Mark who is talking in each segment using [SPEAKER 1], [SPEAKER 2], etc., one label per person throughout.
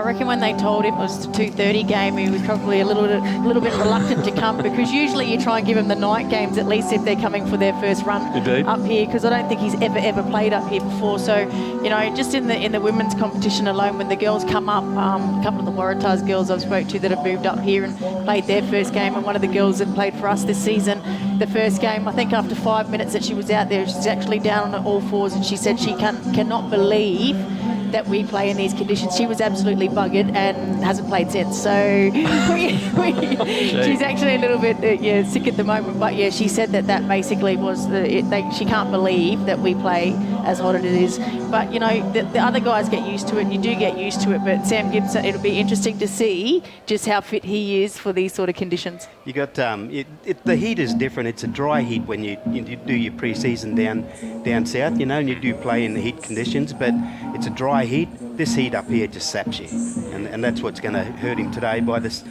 [SPEAKER 1] I reckon when they told him it was the 2:30 game, he was probably a little bit reluctant to come, because usually you try and give him the night games at least if they're coming for their first run up here, because I don't think he's ever played up here before. So, you know, just in the women's competition alone, when the girls come up, a couple of the Waratahs girls I've spoke to that have moved up here and played their first game, and one of the girls that played for us this season, the first game, I think after 5 minutes that she was out there, she's actually down on all fours, and she said she cannot believe that we play in these conditions. She was absolutely buggered and hasn't played since. So she's actually a little bit sick at the moment. But yeah, she said that basically was she can't believe that we play as hot as it is. But you know, the other guys get used to it, and you do get used to it. But Sam Gibson, it'll be interesting to see just how fit he is for these sort of conditions.
[SPEAKER 2] You got the heat is different. It's a dry heat when you do your pre-season down south, you know, and you do play in the heat conditions. But it's a dry heat. This heat up here just saps you, and that's what's going to hurt him today. By this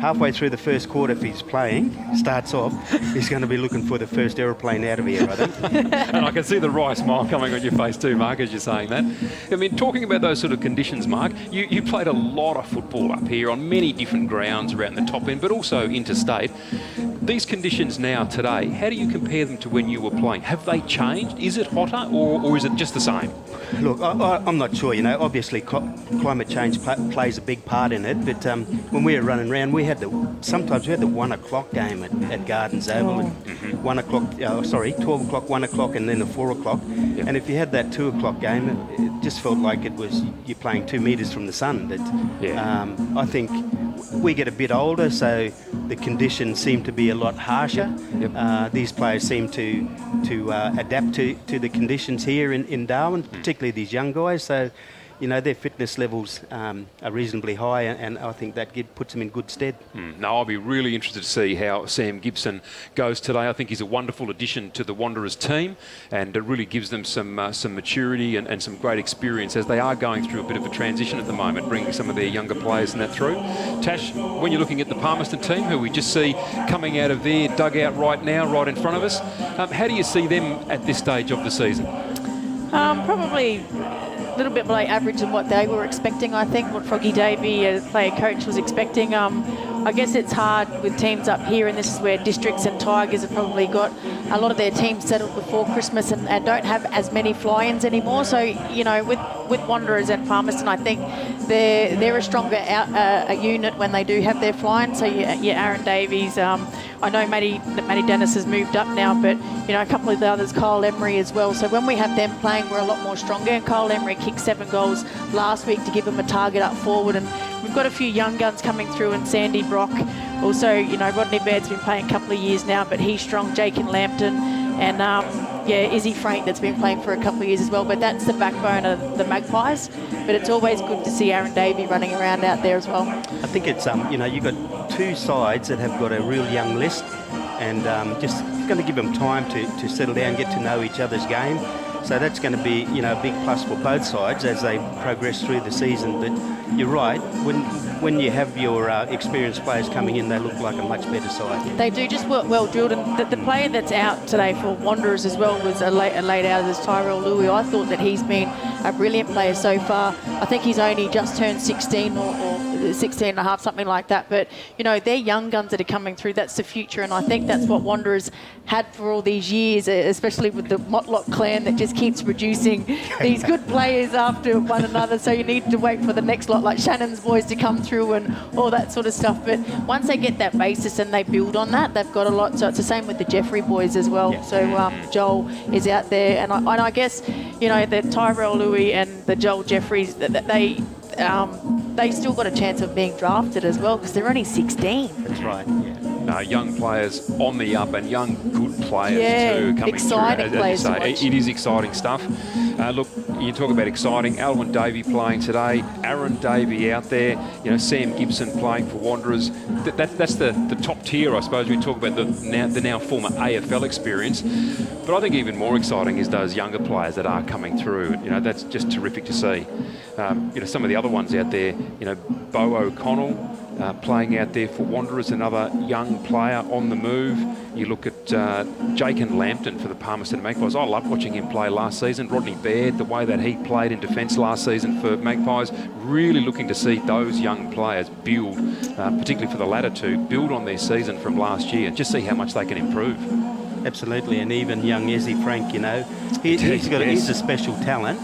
[SPEAKER 2] halfway through the first quarter, if he's playing, starts off, he's going to be looking for the first aeroplane out of here, I think.
[SPEAKER 3] And I can see the wry smile coming on your face too, Mark, as you're saying that. I mean, talking about those sort of conditions, Mark, you played a lot of football up here on many different grounds around the top end, but also interstate. These conditions now today, how do you compare them to when you were playing? Have they changed? Is it hotter, or is it just the same?
[SPEAKER 2] Look, I'm not sure. You know, obviously climate change plays a big part in it. But when we were running around, sometimes we had the 1 o'clock game at Gardens Oval. And 12 o'clock, 1 o'clock, and then the 4 o'clock. Yep. And if you had that 2 o'clock game, it just felt like it was you're playing 2 metres from the sun. But I think we get a bit older, so the conditions seem to be a lot harsher. Yep. These players seem to adapt to the conditions here in Darwin, particularly these young guys. So, you know, their fitness levels are reasonably high, and I think that puts them in good stead.
[SPEAKER 3] No, I'll be really interested to see how Sam Gibson goes today. I think he's a wonderful addition to the Wanderers team, and it really gives them some maturity and some great experience as they are going through a bit of a transition at the moment, bringing some of their younger players and that through. Tash, when you're looking at the Palmerston team, who we just see coming out of their dugout right now, right in front of us, how do you see them at this stage of the season?
[SPEAKER 1] Probably a little bit below average than what they were expecting, I think, what Froggy Davey, as player coach, was expecting. I guess it's hard with teams up here, and this is where Districts and Tigers have probably got a lot of their teams settled before Christmas and don't have as many fly-ins anymore. So, you know, with Wanderers and Palmerston, I think they're a stronger unit when they do have their fly-in. So, Aaron Davies, I know Matty Dennis has moved up now, but, you know, a couple of the others, Kyle Emery as well. So when we have them playing, we're a lot more stronger. And Kyle Emery kicked 7 goals last week to give him a target up forward. And we've got a few young guns coming through, and Sandy Brock. Also, you know, Rodney Baird's been playing a couple of years now, but he's strong. Jake and Lambton, and Izzy Frank, that's been playing for a couple of years as well. But that's the backbone of the Magpies. But it's always good to see Aaron Davey running around out there as well.
[SPEAKER 2] I think it's you know, you've got 2 sides that have got a real young list, and just going to give them time to settle down, get to know each other's game. So that's going to be, you know, a big plus for both sides as they progress through the season. But you're right, when you have your experienced players coming in, they look like a much better side.
[SPEAKER 1] They do, just well drilled. And the player that's out today for Wanderers as well was a late out as Tyrell Louis. I thought that he's been a brilliant player so far. I think he's only just turned 16 or 16 and a half, something like that. But, you know, they're young guns that are coming through. That's the future, and I think that's what Wanderers had for all these years, especially with the Motlop clan that just keeps producing these good players after one another. So you need to wait for the next lot, like Shannon's boys, to come through and all that sort of stuff. But once they get that basis and they build on that, they've got a lot. So it's the same with the Jeffrey boys as well. Yeah. So Joel is out there, and I guess, you know, the Tyrell Louis and the Joel Jeffreys, they still got a chance of being drafted as well, because they're only 16.
[SPEAKER 2] That's right, yeah.
[SPEAKER 3] No, young players on the up, and young good players too coming
[SPEAKER 1] exciting
[SPEAKER 3] through.
[SPEAKER 1] Players
[SPEAKER 3] as you say, it is exciting stuff. Look, you talk about exciting. Alwyn Davey playing today, Aaron Davey out there. You know, Sam Gibson playing for Wanderers. That's the top tier, I suppose. We talk about the now former AFL experience, but I think even more exciting is those younger players that are coming through. You know, that's just terrific to see. You know, some of the other ones out there. You know, Bo O'Connell. Playing out there for Wanderers, another young player on the move. You look at Jake and Lambton for the Palmerston Magpies. I loved watching him play last season. Rodney Baird, the way that he played in defence last season for Magpies, really looking to see those young players build, particularly for the latter two, build on their season from last year and just see how much they can improve.
[SPEAKER 2] Absolutely, and even young Ezzy Frank, he's a special talent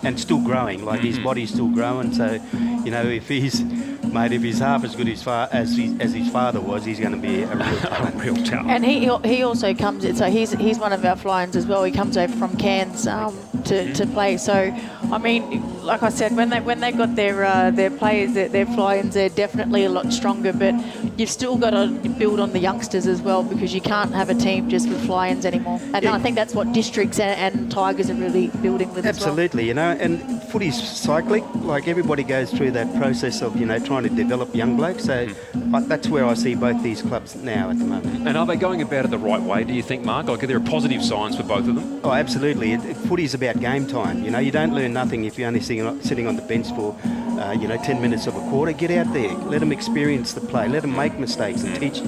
[SPEAKER 2] and still growing. Like his body's still growing. So, if he's half as good as his father was, he's going to be a real talent.
[SPEAKER 3] Real talent.
[SPEAKER 1] And he also comes in. So he's one of our fly-ins as well. He comes over from Cairns to play. So I mean, like I said, when they got their players, their fly-ins, they're definitely a lot stronger. But you've still got to build on the youngsters as well, because you can't have a team just with fly-ins anymore. And I think that's what Districts and Tigers are really building with.
[SPEAKER 2] Absolutely, and footy's cyclic. Like everybody goes through that process of trying to develop young blokes. So that's where I see both these clubs now at the moment.
[SPEAKER 3] And are they going about it the right way, do you think, Mark? Like, are there positive signs for both of them?
[SPEAKER 2] Oh, absolutely. Footy's about game time. You don't learn nothing if you're only sitting on the bench for 10 minutes of a quarter. Get out there, let them experience the play, let them make mistakes and teach.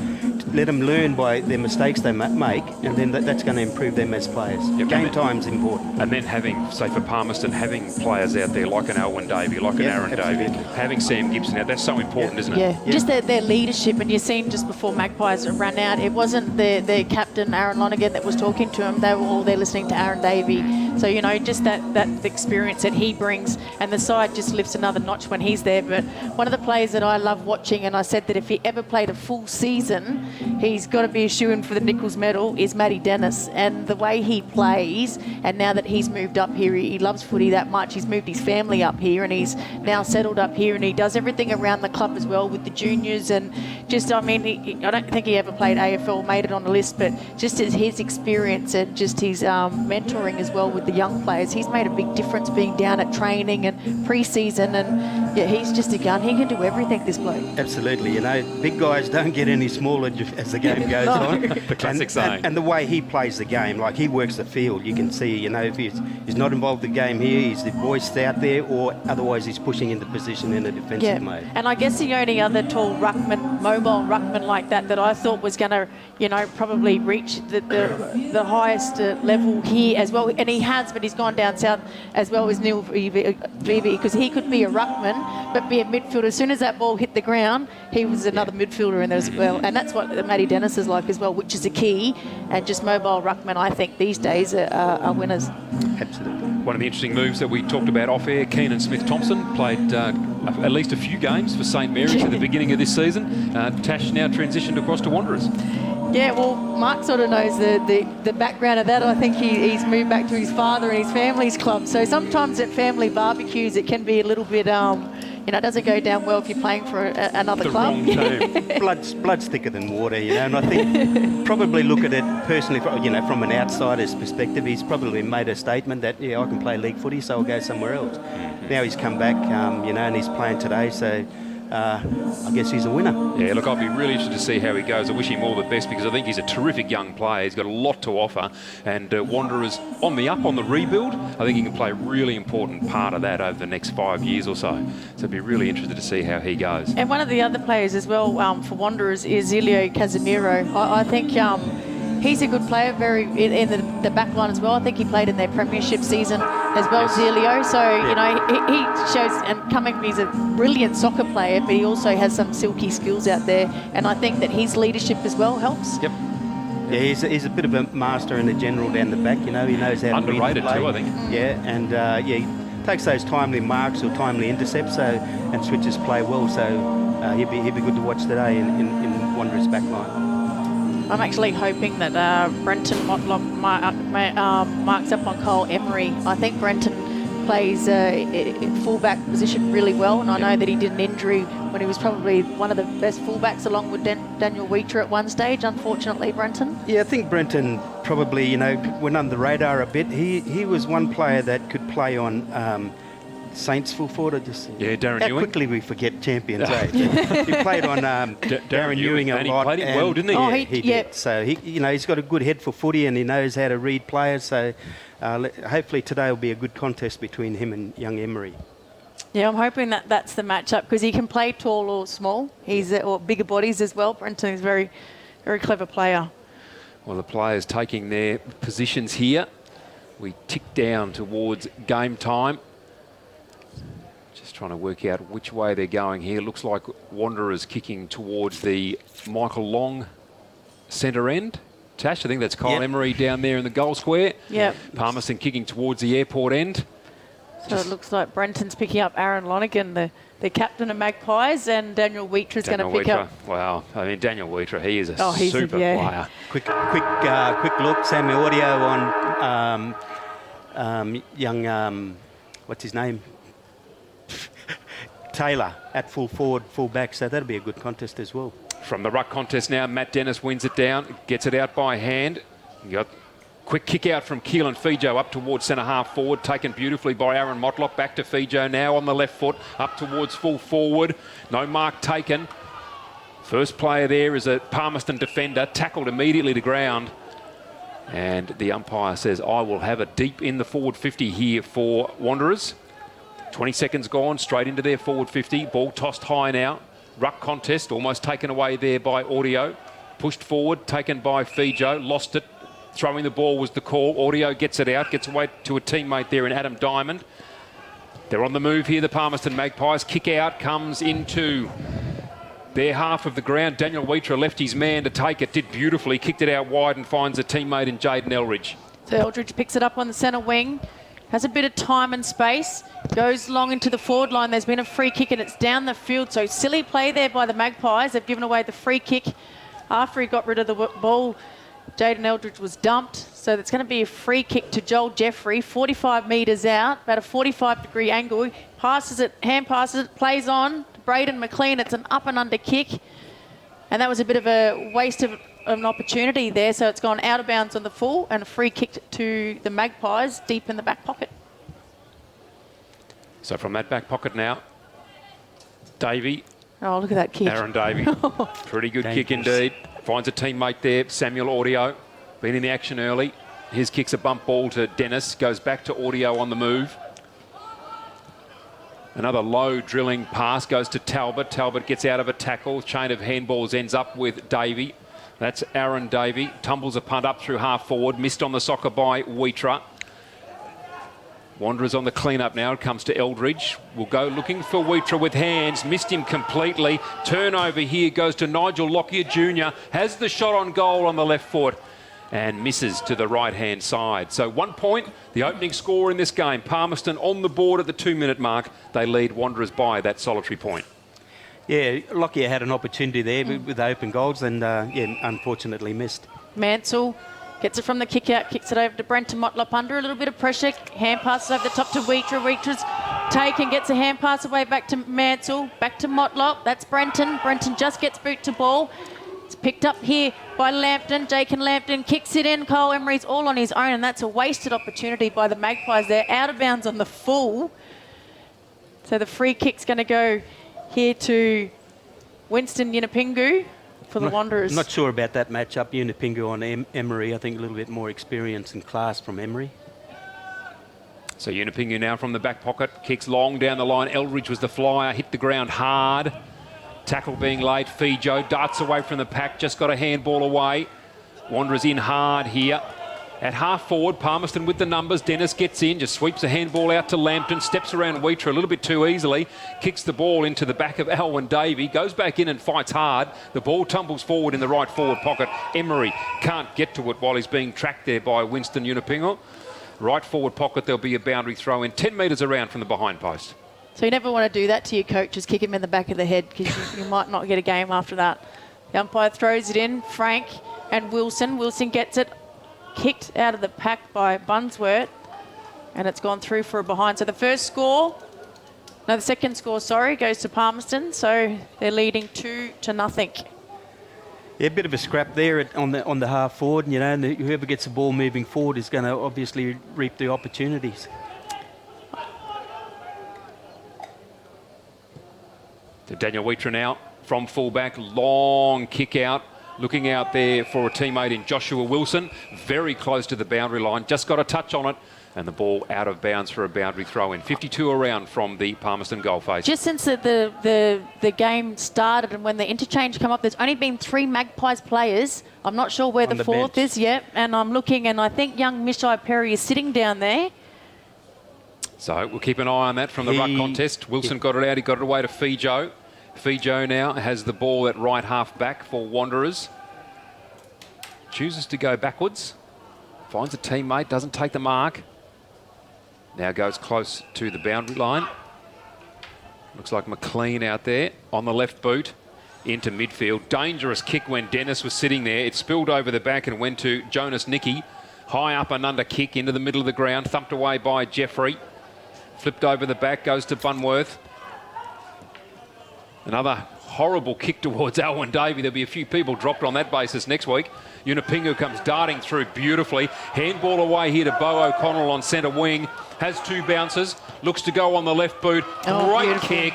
[SPEAKER 2] Let them learn by their mistakes they make, and then that's going to improve them as players.
[SPEAKER 3] Yep.
[SPEAKER 2] Game time's important.
[SPEAKER 3] And then having, say for Palmerston, having players out there like an Alwyn Davey, like an Aaron Davey, having Sam Gibson out, that's so important, isn't it?
[SPEAKER 1] Yeah, just their leadership. And you've seen just before Magpies ran out, it wasn't their captain, Aaron Lonergan, that was talking to him. They were all there listening to Aaron Davey. So, just that experience that he brings, and the side just lifts another notch when he's there. But one of the players that I love watching, and I said that if he ever played a full season, he's got to be a shoo-in for the Nichols medal, is Matty Dennis. And the way he plays, and now that he's moved up here, he loves footy that much. He's moved his family up here, and he's now settled up here, and he does everything around the club as well with the juniors. And just, I don't think he ever played AFL, made it on the list, but just his experience and just his mentoring as well with the young players, he's made a big difference being down at training and pre-season. And he's just a gun. He can do everything, this bloke.
[SPEAKER 2] Absolutely. Big guys don't get any smaller as the game goes on.
[SPEAKER 3] The classic saying.
[SPEAKER 2] And the way he plays the game, like he works the field, you can see, if he's not involved in the game here, he's the voice out there, or otherwise he's pushing into position in a defensive mode.
[SPEAKER 1] And I guess the only other tall mobile ruckman like that I thought was going to, probably reach the highest level here as well. And he has, but he's gone down south as well as Neil Vivi, because he could be a ruckman, but be a midfielder. As soon as that ball hit the ground, he was another midfielder in there as well. And that's what Matty Dennis is like as well, which is a key. And just mobile ruckmen, I think, these days are winners.
[SPEAKER 2] Absolutely.
[SPEAKER 3] One of the interesting moves that we talked about off air, Keenan Smith-Thompson played at least a few games for St Mary's at the beginning of this season. Tash now transitioned across to Wanderers.
[SPEAKER 1] Yeah, well, Mark sort of knows the background of that. I think he's moved back to his father and his family's club. So sometimes at family barbecues, it can be a little bit, it doesn't go down well if you're playing for another club.
[SPEAKER 3] Wrong team.
[SPEAKER 2] Blood's thicker than water, and I think probably look at it personally, from an outsider's perspective, he's probably made a statement that, I can play league footy, so I'll go somewhere else. Now he's come back, and he's playing today, so I guess he's a winner. Yeah,
[SPEAKER 3] look, I'll be really interested to see how he goes. I wish him all the best, because I think he's a terrific young player. He's got a lot to offer, and Wanderers on the up, on the rebuild. I think he can play a really important part of that over the next 5 years or so. So I'd be really interested to see how he goes.
[SPEAKER 1] And one of the other players as well for Wanderers is Elio Casemiro. I think he's a good player, in the back line as well. I think he played in their premiership season as well as Elio. So, he shows, and he's a brilliant soccer player, but he also has some silky skills out there. And I think that his leadership as well helps.
[SPEAKER 3] Yep.
[SPEAKER 2] Yeah, he's a bit of a master and a general down the back. He knows how to read the play.
[SPEAKER 3] Too, I think.
[SPEAKER 2] Yeah, and he takes those timely marks or timely intercepts, and switches play well. So he'd be good to watch today in Wanderers' back line.
[SPEAKER 1] I'm actually hoping that Brenton Motlock marks up on Cole Emery. I think Brenton plays in fullback position really well, and I know that he did an injury when he was probably one of the best fullbacks, along with Daniel Wheater at one stage, unfortunately, Brenton.
[SPEAKER 2] Yeah, I think Brenton probably, went under the radar a bit. He was one player that could play on Saints full forward.
[SPEAKER 3] Darren
[SPEAKER 2] how
[SPEAKER 3] Ewing.
[SPEAKER 2] Quickly we forget champions. He played on Darren Ewing a lot,
[SPEAKER 3] and he played it well, didn't he?
[SPEAKER 1] Oh,
[SPEAKER 2] he did. So he's got a good head for footy, and he knows how to read players. So hopefully today will be a good contest between him and young Emery.
[SPEAKER 1] Yeah, I'm hoping that that's the matchup, because he can play tall or small. He's or bigger bodies as well. Brenton is very, very clever player.
[SPEAKER 3] Well, the players taking their positions here. We tick down towards game time. Just trying to work out which way they're going here. Looks like Wanderers kicking towards the Michael Long centre end. Tash, I think that's Kyle Emery down there in the goal square.
[SPEAKER 1] Yep.
[SPEAKER 3] Palmerston kicking towards the airport end.
[SPEAKER 1] So it looks like Brenton's picking up Aaron Lonergan, the captain of Magpies, and Daniel Wheatra's going to pick up.
[SPEAKER 3] Wow, I mean, Daniel Wheatra, he is a
[SPEAKER 1] he's
[SPEAKER 3] super player.
[SPEAKER 2] Quick look. Sammy Audio on young, what's his name? Taylor at full forward, full back. So that'll be a good contest as well.
[SPEAKER 3] From the ruck contest now, Matt Dennis wins it down, gets it out by hand. You got quick kick out from Keelan Fijo up towards centre half forward, taken beautifully by Aaron Motlop. Back to Fijo now on the left foot, up towards full forward. No mark taken. First player there is a Palmerston defender, tackled immediately to ground. And the umpire says, I will have it deep in the forward 50 here for Wanderers. 20 seconds gone, straight into their forward 50. Ball tossed high now. Ruck contest, almost taken away there by Audio. Pushed forward, taken by Fijo, lost it. Throwing the ball was the call. Audio gets it out, gets away to a teammate there in Adam Diamond. They're on the move here, the Palmerston Magpies. Kick out comes into their half of the ground. Daniel Wheatra left his man to take it, did beautifully, kicked it out wide and finds a teammate in Jaden Eldridge.
[SPEAKER 1] So Eldridge picks it up on the centre wing, has a bit of time and space, goes long into the forward line. There's been a free kick and it's down the field. So silly play there by the Magpies. They've given away the free kick after he got rid of the ball. Jaden Eldridge was dumped. So it's going to be a free kick to Joel Jeffrey, 45 metres out, about a 45-degree angle. He passes it, hand passes it, plays on to Braden McLean. It's an up and under kick. And that was a bit of a waste of an opportunity there. So it's gone out of bounds on the full and a free kick to the Magpies deep in the back pocket.
[SPEAKER 3] So from that back pocket now, Davey.
[SPEAKER 1] Oh, look at that kick.
[SPEAKER 3] Aaron Davey. Pretty good kick indeed. Finds a teammate there, Samuel Audio. Been in the action early. His kick's a bump ball to Dennis. Goes back to Audio on the move. Another low drilling pass goes to Talbot. Talbot gets out of a tackle. Chain of handballs ends up with Davey. That's Aaron Davey. Tumbles a punt up through half forward. Missed on the soccer by Wheatra. Wanderers on the clean-up now. It comes to Eldridge. Will go looking for Wheatra with hands. Missed him completely. Turnover here goes to Nigel Lockyer Jr. Has the shot on goal on the left foot and misses to the right-hand side. So 1 point, the opening score in this game. Palmerston on the board at the 2-minute mark. They lead Wanderers by that solitary point.
[SPEAKER 2] Yeah, Lockyer had an opportunity there with open goals and, unfortunately missed.
[SPEAKER 1] Mansell gets it from the kick out, kicks it over to Brenton Motlop under a little bit of pressure. Hand passes over the top to Wheatra. Wheatra's taken, gets a hand pass away back to Mansell, back to Motlop. That's Brenton. Brenton just gets boot to ball. It's picked up here by Lampton. Jaken Lampton kicks it in. Cole Emery's all on his own, and that's a wasted opportunity by the Magpies there. Out of bounds on the full. So the free kick's going to go here to Winston Yinapingu for the Wanderers.
[SPEAKER 2] I'm not sure about that matchup. Yinapingu on Emery. I think a little bit more experience and class from Emery.
[SPEAKER 3] So Yinapingu now from the back pocket. Kicks long down the line. Eldridge was the flyer. Hit the ground hard. Tackle being laid. Fijo darts away from the pack. Just got a handball away. Wanderers in hard here. At half forward, Palmerston with the numbers. Dennis gets in, just sweeps a handball out to Lampton, steps around Wheatra a little bit too easily, kicks the ball into the back of Alwyn Davey, goes back in and fights hard. The ball tumbles forward in the right forward pocket. Emery can't get to it while he's being tracked there by Winston Yinapingu. Right forward pocket, there'll be a boundary throw in 10 metres around from the behind post.
[SPEAKER 1] So you never want to do that to your coaches, kick him in the back of the head, because you might not get a game after that. The umpire throws it in. Frank and Wilson. Wilson gets it. Kicked out of the pack by Bunsworth, and it's gone through for a behind. So the second score, goes to Palmerston. So they're leading 2-0.
[SPEAKER 2] Yeah, a bit of a scrap there on the half forward, and whoever gets the ball moving forward is going to obviously reap the opportunities.
[SPEAKER 3] To Daniel Wheatra now from fullback, long kick out. Looking out there for a teammate in Joshua Wilson. Very close to the boundary line. Just got a touch on it. And the ball out of bounds for a boundary throw in. 52 around from the Palmerston goalface.
[SPEAKER 1] Just since the game started and when the interchange come up, there's only been 3 Magpies players. I'm not sure where the fourth is yet. And I'm looking, and I think young Mishai Perry is sitting down there.
[SPEAKER 3] So we'll keep an eye on that from the ruck contest. Wilson got it out. He got it away to Fijo. Fijo now has the ball at right half back for Wanderers. Chooses to go backwards. Finds a teammate. Doesn't take the mark. Now goes close to the boundary line. Looks like McLean out there on the left boot into midfield. Dangerous kick when Dennis was sitting there. It spilled over the back and went to Jonas Nicky. High up and under kick into the middle of the ground. Thumped away by Jeffrey. Flipped over the back, goes to Bunworth. Another horrible kick towards Alwyn Davey. There'll be a few people dropped on that basis next week. Unipingu comes darting through beautifully. Handball away here to Bo O'Connell on centre wing. Has 2 bounces. Looks to go on the left boot. Great kick.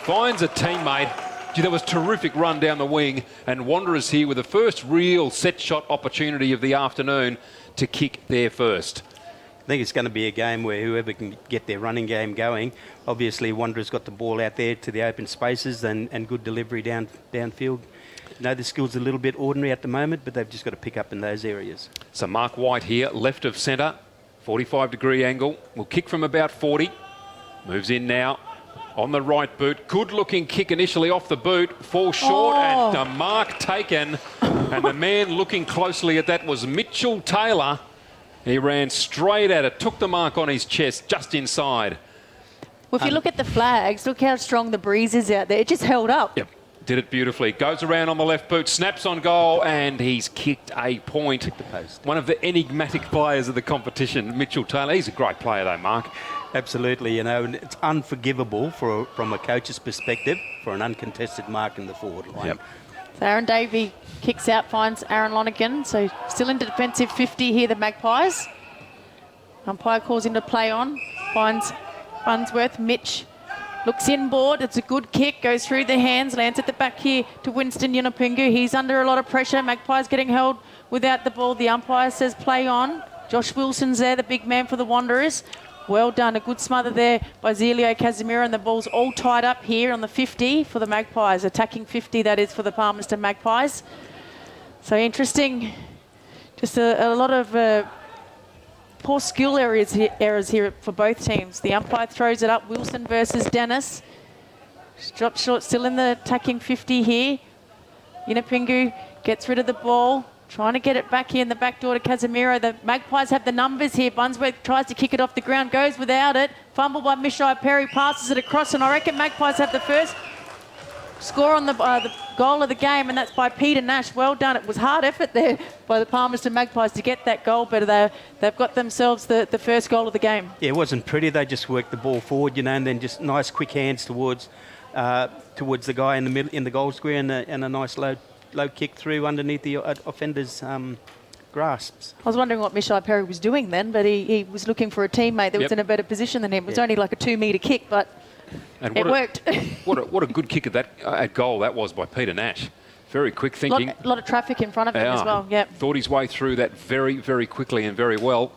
[SPEAKER 3] Finds a teammate. Gee, that was a terrific run down the wing. And Wanderers here with the first real set shot opportunity of the afternoon to kick there first.
[SPEAKER 2] I think it's going to be a game where whoever can get their running game going. Obviously, Wanderers got the ball out there to the open spaces and good delivery downfield. No, the skill's a little bit ordinary at the moment, but they've just got to pick up in those areas.
[SPEAKER 3] So Mark White here, left of centre, 45-degree angle. Will kick from about 40. Moves in now on the right boot. Good-looking kick initially off the boot. Falls short and a mark taken. And the man looking closely at that was Mitchell Taylor. He ran straight at it, took the mark on his chest, just inside.
[SPEAKER 1] Well, if you look at the flags, look how strong the breeze is out there. It just held up.
[SPEAKER 3] Yep, did it beautifully. Goes around on the left boot, snaps on goal, and he's kicked a point.
[SPEAKER 2] Kicked the post.
[SPEAKER 3] One of the enigmatic players of the competition, Mitchell Taylor. He's a great player though, Mark.
[SPEAKER 2] Absolutely, and it's unforgivable from a coach's perspective for an uncontested mark in the forward line.
[SPEAKER 3] Yep.
[SPEAKER 1] So Aaron Davey kicks out, finds Aaron Lonergan. So still into defensive 50 here, the Magpies. Umpire calls him to play on. Finds Bunsworth. Mitch looks inboard. It's a good kick. Goes through the hands. Lands at the back here to Winston Yunupingu. He's under a lot of pressure. Magpies getting held without the ball. The umpire says play on. Josh Wilson's there, the big man for the Wanderers. Well done. A good smother there by Zelio Casimiro, and the ball's all tied up here on the 50 for the Magpies. Attacking 50, that is, for the Palmerston Magpies. So interesting. Just a lot of poor skill errors here for both teams. The umpire throws it up. Wilson versus Dennis. Drops short, still in the attacking 50 here. Yunupingu gets rid of the ball. Trying to get it back here in the back door to Casemiro. The Magpies have the numbers here. Bunsworth tries to kick it off the ground, goes without it. Fumble by Mishai Perry, passes it across, and I reckon Magpies have the first score on the goal of the game, and that's by Peter Nash. Well done. It was hard effort there by the Palmerston Magpies to get that goal, but they've got themselves the first goal of the game.
[SPEAKER 2] Yeah, it wasn't pretty. They just worked the ball forward, and then just nice quick hands towards the guy in the middle in the goal square, and a nice low kick through underneath the offender's grasps. I
[SPEAKER 1] was wondering what Mishai Perry was doing then, but he was looking for a teammate that was in a better position than him. It was only like a 2-metre kick, but it worked.
[SPEAKER 3] what a good kick at goal that was by Peter Nash. Very quick thinking.
[SPEAKER 1] A lot of traffic in front of him as well. Yep.
[SPEAKER 3] Thought his way through that very, very quickly and very well.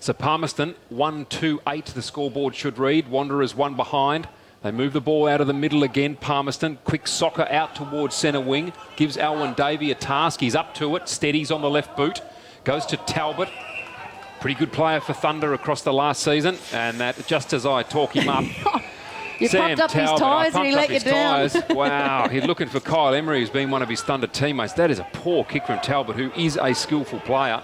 [SPEAKER 3] So Palmerston, 1-2-8 the scoreboard should read. Wanderers 1 behind. They move the ball out of the middle again. Palmerston, quick soccer out towards centre wing. Gives Alwyn Davey a task. He's up to it. Steadies on the left boot. Goes to Talbot. Pretty good player for Thunder across the last season. And that, just as I talk him up,
[SPEAKER 1] you pumped up his tyres and he let you down.
[SPEAKER 3] Wow, he's looking for Kyle Emery, who's been one of his Thunder teammates. That is a poor kick from Talbot, who is a skillful player.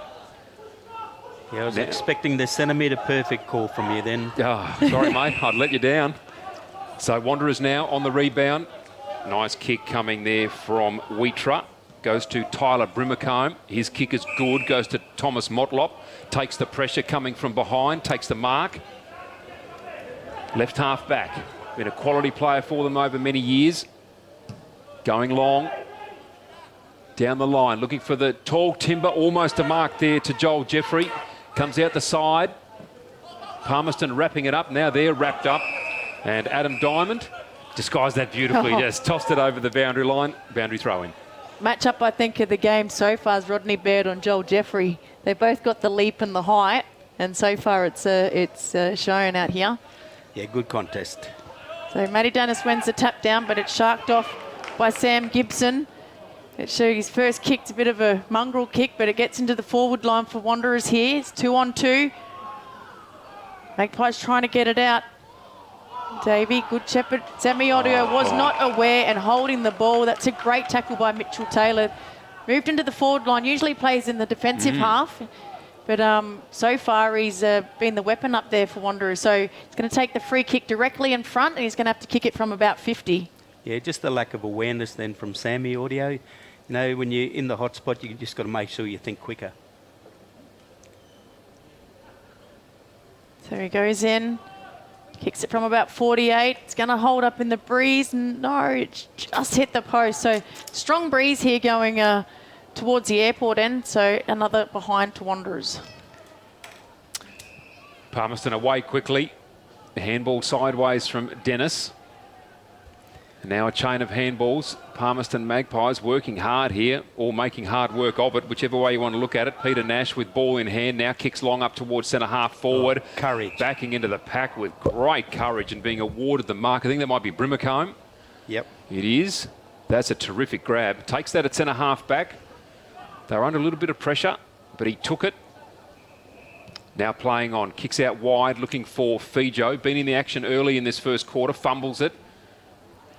[SPEAKER 2] Yeah, I was expecting the centimetre perfect call from you then.
[SPEAKER 3] Sorry, mate. I'd let you down. So Wanderers now on the rebound. Nice kick coming there from Wheatra. Goes to Tyler Brimacombe. His kick is good. Goes to Thomas Motlop. Takes the pressure coming from behind. Takes the mark. Left half back. Been a quality player for them over many years. Going long. Down the line. Looking for the tall timber. Almost a mark there to Joel Jeffrey. Comes out the side. Palmerston wrapping it up. Now they're wrapped up. And Adam Diamond disguised that beautifully. Just tossed it over the boundary line. Boundary throw in.
[SPEAKER 1] Match up, I think, of the game so far is Rodney Baird on Joel Jeffrey. They both got the leap and the height. And so far it's shown out here.
[SPEAKER 2] Yeah, good contest.
[SPEAKER 1] So Matty Dennis wins the tap down, but it's sharked off by Sam Gibson. It showed his first kick's a bit of a mongrel kick, but it gets into the forward line for Wanderers here. It's 2-on-2. Magpies trying to get it out. Davey, good shepherd. Sammy Audio was not aware and holding the ball. That's a great tackle by Mitchell Taylor. Moved into the forward line, usually plays in the defensive half. But so far he's been the weapon up there for Wanderers. So he's going to take the free kick directly in front and he's going to have to kick it from about 50.
[SPEAKER 2] Yeah, just the lack of awareness then from Sammy Audio. You know, when you're in the hot spot, you just got to make sure you think quicker.
[SPEAKER 1] So he goes in, kicks it from about 48. It's going to hold up in the breeze. No, it's just hit the post. So strong breeze here going towards the airport end. So another behind to Wanderers.
[SPEAKER 3] Palmerston away quickly. Handball sideways from Dennis. Now a chain of handballs. Palmerston Magpies working hard here, or making hard work of it, whichever way you want to look at it. Peter Nash with ball in hand, now kicks long up towards centre half forward.
[SPEAKER 2] Courage.
[SPEAKER 3] Backing into the pack with great courage and being awarded the mark. I think that might be Brimacombe.
[SPEAKER 2] Yep.
[SPEAKER 3] It is. That's a terrific grab. Takes that at centre half back. They were under a little bit of pressure, but he took it. Now playing on, kicks out wide, looking for Fijo. Been in the action early in this first quarter, fumbles it.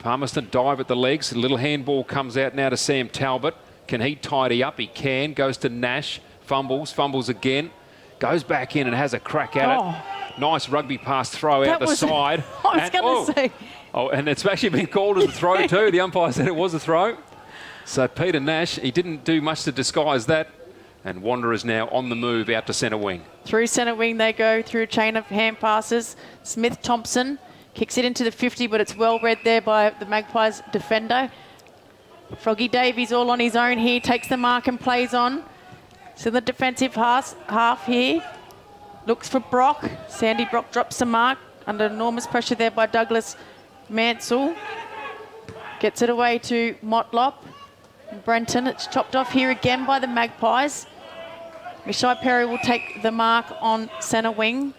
[SPEAKER 3] Palmerston dive at the legs. A little handball comes out now to Sam Talbot. Can he tidy up? He can. Goes to Nash. Fumbles again. Goes back in and has a crack at it. Nice rugby pass throw out the side.
[SPEAKER 1] I was going to say.
[SPEAKER 3] Oh, and it's actually been called as a throw too. The umpire said it was a throw. So Peter Nash, he didn't do much to disguise that. And Wanderers now on the move out to centre wing.
[SPEAKER 1] Through centre wing they go through a chain of hand passes. Smith Thompson kicks it into the 50, but it's well read there by the Magpies defender. Froggy Davies all on his own here, takes the mark and plays on. So the defensive half here. Looks for Brock. Sandy Brock drops the mark under enormous pressure there by Douglas Mansell. Gets it away to Motlop. Brenton, it's chopped off here again by the Magpies. Mishai Perry will take the mark on centre wing.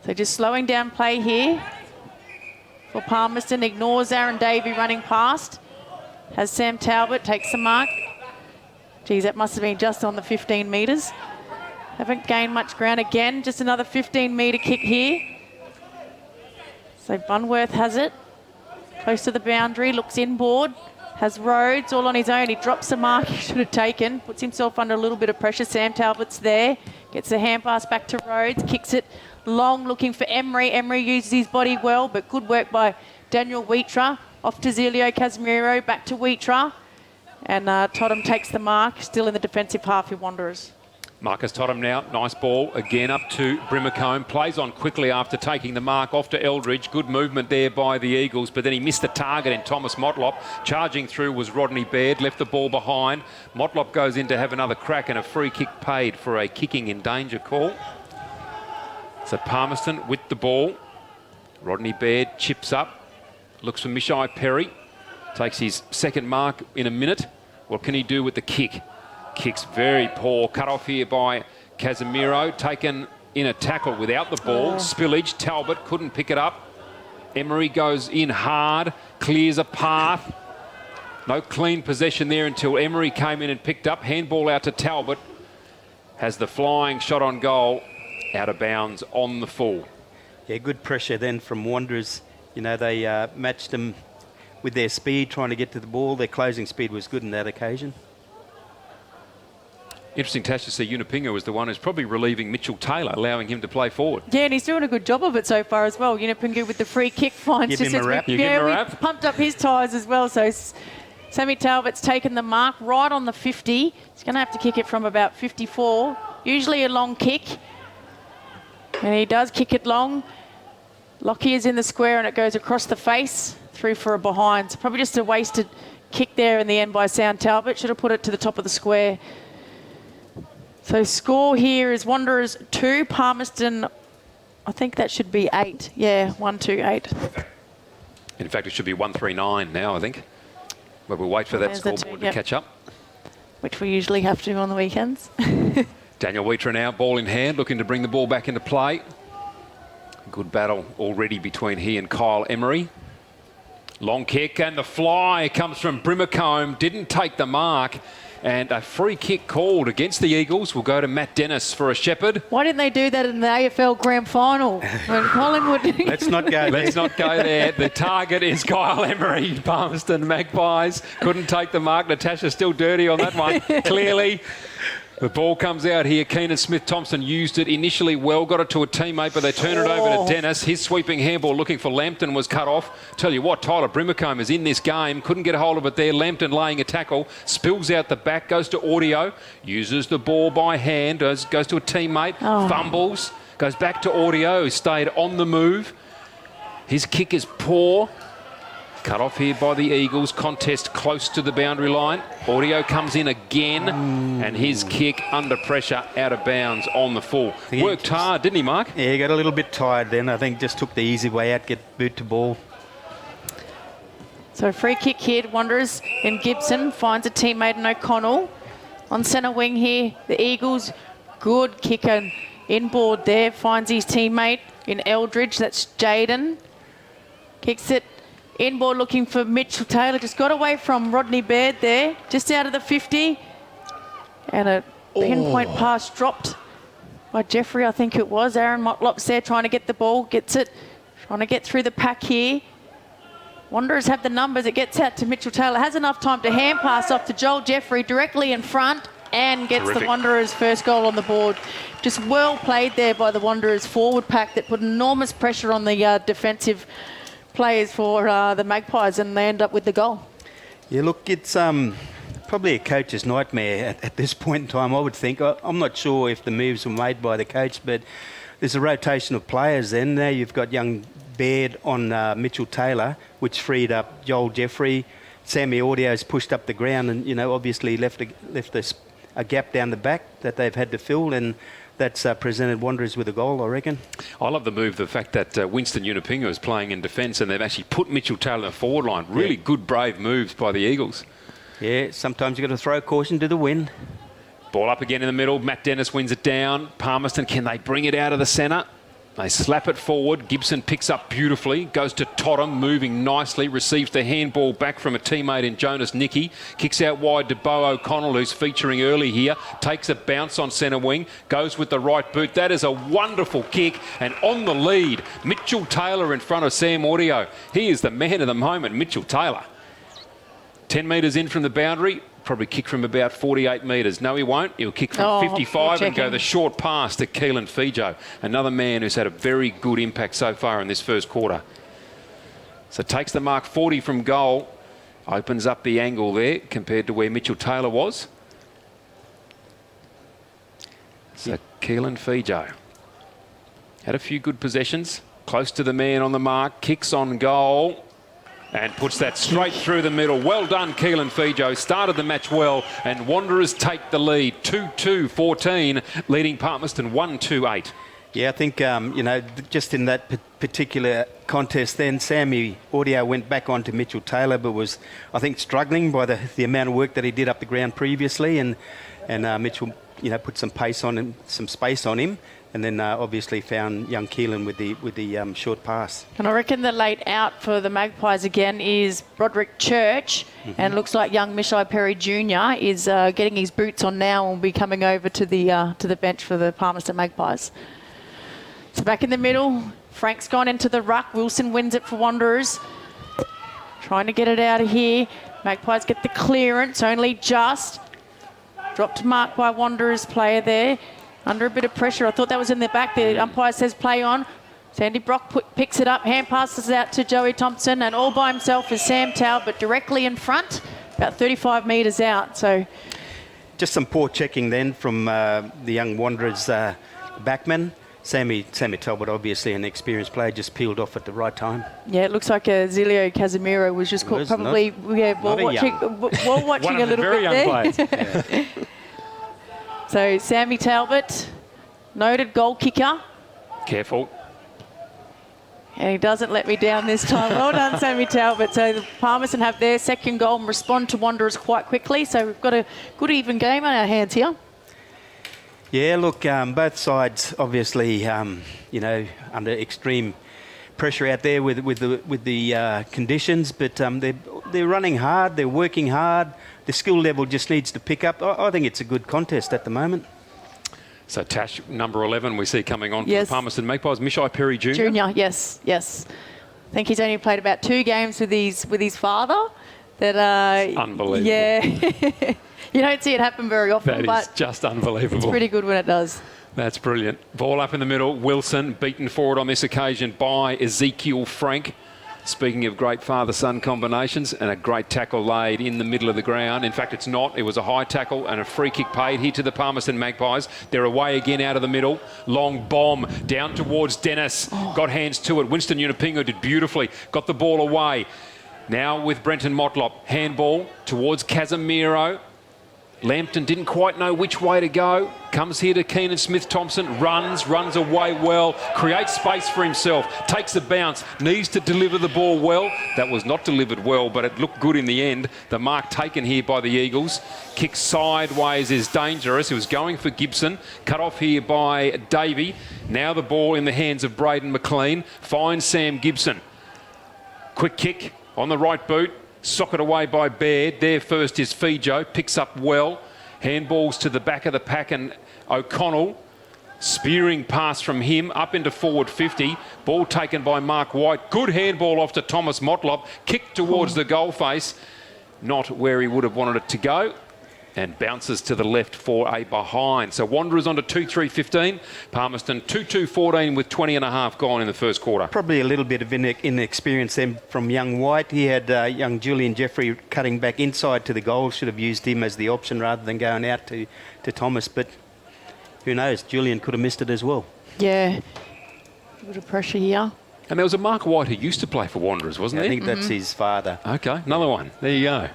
[SPEAKER 1] So just slowing down play here for Palmerston. Ignores Aaron Davey running past. Has Sam Talbot, takes the mark. Geez, that must have been just on the 15 metres. Haven't gained much ground again. Just another 15-metre kick here. So Bunworth has it. Close to the boundary, looks inboard. Has Rhodes all on his own. He drops the mark he should have taken. Puts himself under a little bit of pressure. Sam Talbot's there. Gets the hand pass back to Rhodes. Kicks it long, looking for Emery. Emery uses his body well, but good work by Daniel Wheatra. Off to Zelio Casimiro. Back to Wheatra. And Totham takes the mark. Still in the defensive half for Wanderers.
[SPEAKER 3] Marcus Totham now, nice ball, again up to Brimacombe, plays on quickly after taking the mark, off to Eldridge, good movement there by the Eagles, but then he missed the target in Thomas Motlop. Charging through was Rodney Baird, left the ball behind. Motlop goes in to have another crack and a free kick paid for a kicking in danger call. So Palmerston with the ball. Rodney Baird chips up, looks for Mishai Perry, takes his second mark in a minute. What can he do with the kick? Kicks very poor. Cut off here by Casemiro. Taken in a tackle without the ball. Spillage. Talbot couldn't pick it up. Emery goes in hard. Clears a path. No clean possession there until Emery came in and picked up. Handball out to Talbot. Has the flying shot on goal. Out of bounds on the full.
[SPEAKER 2] Yeah, good pressure then from Wanderers. You know, they matched them with their speed, trying to get to the ball. Their closing speed was good in that occasion.
[SPEAKER 3] Interesting, Tash, to see Unipinga was the one who's probably relieving Mitchell Taylor, allowing him to play forward.
[SPEAKER 1] Yeah, and he's doing a good job of it so far as well. Unipinga with the free kick finds.
[SPEAKER 2] Give him a wrap.
[SPEAKER 3] You give him a wrap.
[SPEAKER 1] We pumped up his tyres as well. So Sammy Talbot's taken the mark right on the 50. He's going to have to kick it from about 54. Usually a long kick. And he does kick it long. Lockie is in the square and it goes across the face. Through for a behind. So probably just a wasted kick there in the end by Sam Talbot. Should have put it to the top of the square. So score here is Wanderers 2, Palmerston, I think that should be 8. Yeah, 1-2-8.
[SPEAKER 3] In fact, it should be 1-3-9 now, I think. But we'll wait for that scoreboard to catch up.
[SPEAKER 1] Which we usually have to on the weekends.
[SPEAKER 3] Daniel Wheater now, ball in hand, looking to bring the ball back into play. Good battle already between he and Kyle Emery. Long kick and the fly comes from Brimacombe. Didn't take the mark. And a free kick called against the Eagles will go to Matt Dennis for a Shepherd.
[SPEAKER 1] Why didn't they do that in the AFL Grand Final when Collingwood?
[SPEAKER 2] Let's not go there.
[SPEAKER 3] Let's not go there. The target is Kyle Emery. Palmerston Magpies couldn't take the mark. Natasha's still dirty on that one, clearly. The ball comes out here. Keenan Smith-Thompson used it initially well, got it to a teammate, but they turn it over to Dennis. His sweeping handball looking for Lambton was cut off. Tell you what, Tyler Brimacombe is in this game. Couldn't get a hold of it there. Lambton laying a tackle. Spills out the back, goes to Audio. Uses the ball by hand, goes to a teammate. Fumbles. Goes back to Audio, who stayed on the move. His kick is poor. Cut off here by the Eagles. Contest close to the boundary line. Audio comes in again, and his kick under pressure, out of bounds on the full. Worked hard, didn't he, Mark?
[SPEAKER 2] Yeah, he got a little bit tired then. I think just took the easy way out, get boot to ball.
[SPEAKER 1] So free kick here, Wanderers, and Gibson finds a teammate in O'Connell. On centre wing here, the Eagles, good kicker inboard there, finds his teammate in Eldridge, that's Jaden. Kicks it inboard looking for Mitchell Taylor, just got away from Rodney Baird there, just out of the 50. And a pinpoint pass dropped by Jeffrey, I think it was. Aaron Motlop's there trying to get the ball, gets it, trying to get through the pack here. Wanderers have the numbers, it gets out to Mitchell Taylor, has enough time to hand pass off to Joel Jeffrey directly in front and gets the Wanderers' first goal on the board. Just well played there by the Wanderers forward pack that put enormous pressure on the defensive players for the Magpies, and they end up with the goal.
[SPEAKER 2] Yeah, look, it's probably a coach's nightmare at this point in time, I would think. I'm not sure if the moves were made by the coach, but there's a rotation of players then. Now you've got young Baird on Mitchell Taylor, which freed up Joel Jeffrey. Sammy Audio's pushed up the ground and, you know, obviously left a gap down the back that they've had to fill, and that's presented Wanderers with a goal, I reckon. I
[SPEAKER 3] love the move, the fact that Winston Unipinga is playing in defence and they've actually put Mitchell Taylor in the forward line. Really good, brave moves by the Eagles. Yeah, sometimes you've got to throw caution to the wind. Ball up again in the middle. Matt Dennis wins it down. Palmerston, can they bring it out of the centre? They slap it forward. Gibson picks up beautifully. Goes to Totham, moving nicely. Receives the handball back from a teammate in Jonas Nicky. Kicks out wide to Bo O'Connell, who's featuring early here. Takes a bounce on centre wing. Goes with the right boot. That is a wonderful kick. And on the lead, Mitchell Taylor in front of Sam Audio. He is the man of the moment, Mitchell Taylor. 10 metres in from the boundary. Probably kick from about 48 metres. No, he won't. He'll kick from 55 and go the short pass to Keelan Fijo, another man who's had a very good impact so far in this first quarter. So takes the mark 40 from goal, opens up the angle there compared to where Mitchell Taylor was. So Keelan Fijo had a few good possessions, close to the man on the mark, kicks on goal. And puts that straight through the middle. Well done, Keelan Fijo. Started the match well, and Wanderers take the lead. 2-2-14, leading Palmerston 1-2-8. Yeah, I think, you know, just in that particular contest then, Sammy Audio went back onto Mitchell Taylor, but was, I think, struggling by the amount of work that he did up the ground previously. And Mitchell, you know, put some pace on him, some space on him. And then obviously found young Keelan with the short pass. And I reckon the late out for the Magpies again is Broderick Church, and looks like young Mishai Perry Jr. is getting his boots on now and will be coming over to the bench for the Palmerston Magpies. So back in the middle, Frank's gone into the ruck. Wilson wins it for Wanderers. Trying to get it out of here. Magpies get the clearance, only just. Dropped mark by Wanderers player there. Under a bit of pressure. I thought that was in the back. The umpire says play on. Sandy Brock picks it up, hand passes it out to Joey Thompson, and all by himself is Sam Talbot directly in front, about 35 metres out. So, just some poor checking then from the young Wanderers backman. Sammy Talbot, obviously an experienced player, just peeled off at the right time. Yeah, it looks like Zilio Casemiro was just caught probably ball watching a little bit there. Yeah. So Sammy Talbot, noted goal kicker. Careful. And he doesn't let me down this time. Well done, Sammy Talbot. So the Palmerston have their second goal and respond to Wanderers quite quickly. So we've got a good even game on our hands here.
[SPEAKER 2] Yeah, look, both sides obviously, you know, under extreme pressure out there with the conditions, but they're running hard, they're working hard. The skill level just needs to pick up. I think it's a good contest at the moment.
[SPEAKER 3] So Tash, number 11, we see coming on
[SPEAKER 1] Yes.
[SPEAKER 3] for the Palmerston Magpies, Mishai Perry Jr.
[SPEAKER 1] Junior, yes. I think he's only played about 2 games with his father.
[SPEAKER 3] Unbelievable.
[SPEAKER 1] Yeah. You don't see it happen very often,
[SPEAKER 3] That is
[SPEAKER 1] but
[SPEAKER 3] just unbelievable.
[SPEAKER 1] it's pretty good when it does.
[SPEAKER 3] That's brilliant. Ball up in the middle. Wilson beaten forward on this occasion by Ezekiel Frank. Speaking of great father-son combinations, and a great tackle laid in the middle of the ground. In fact, it's not. It was a high tackle and a free kick paid here to the Palmerston Magpies. They're away again out of the middle. Long bomb down towards Dennis. Got hands to it. Winston Unipingo did beautifully. Got the ball away. Now with Brenton Motlop. Handball towards Casemiro. Lambton didn't quite know which way to go. Comes here to Keenan Smith-Thompson. Runs away well. Creates space for himself. Takes a bounce. Needs to deliver the ball well. That was not delivered well, but it looked good in the end. The mark taken here by the Eagles. Kick sideways is dangerous. It was going for Gibson. Cut off here by Davey. Now the ball in the hands of Braden McLean. Finds Sam Gibson. Quick kick on the right boot. Socket away by Baird. There first is Fijo. Picks up well. Handballs to the back of the pack and O'Connell. Spearing pass from him up into forward 50. Ball taken by Mark White. Good handball off to Thomas Motlop. Kick towards the goal face. Not where he would have wanted it to go. And bounces to the left for a behind. So Wanderers on to 2-3-15. Palmerston 2-2-14 with 20 and a half gone in the first quarter.
[SPEAKER 2] Probably a little bit of inexperience then from young White. He had young Julian Jeffrey cutting back inside to the goal. Should have used him as the option rather than going out to Thomas. But who knows? Julian could have missed it as well.
[SPEAKER 1] Yeah. A bit of pressure here.
[SPEAKER 3] And there was a Mark White who used to play for Wanderers, wasn't
[SPEAKER 2] I
[SPEAKER 3] there?
[SPEAKER 2] think that's his father.
[SPEAKER 3] Okay, another one. There you go.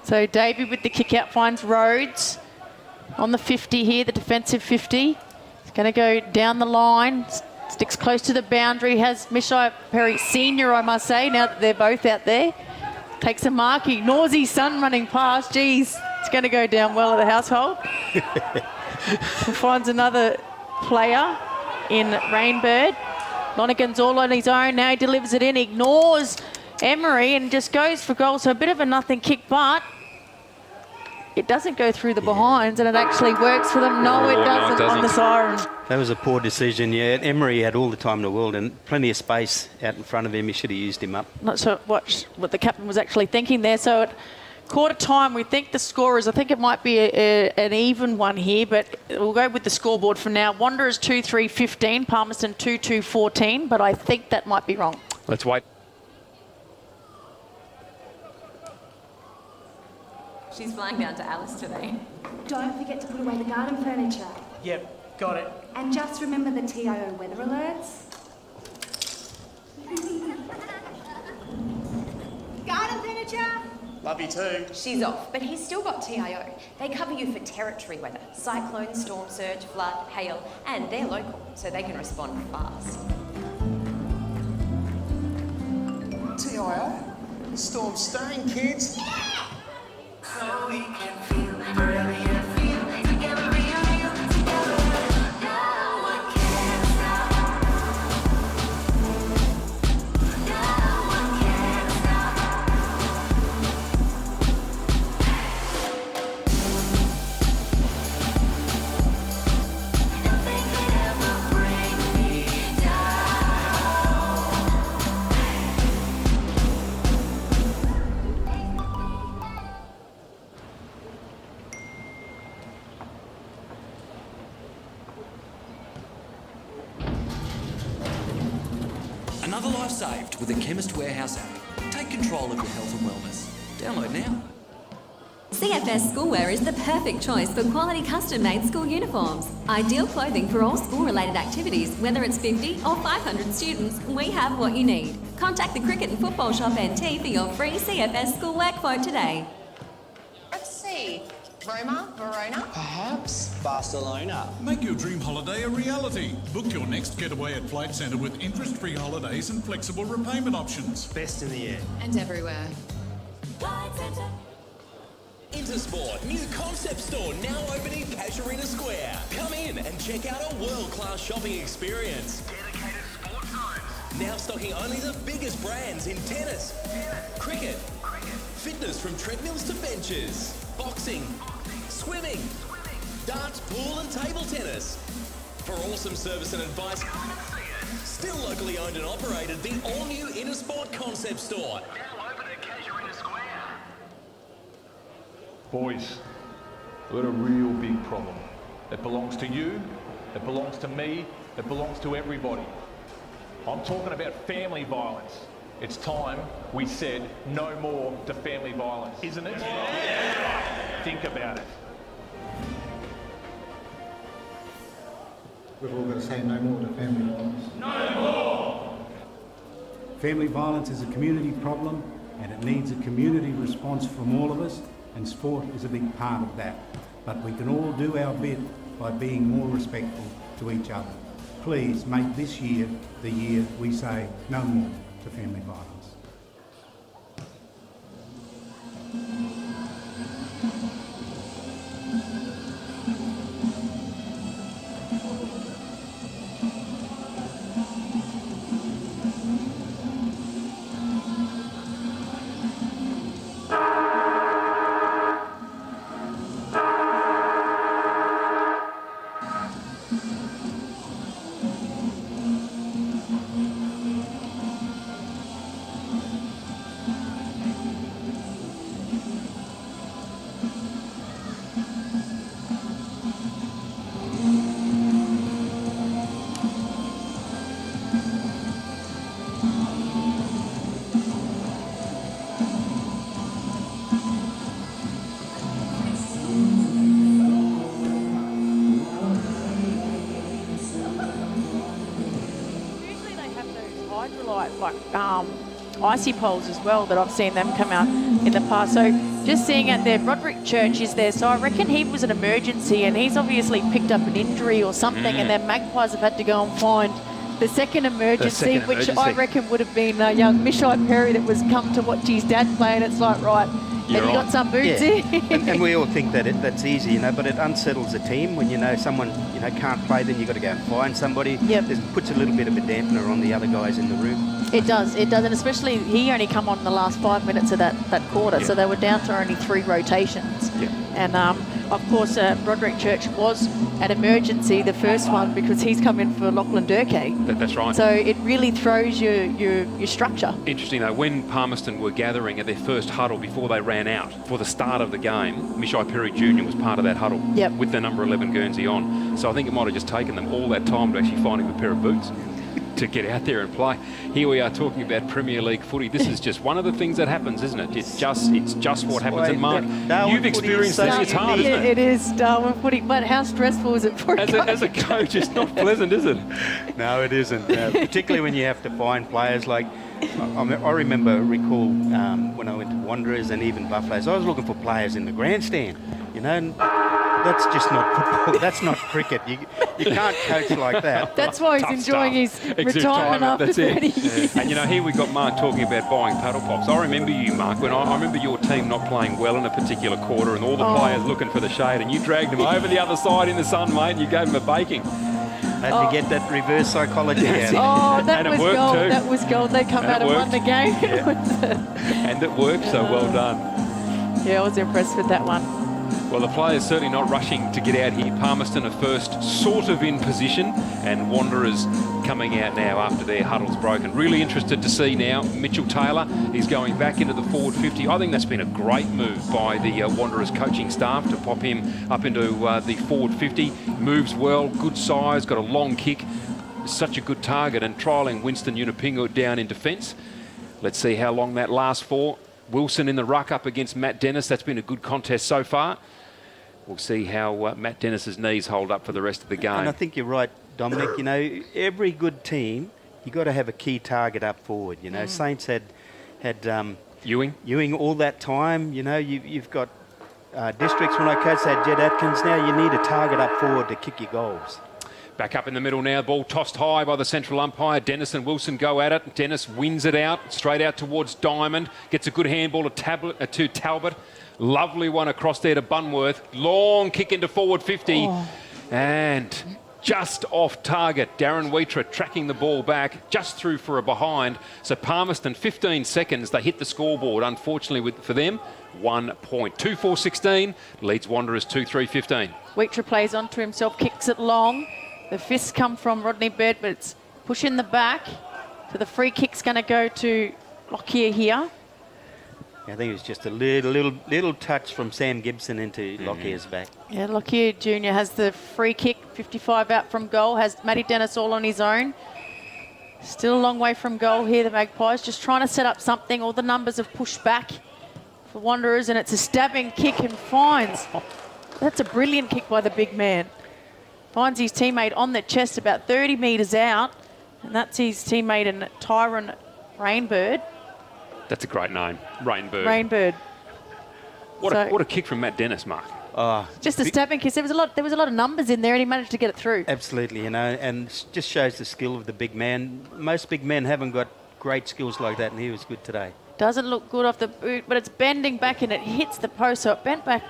[SPEAKER 1] So Davey with the kick out finds Rhodes on the 50 here, the defensive 50. He's going to go down the line, sticks close to the boundary, has Mishai Perry Senior, I must say, now that they're both out there. Takes a mark, he ignores his son running past. Geez, it's going to go down well at the household. Finds another player in Rainbird. Lonergan's all on his own, now he delivers it in, ignores Emery and just goes for goal. So a bit of a nothing kick, but it doesn't go through the behinds and it actually works for them. No, it doesn't on the siren.
[SPEAKER 2] That was a poor decision, yeah. Emery had all the time in the world and plenty of space out in front of him. He should have used him up.
[SPEAKER 1] Not sure what the captain was actually thinking there. So at quarter time, we think the score is, I think it might be an even one here, but we'll go with the scoreboard for now. Wanderers 2-3-15, Palmerston 2-2-14, but I think that might be wrong.
[SPEAKER 3] Let's wait.
[SPEAKER 4] She's flying down to Alice today.
[SPEAKER 5] Don't forget to put away the garden furniture.
[SPEAKER 6] Yep, got it.
[SPEAKER 5] And just remember the TIO weather alerts. Garden furniture!
[SPEAKER 6] Love you too.
[SPEAKER 4] She's off, but he's still got TIO. They cover you for territory weather, cyclone, storm surge, flood, hail, and they're local, so they can respond fast.
[SPEAKER 6] TIO? Storm's staying, kids.
[SPEAKER 7] So we can feel brilliant, feel together, real together. No one can stop. No one can stop. Nothing could ever bring me down.
[SPEAKER 8] Another life saved with the Chemist Warehouse app. Take control of your health and wellness. Download now.
[SPEAKER 9] CFS Schoolwear is the perfect choice for quality custom-made school uniforms. Ideal clothing for all school-related activities, whether it's 50 or 500 students, we have what you need. Contact the Cricket and Football Shop NT for your free CFS Schoolwear quote today.
[SPEAKER 4] Let's see. Roma, Verona.
[SPEAKER 6] Perhaps Barcelona.
[SPEAKER 10] Make your dream holiday a reality. Book your next getaway at Flight Centre with interest-free holidays and flexible repayment options.
[SPEAKER 6] Best in the air.
[SPEAKER 4] And everywhere.
[SPEAKER 7] Flight Centre.
[SPEAKER 11] Intersport, new concept store now opening Casuarina Square. Come in and check out a world-class shopping experience.
[SPEAKER 7] Dedicated sports zones.
[SPEAKER 11] Now stocking only the biggest brands in tennis, cricket, fitness from treadmills to benches, boxing, swimming, darts, pool and table tennis. For awesome service and advice, still locally owned and operated, the all-new Intersport concept store.
[SPEAKER 7] Now open at Casuarina Square.
[SPEAKER 12] Boys, we've got a real big problem. It belongs to you, it belongs to me, it belongs to everybody. I'm talking about family violence. It's time we said no more to family violence, isn't it? Yeah. Think about it.
[SPEAKER 13] We've all got to say no more to family violence. No more! Family violence is a community problem and it needs a community response from all of us, and sport is a big part of that. But we can all do our bit by being more respectful to each other. Please make this year the year we say no more to family violence.
[SPEAKER 1] Icy poles as well that I've seen them come out in the past. So just seeing it there, Roderick Church is there. So I reckon he was an emergency and he's obviously picked up an injury or something, and then Magpies have had to go and find the second emergency, which I reckon would have been young Mishai Perry that was come to watch his dad play, and it's like, right, have you got some boots here?
[SPEAKER 2] and we all think that that's easy, you know, but it unsettles the team when, you know, someone, you know, can't play, then you've got to go and find somebody.
[SPEAKER 1] Yep.
[SPEAKER 2] It puts a little bit of a dampener on the other guys in the room.
[SPEAKER 1] It does, and especially he only come on in the last 5 minutes of that quarter, so they were down to only 3 rotations.
[SPEAKER 2] Yeah.
[SPEAKER 1] And of course, Roderick Church was an emergency, the first one, because he's come in for Lachlan Durkee.
[SPEAKER 3] That's right.
[SPEAKER 1] So it really throws your structure.
[SPEAKER 3] Interesting though, when Palmerston were gathering at their first huddle before they ran out for the start of the game, Mishai Perry Jr. was part of that huddle with the number 11 Guernsey on. So I think it might have just taken them all that time to actually find him a pair of boots to get out there and play. Here we are talking about Premier League footy. This is just one of the things that happens, isn't it? It's just what happens. And Mark, you've experienced this. It's hard, isn't it?
[SPEAKER 1] It is Darwin footy, but how stressful is it for a coach?
[SPEAKER 3] As a coach, it's not pleasant, is it?
[SPEAKER 2] No, it isn't. Particularly when you have to find players like, I recall when I went to Wanderers and even Buffaloes, I was looking for players in the grandstand, you know, and that's just not football. That's not cricket. You can't coach like that.
[SPEAKER 1] That's why he's enjoying his retirement after 30 years.
[SPEAKER 3] And, you know, here we got Mark talking about buying paddle pops. I remember you, Mark, when I remember your team not playing well in a particular quarter and all the players looking for the shade, and you dragged them over the other side in the sun, mate, and you gave them a baking.
[SPEAKER 2] Had to get that reverse psychology out.
[SPEAKER 1] Oh, that
[SPEAKER 3] and
[SPEAKER 1] was gold.
[SPEAKER 3] Too.
[SPEAKER 1] That was gold. They come out and won the game.
[SPEAKER 3] And it worked, so well done.
[SPEAKER 1] Yeah, I was impressed with that one.
[SPEAKER 3] Well, the players certainly not rushing to get out here. Palmerston are first sort of in position, and Wanderers coming out now after their huddle's broken. Really interested to see now Mitchell Taylor. He's going back into the forward 50. I think that's been a great move by the Wanderers coaching staff to pop him up into the forward 50. Moves well, good size, got a long kick. Such a good target, and trialling Winston Yunupingu down in defence. Let's see how long that lasts for. Wilson in the ruck up against Matt Dennis. That's been a good contest so far. We'll see how Matt Dennis's knees hold up for the rest of the game.
[SPEAKER 2] And I think you're right, Dominic. You know, every good team, you got to have a key target up forward. You know, Saints had Ewing all that time. You know, you've got Districts when I coached had Jed Atkins. Now you need a target up forward to kick your goals.
[SPEAKER 3] Back up in the middle now, ball tossed high by the central umpire. Dennis and Wilson go at it. Dennis wins it out, straight out towards Diamond. Gets a good handball to Talbot. Lovely one across there to Bunworth. Long kick into forward 50. And just off target. Darren Wheater tracking the ball back, just through for a behind. So Palmerston, 15 seconds, they hit the scoreboard. Unfortunately for them, 1 point. 2-4-16, leads Wanderers 2-3-15.
[SPEAKER 1] Wheater plays onto himself, kicks it long. The fists come from Rodney Baird, but it's push in the back. So the free kick's going to go to Lockyer here.
[SPEAKER 2] I think it was just a little touch from Sam Gibson into Lockyer's back.
[SPEAKER 1] Yeah, Lockyer Jr. has the free kick, 55 out from goal, has Matty Dennis all on his own. Still a long way from goal here, the Magpies, just trying to set up something. All the numbers have pushed back for Wanderers, and it's a stabbing kick and finds. That's a brilliant kick by the big man. Finds his teammate on the chest about 30 metres out, and that's his teammate in Tyron Rainbird.
[SPEAKER 3] That's a great name, Rainbird.
[SPEAKER 1] Rainbird.
[SPEAKER 3] What a kick from Matt Dennis, Mark.
[SPEAKER 1] Just a stabbing kick. There was a lot of numbers in there, and he managed to get it through.
[SPEAKER 2] Absolutely, and just shows the skill of the big man. Most big men haven't got great skills like that, and he was good today.
[SPEAKER 1] Doesn't look good off the boot, but it's bending back and it hits the post, so it bent back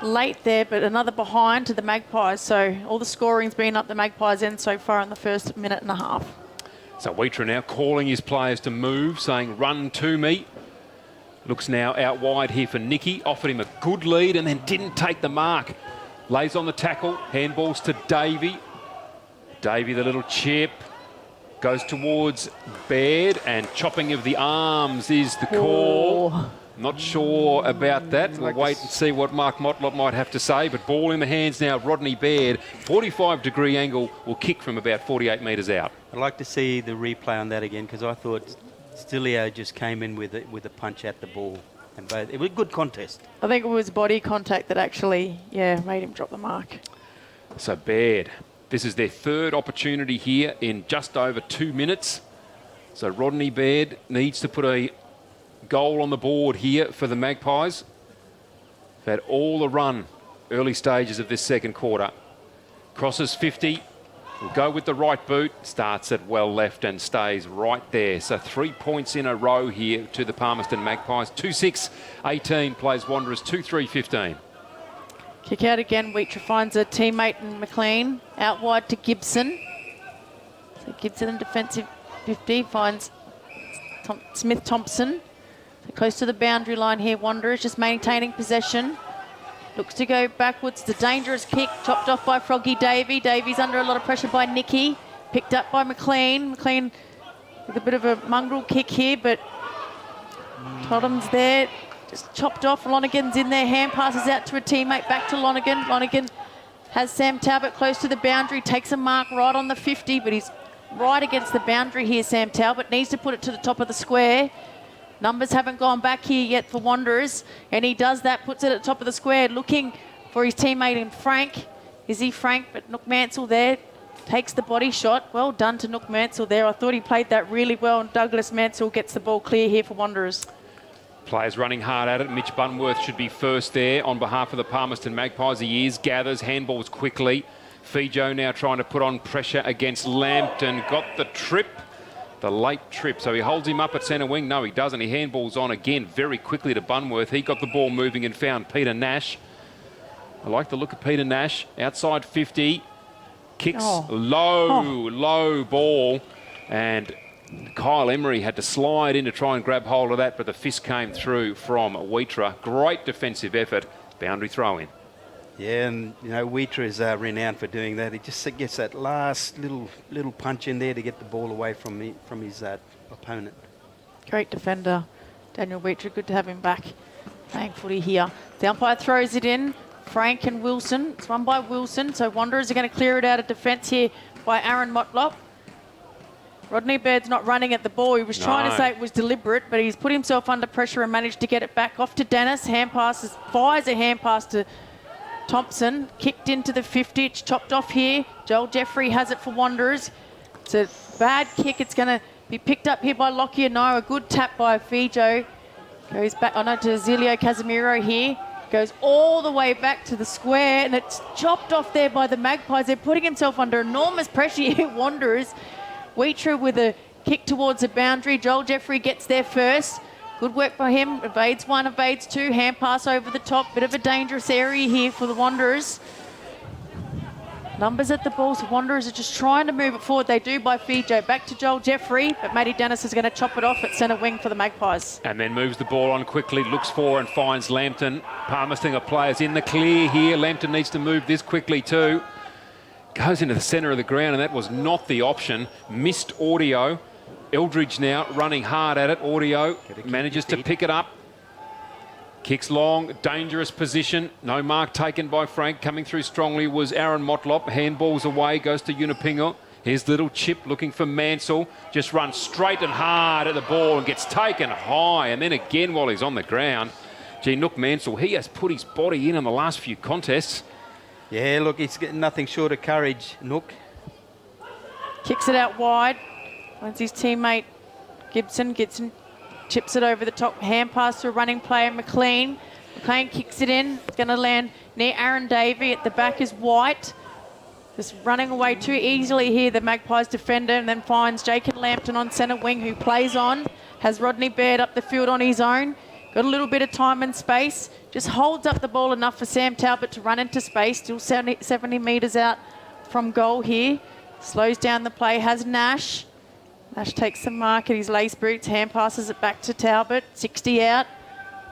[SPEAKER 1] late there, but another behind to the Magpies. So all the scoring's been up the Magpies' end so far in the first minute and a half.
[SPEAKER 3] So Wheater now calling his players to move, saying, run to me. Looks now out wide here for Nicky. Offered him a good lead and then didn't take the mark. Lays on the tackle. Handballs to Davey. Davey, the little chip. Goes towards Baird, and chopping of the arms is the call. Not sure about that. We'll wait and see what Mark Motlop might have to say. But ball in the hands now, Rodney Baird. 45-degree angle, will kick from about 48 metres out.
[SPEAKER 2] I'd like to see the replay on that again, because I thought Stilio just came in with a punch at the ball. And both, it was a good contest.
[SPEAKER 1] I think it was body contact that actually, made him drop the mark.
[SPEAKER 3] So Baird, this is their third opportunity here in just over 2 minutes. So Rodney Baird needs to put a goal on the board here for the Magpies. They've had all the run early stages of this second quarter. Crosses 50. Will go with the right boot. Starts it well left and stays right there. So 3 points in a row here to the Palmerston Magpies. 2-6-18 plays Wanderers 2-3-15.
[SPEAKER 1] Kick out again. Wheater finds a teammate in McLean. Out wide to Gibson. So Gibson in defensive 50 finds Smith Thompson. So close to the boundary line here. Wanderers just maintaining possession. Looks to go backwards. The dangerous kick chopped off by Froggy Davey. Davey's under a lot of pressure by Nicky. Picked up by McLean. McLean with a bit of a mongrel kick here, but Tottenham's there. Just chopped off. Lonergan's in there. Hand passes out to a teammate. Back to Lonergan. Lonergan has Sam Talbot close to the boundary. Takes a mark right on the 50, but he's right against the boundary here, Sam Talbot. Needs to put it to the top of the square. Numbers haven't gone back here yet for Wanderers, and he does that, puts it at the top of the square, looking for his teammate in Frank. Is he Frank? But Nook Mansell there takes the body shot. Well done to Nook Mansell there. I thought he played that really well, and Douglas Mansell gets the ball clear here for Wanderers.
[SPEAKER 3] Players running hard at it. Mitch Bunworth should be first there on behalf of the Palmerston Magpies. He is, gathers, handballs quickly. Fijo now trying to put on pressure against Lampton. Got the trip. The late trip. So he holds him up at centre wing. No, he doesn't. He handballs on again very quickly to Bunworth. He got the ball moving and found Peter Nash. I like the look of Peter Nash. Outside 50. Kicks low ball. And Kyle Emery had to slide in to try and grab hold of that, but the fist came through from Wheater. Great defensive effort. Boundary throw in.
[SPEAKER 2] Yeah, and Wheater is renowned for doing that. He just gets that last little punch in there to get the ball away from his opponent.
[SPEAKER 1] Great defender, Daniel Wheater. Good to have him back playing footy here. The umpire throws it in. Frank and Wilson. It's won by Wilson. So Wanderers are going to clear it out of defence here by Aaron Motlop. Rodney Baird's not running at the ball. He was trying to say it was deliberate, but he's put himself under pressure and managed to get it back off to Dennis. Fires a hand pass to Thompson. Kicked into the 50. It's chopped off here. Joel Jeffrey has it for Wanderers. It's a bad kick. It's going to be picked up here by Lockyer. No, a good tap by Fijo. Goes back to Zilio Casemiro here. Goes all the way back to the square, and it's chopped off there by the Magpies. They're putting himself under enormous pressure here, Wanderers. Wheater with a kick towards the boundary. Joel Jeffrey gets there first. Good work by him. Evades one, evades two. Hand pass over the top. Bit of a dangerous area here for the Wanderers. Numbers at the ball, so Wanderers are just trying to move it forward. They do by Fijo. Back to Joel Jeffrey, but Matty Dennis is going to chop it off at centre wing for the Magpies.
[SPEAKER 3] And then moves the ball on quickly, looks for and finds Lambton. Palmerston of players in the clear here. Lambton needs to move this quickly too. Goes into the centre of the ground, and that was not the option. Missed Audio. Eldridge now running hard at it. Audio manages to pick it up. Kicks long, dangerous position. No mark taken by Frank. Coming through strongly was Aaron Motlop. Handballs away, goes to Unipingo. Here's little Chip looking for Mansell. Just runs straight and hard at the ball and gets taken high. And then again while he's on the ground. Gee, Nook Mansell, he has put his body in the last few contests.
[SPEAKER 2] Yeah, look, he's getting nothing short of courage, Nook.
[SPEAKER 1] Kicks it out wide. Finds his teammate Gibson. Gibson chips it over the top. Hand pass to a running player, McLean. McLean kicks it in. It's going to land near Aaron Davey. At the back is White. Just running away too easily here, the Magpies defender, and then finds Jacob Lampton on centre wing, who plays on. Has Rodney Baird up the field on his own. Got a little bit of time and space. Just holds up the ball enough for Sam Talbot to run into space. Still 70 metres out from goal here. Slows down the play. Has Nash. Nash takes the mark at his lace boots. Hand passes it back to Talbot. 60 out.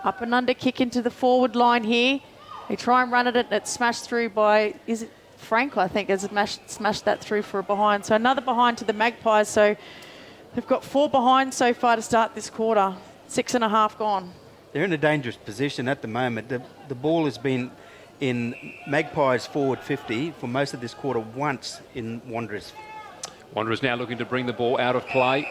[SPEAKER 1] Up and under kick into the forward line here. They try and run it. It's smashed through by, is it Frank, I think, has smashed that through for a behind. So another behind to the Magpies. So they've got 4 behind so far to start this quarter. 6.5 gone.
[SPEAKER 2] They're in a dangerous position at the moment. The ball has been in Magpies forward 50 for most of this quarter, once in Wanderers.
[SPEAKER 3] Wanderers now looking to bring the ball out of play.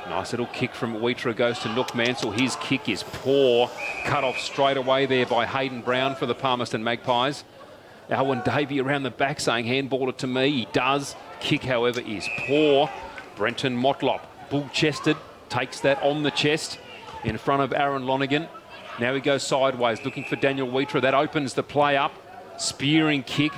[SPEAKER 3] Nice little kick from Wheater, goes to Nook Mansell. His kick is poor. Cut off straight away there by Hayden Brown for the Palmerston Magpies. Alwyn Davey around the back saying handball it to me. He does. Kick, however, is poor. Brenton Motlop, bull-chested, takes that on the chest in front of Aaron Lonigan. Now he goes sideways, looking for Daniel Wheater. That opens the play up. Spearing kick,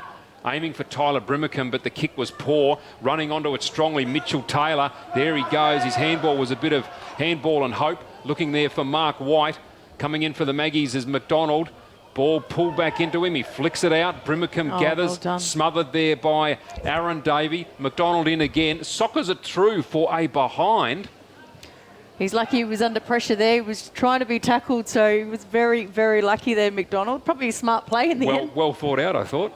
[SPEAKER 3] aiming for Tyler Brimacombe, but the kick was poor. Running onto it strongly, Mitchell Taylor. There he goes. His handball was a bit of handball and hope. Looking there for Mark White. Coming in for the Maggies is McDonald. Ball pulled back into him. He flicks it out. Brimacombe gathers.
[SPEAKER 1] Well
[SPEAKER 3] smothered there by Aaron Davey. McDonald in again. Soccers it through for a behind.
[SPEAKER 1] He's lucky he was under pressure there. He was trying to be tackled, so he was very, very lucky there, McDonald. Probably a smart play in the end.
[SPEAKER 3] Well thought out, I thought.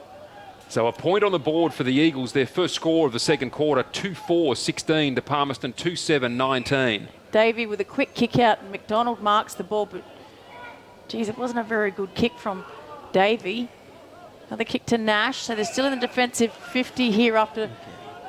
[SPEAKER 3] So a point on the board for the Eagles. Their first score of the second quarter, 2-4-16 to Palmerston, 2-7-19.
[SPEAKER 1] Davey with a quick kick out, and McDonald marks the ball, but geez, it wasn't a very good kick from Davey. Another kick to Nash, so they're still in the defensive 50 here after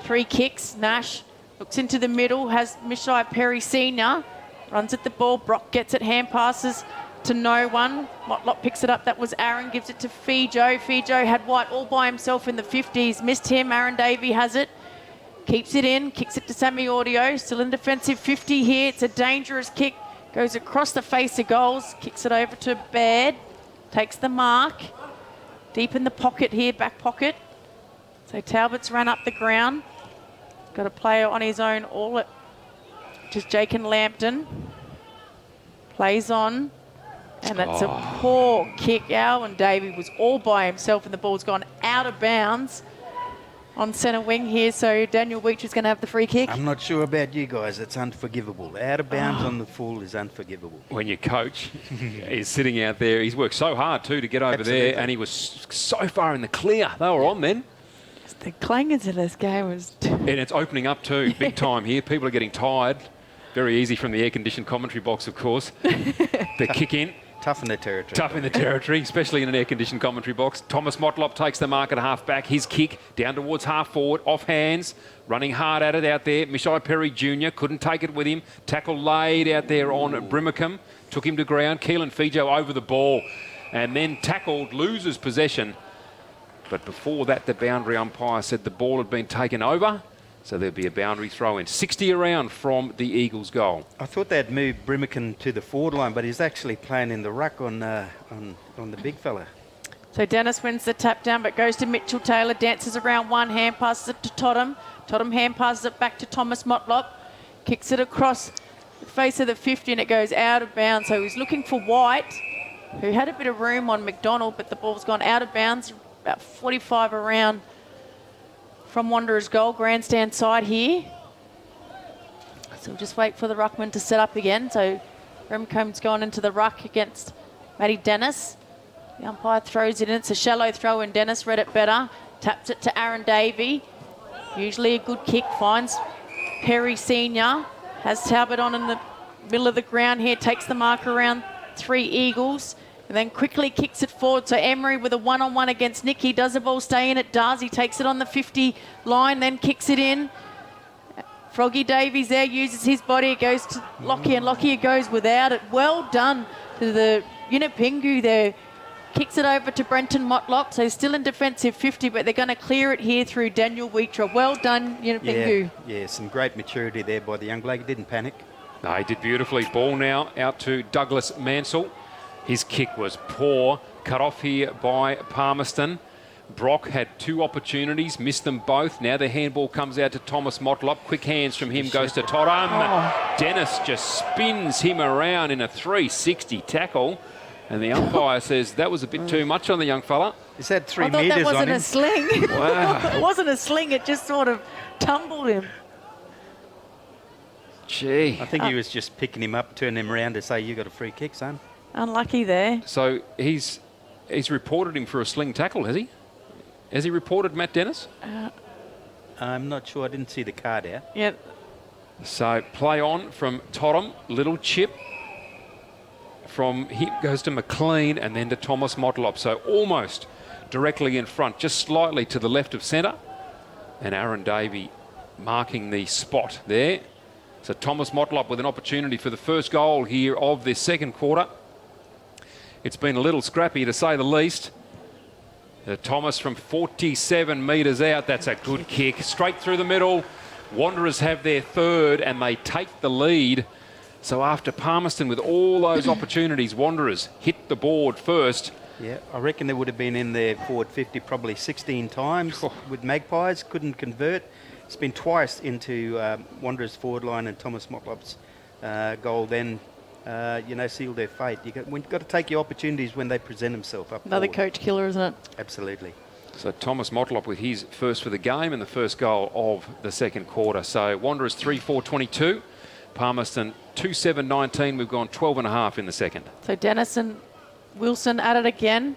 [SPEAKER 1] 3 kicks. Nash looks into the middle, has Mishai Perry Sr. Runs at the ball. Brock gets it, hand passes to no one. Motlop picks it up. That was Aaron, gives it to Fijo. Fijo had White all by himself in the 50s. Missed him. Aaron Davey has it. Keeps it in, kicks it to Sammy Audio. Still in defensive 50 here. It's a dangerous kick. Goes across the face of goals. Kicks it over to Baird. Takes the mark. Deep in the pocket here, back pocket. So Talbot's run up the ground. Got a player on his own, all at just Jacob Lampton. Plays on. And that's a poor kick. Alwyn Davey was all by himself and the ball's gone out of bounds on centre wing here. So Daniel Weech is going to have the free kick.
[SPEAKER 2] I'm not sure about you guys. It's unforgivable. Out of bounds on the full is unforgivable.
[SPEAKER 3] When your coach is sitting out there, he's worked so hard too to get over there, and he was so far in the clear. They were on then.
[SPEAKER 1] The clangers of this game was...
[SPEAKER 3] And it's opening up too, big time here. People are getting tired. Very easy from the air-conditioned commentary box, of course. The kick in.
[SPEAKER 2] Tough in the territory.
[SPEAKER 3] Tough in the territory, especially in an air-conditioned commentary box. Thomas Motlop takes the mark at half-back. His kick down towards half-forward, off hands. Running hard at it out there. Mishai Perry Jr. couldn't take it with him. Tackle laid out there on Brimacombe. Took him to ground. Keelan Fijo over the ball. And then tackled, loses possession. But before that, the boundary umpire said the ball had been taken over. So there'll be a boundary throw in. 60 around from the Eagles' goal.
[SPEAKER 2] I thought they'd moved Brimacombe to the forward line, but he's actually playing in the ruck on the big fella.
[SPEAKER 1] So Dennis wins the tap down, but goes to Mitchell Taylor. Dances around one, hand passes it to Totham. Totham hand passes it back to Thomas Motlop. Kicks it across face of the 50 and it goes out of bounds. So he's looking for White, who had a bit of room on McDonald, but the ball's gone out of bounds, about 45 around from Wanderers goal, grandstand side here. So we'll just wait for the ruckman to set up again. So Remcomb's gone into the ruck against Matty Dennis. The umpire throws it in. It's a shallow throw and Dennis read it better. Taps it to Aaron Davey. Usually a good kick. Finds Perry Senior. Has Talbot on in the middle of the ground here. Takes the mark around 3 Eagles. And then quickly kicks it forward. So Emery with a one-on-one against Nicky. Does the ball stay in? It does. He takes it on the 50 line, then kicks it in. Froggy Davies there uses his body. It goes to Lockyer, and Lockyer goes without it. Well done to the Yunupingu there. Kicks it over to Brenton Motlop. So still in defensive 50, but they're going to clear it here through Daniel Wheatra. Well done, Yunupingu.
[SPEAKER 2] Yeah, some great maturity there by the young bloke. He didn't panic.
[SPEAKER 3] No, he did beautifully. Ball now out to Douglas Mansell. His kick was poor. Cut off here by Palmerston. Brock had 2 opportunities, missed them both. Now the handball comes out to Thomas Motlop. Quick hands from him, goes to Totham. Dennis just spins him around in a 360 tackle. And the umpire says that was a bit too much on the young fella.
[SPEAKER 2] Is that 3
[SPEAKER 1] I thought
[SPEAKER 2] metres
[SPEAKER 1] that wasn't
[SPEAKER 2] on him?
[SPEAKER 1] a sling.
[SPEAKER 3] Wow.
[SPEAKER 1] It wasn't a sling, it just sort of tumbled him.
[SPEAKER 3] Gee.
[SPEAKER 2] I think he was just picking him up, turning him around to say, you got a free kick, son.
[SPEAKER 1] Unlucky there.
[SPEAKER 3] So he's reported him for a sling tackle, has he? Has he reported Matt Dennis?
[SPEAKER 2] I'm not sure. I didn't see the card out.
[SPEAKER 1] Yep.
[SPEAKER 3] So play on from Totham. Little chip. From him goes to McLean and then to Thomas Motlop. So almost directly in front, just slightly to the left of centre. And Aaron Davey marking the spot there. So Thomas Motlop with an opportunity for the first goal here of this second quarter. It's been a little scrappy to say the least. Thomas from 47 metres out. That's a good kick. Straight through the middle. Wanderers have their third and they take the lead. So after Palmerston with all those opportunities, Wanderers hit the board first.
[SPEAKER 2] Yeah, I reckon they would have been in their forward 50 probably 16 times with Magpies. Couldn't convert. It's been twice into Wanderers forward line and Thomas Motlop's goal then. Seal their fate. You've got to take your opportunities when they present themselves up
[SPEAKER 1] Another
[SPEAKER 2] forward.
[SPEAKER 1] coach killer, isn't it?
[SPEAKER 2] Absolutely.
[SPEAKER 3] So Thomas Motlop with his first for the game and the first goal of the second quarter. So Wanderers 3-4-22. Palmerston 2-7-19. We've gone 12.5 in the second.
[SPEAKER 1] So Dennis and Wilson at it again.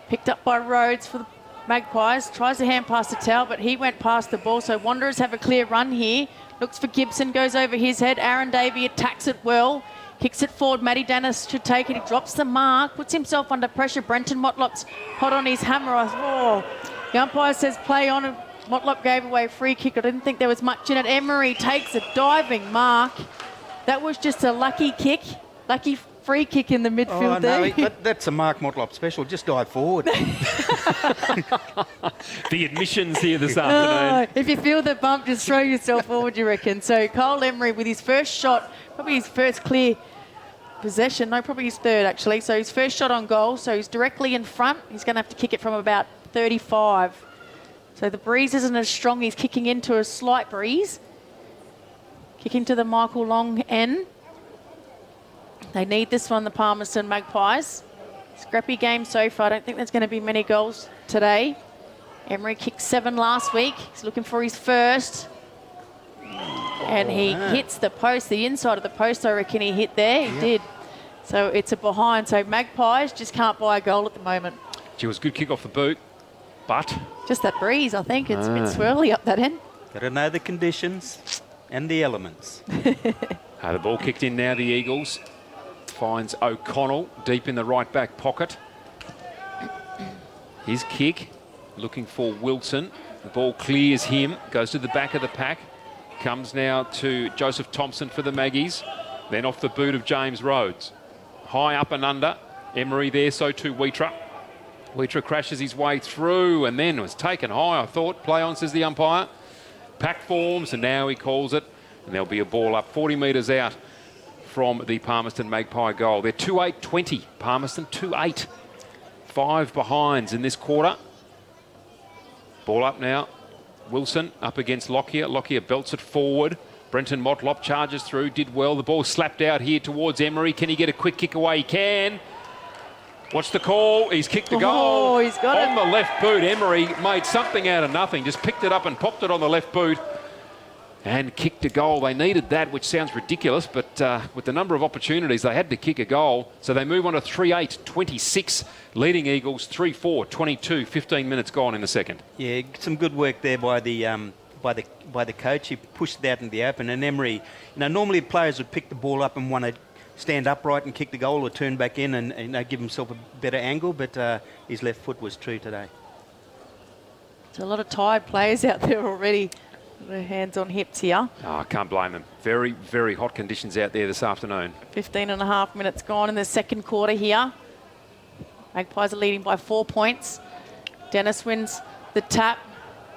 [SPEAKER 1] Picked up by Rhodes for the Magpies. Tries to hand pass to Towell, but he went past the ball. So Wanderers have a clear run here. Looks for Gibson, goes over his head. Aaron Davey attacks it well. Kicks it forward. Matty Dennis should take it. He drops the mark. Puts himself under pressure. Brenton Motlop's hot on his hammer. The umpire says play on. Motlop gave away a free kick. I didn't think there was much in it. Emery takes a diving mark. That was just a lucky kick. Lucky free kick in the midfield there.
[SPEAKER 2] No, that's a Mark Motlop special. Just dive forward.
[SPEAKER 3] The admissions here this afternoon.
[SPEAKER 1] If you feel the bump, just throw yourself forward, you reckon. So Cole Emery with his first shot, probably his first clear possession. No, probably his third, actually. So his first shot on goal. So he's directly in front. He's going to have to kick it from about 35. So the breeze isn't as strong. He's kicking into a slight breeze. Kicking to the Michael Long end. They need this one, the Palmerston Magpies. Scrappy game so far. I don't think there's going to be many goals today. Emery kicked 7 last week. He's looking for his first. And he hits the post, the inside of the post, I reckon he hit there. He did. So it's a behind. So Magpies just can't buy a goal at the moment.
[SPEAKER 3] It was a good kick off the boot, but...
[SPEAKER 1] Just that breeze, I think. It's a bit swirly up that end.
[SPEAKER 2] Got to know the conditions and the elements.
[SPEAKER 3] The ball kicked in now, the Eagles. Finds O'Connell deep in the right back pocket. His kick, looking for Wilson. The ball clears him, goes to the back of the pack. Comes now to Joseph Thompson for the Maggies. Then off the boot of James Rhodes. High up and under. Emery there, so too Wheatra. Wheatra crashes his way through and then was taken high, I thought. Play on, says the umpire. Pack forms, and now he calls it. And there'll be a ball up 40 metres out from the Palmerston Magpie goal. They're 2-8-20. Palmerston 2-8. 5 behinds in this quarter. Ball up now. Wilson up against Lockyer. Lockyer belts it forward. Brenton Motlop charges through, did well. The ball slapped out here towards Emery. Can he get a quick kick away? He can. What's the call? He's kicked a goal.
[SPEAKER 1] Oh, he's got
[SPEAKER 3] on the left boot. Emery made something out of nothing. Just picked it up and popped it on the left boot and kicked a goal. They needed that, which sounds ridiculous, but with the number of opportunities, they had to kick a goal. So they move on to 3-8-26, leading Eagles 3-4-22, 15 minutes gone in the second.
[SPEAKER 2] Yeah, some good work there by the coach. He pushed it out in the open, and Emery, normally players would pick the ball up and want to stand upright and kick the goal or turn back in and give himself a better angle, but his left foot was true today.
[SPEAKER 1] There's a lot of tired players out there already. Their hands on hips here.
[SPEAKER 3] Oh, I can't blame them. Very, very hot conditions out there this afternoon.
[SPEAKER 1] 15.5 minutes gone in the second quarter here. Magpies are leading by 4 points. Dennis wins the tap.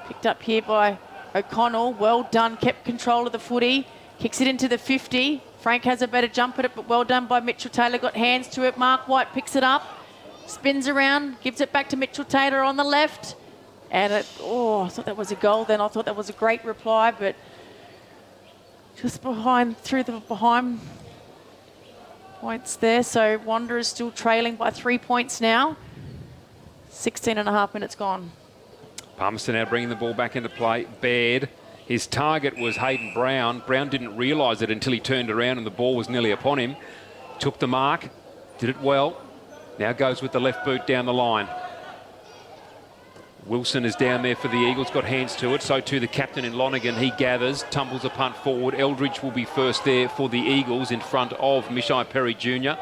[SPEAKER 1] Picked up here by O'Connell. Well done. Kept control of the footy. Kicks it into the 50. Frank has a better jump at it, but well done by Mitchell Taylor. Got hands to it. Mark White picks it up. Spins around. Gives it back to Mitchell Taylor on the left. And I thought that was a goal then. I thought that was a great reply, but just through the behind points there. So Wanderers still trailing by 3 points now. 16.5 minutes gone.
[SPEAKER 3] Palmerston now bringing the ball back into play. Baird. His target was Hayden Brown. Brown didn't realise it until he turned around and the ball was nearly upon him. Took the mark. Did it well. Now goes with the left boot down the line. Wilson is down there for the Eagles, got hands to it. So too the captain in Lonergan. He gathers, tumbles a punt forward. Eldridge will be first there for the Eagles in front of Mishai Perry Jr.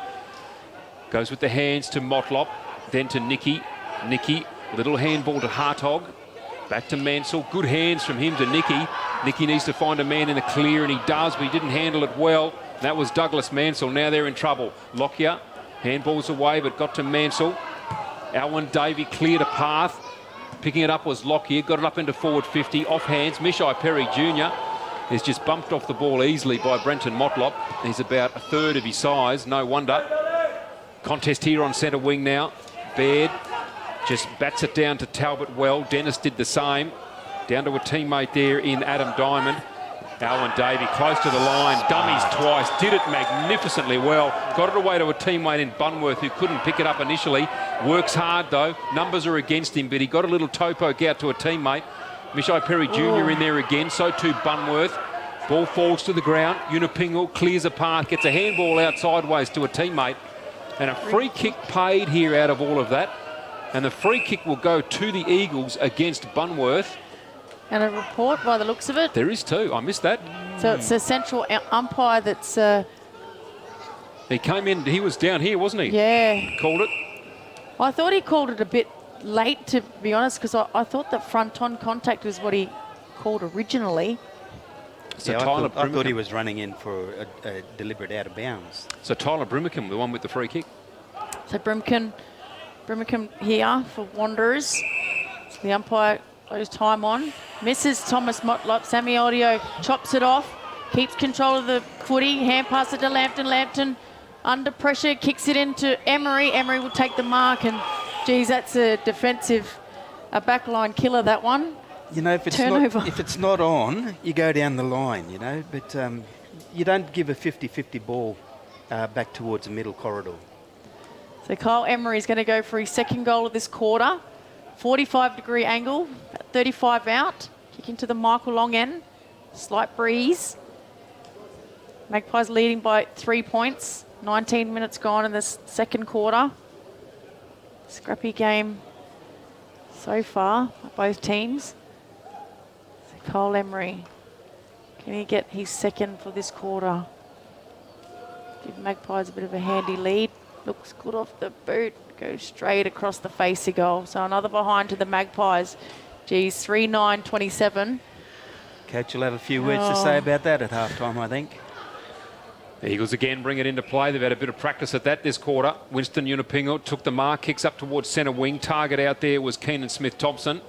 [SPEAKER 3] Goes with the hands to Motlop, then to Nicky. Nicky, little handball to Hartog. Back to Mansell. Good hands from him to Nicky. Nicky needs to find a man in the clear, and he does, but he didn't handle it well. That was Douglas Mansell. Now they're in trouble. Lockyer, handballs away, but got to Mansell. Alwyn Davey cleared a path. Picking it up was Lockyer, got it up into forward 50, off hands. Mishai Perry Jr. is just bumped off the ball easily by Brenton Motlop. He's about a third of his size, no wonder. Contest here on centre wing now. Baird just bats it down to Talbot well. Dennis did the same. Down to a teammate there in Adam Diamond. Alwyn Davey close to the line, dummies twice, did it magnificently well. Got it away to a teammate in Bunworth who couldn't pick it up initially. Works hard though, numbers are against him, but he got a little toe poke out to a teammate. Mishai Perry Jr. in there again, so too Bunworth. Ball falls to the ground, Unipingle clears a path, gets a handball out sideways to a teammate. And a free kick paid here out of all of that. And the free kick will go to the Eagles against Bunworth.
[SPEAKER 1] And a report by the looks of it.
[SPEAKER 3] There is too. I missed that.
[SPEAKER 1] So it's a central umpire that's...
[SPEAKER 3] He came in, he was down here, wasn't he?
[SPEAKER 1] Yeah.
[SPEAKER 3] Called it.
[SPEAKER 1] I thought he called it a bit late, to be honest, because I thought that front-on contact was what he called originally.
[SPEAKER 3] So
[SPEAKER 2] yeah,
[SPEAKER 3] Tyler
[SPEAKER 2] I thought he was running in for a deliberate out of bounds.
[SPEAKER 3] So Tyler Brimacombe, the one with the free kick.
[SPEAKER 1] So Brimacombe here for Wanderers. The umpire goes time on. Misses Thomas Motlop. Sammy Audio chops it off. Keeps control of the footy. Hand pass it to Lambton. Lambton under pressure. Kicks it into Emery. Emery will take the mark. And, geez, that's a defensive, a backline killer, that one.
[SPEAKER 2] You know, if it's not on, you go down the line, you know. But you don't give a 50-50 ball back towards the middle corridor.
[SPEAKER 1] So Kyle Emery is going to go for his second goal of this quarter. 45-degree angle, 35 out. Kick into the Michael Long end. Slight breeze. Magpies leading by 3 points. 19 minutes gone in this second quarter. Scrappy game so far by both teams. So Kyle Emery, can he get his second for this quarter? Give Magpies a bit of a handy lead. Looks good off the boot. Goes straight across the face of goal. So another behind to the Magpies. Geez, 3-9-27.
[SPEAKER 2] Coach will have a few words to say about that at halftime, I think.
[SPEAKER 3] The Eagles again bring it into play. They've had a bit of practice at that this quarter. Winston Unipingle took the mark, kicks up towards centre wing. Target out there was Keenan Smith-Thompson.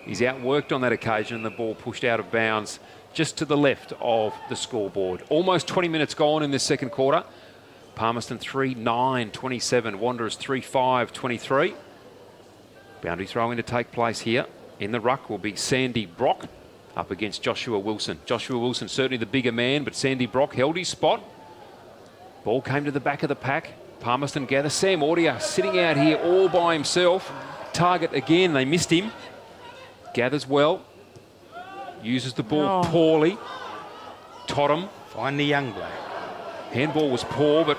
[SPEAKER 3] He's outworked on that occasion. The ball pushed out of bounds just to the left of the scoreboard. Almost 20 minutes gone in this second quarter. Palmerston 3-9-27. Wanderers 3-5-23. Boundary throw in to take place here. In the ruck will be Sandy Brock. up against Joshua Wilson. Joshua Wilson, certainly the bigger man, but Sandy Brock held his spot. Ball came to the back of the pack. Palmerston gathers. Sam Audia sitting out here all by himself. Target again, they missed him. Gathers well. Uses the ball poorly. Totham.
[SPEAKER 2] Find the young bloke.
[SPEAKER 3] Handball was poor, but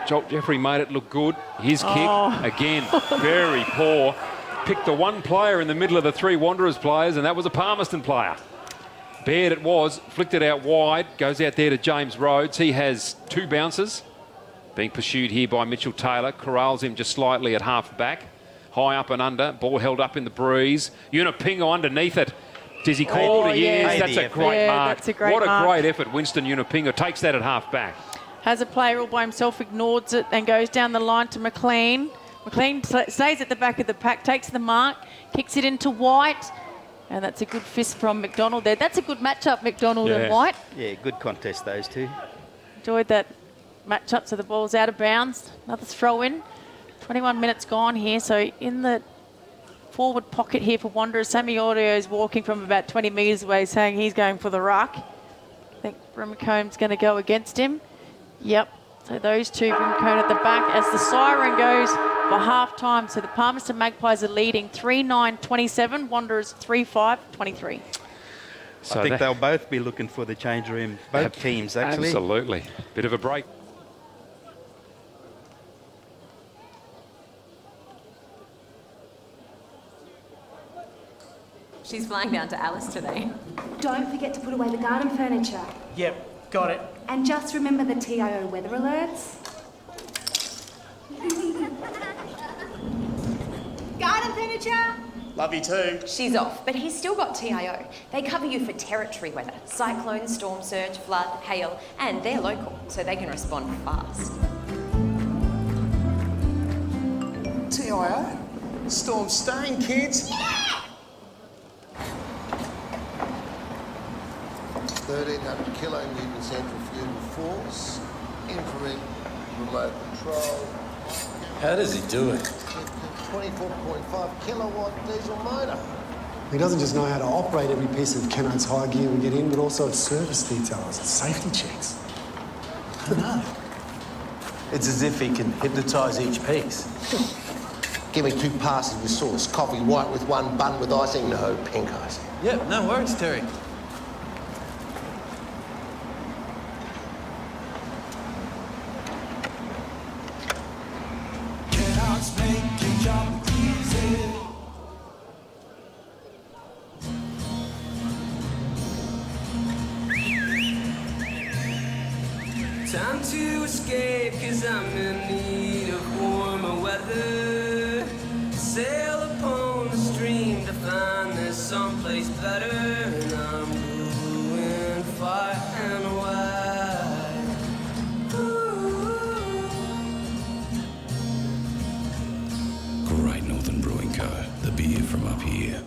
[SPEAKER 3] Jolt Jeffrey made it look good. His kick, again, very poor. Picked the one player in the middle of the three Wanderers players, and that was a Palmerston player. Baird it was, flicked it out wide, goes out there to James Rhodes. He has 2 bounces. Being pursued here by Mitchell Taylor, corrals him just slightly at half back. High up and under, ball held up in the breeze. Unipingo underneath it. Is he called? He is. That's a great mark.
[SPEAKER 1] That's a great
[SPEAKER 3] what
[SPEAKER 1] mark.
[SPEAKER 3] a great effort. Winston Unipingo takes that at half back.
[SPEAKER 1] Has a player all by himself, ignores it and goes down the line to McLean. McLean stays at the back of the pack, takes the mark, kicks it into White. And that's a good fist from McDonald there. That's a good matchup, McDonald and White.
[SPEAKER 2] Yeah, good contest, those two.
[SPEAKER 1] Enjoyed that matchup, so the ball's out of bounds. Another throw in. 21 minutes gone here, so in the forward pocket here for Wanderers, Sammy Audio is walking from about 20 metres away, saying he's going for the ruck. I think Brimcomb's going to go against him. Yep, so those two, Brimcombe at the back as the siren goes for half-time. So the Palmerston Magpies are leading 3-9-27, Wanderers 3-5-23.
[SPEAKER 2] So I think they'll both be looking for the change room, both teams actually.
[SPEAKER 3] Absolutely. Bit of a break.
[SPEAKER 9] She's flying down to Alice today.
[SPEAKER 5] Don't forget to put away the garden furniture.
[SPEAKER 6] Yep, got it.
[SPEAKER 5] And just remember the TIO weather alerts. Garden furniture!
[SPEAKER 6] Love you too.
[SPEAKER 4] She's off, but he's still got TIO. They cover you for territory weather, cyclone, storm surge, flood, hail, and they're local, so they can respond fast.
[SPEAKER 6] TIO? Storm staying, kids.
[SPEAKER 14] 1,300 kilonewton centrifugal force, infrared remote control.
[SPEAKER 15] How does he do it?
[SPEAKER 14] 24.5 kilowatt diesel motor.
[SPEAKER 16] He doesn't just know how to operate every piece of Kennard's high gear we get in, but also its service details, its safety checks.
[SPEAKER 15] I know. It's as if he can hypnotise each piece.
[SPEAKER 14] Give me 2 passes with sauce, coffee white with 1 bun with icing, no pink icing.
[SPEAKER 15] Yep, no worries, Terry.
[SPEAKER 17] Time to escape, cause I'm in need of warmer weather. Sail upon the stream to find there's someplace better. And I'm going far and wide.
[SPEAKER 18] Great Northern Brewing Co., the beer from up here.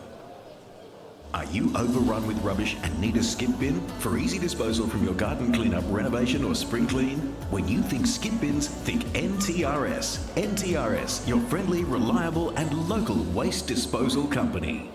[SPEAKER 18] Are you overrun with rubbish and need a skip bin? For easy disposal from your garden cleanup, renovation or spring clean? When you think skip bins, think NTRS. NTRS, your friendly, reliable and local waste disposal company.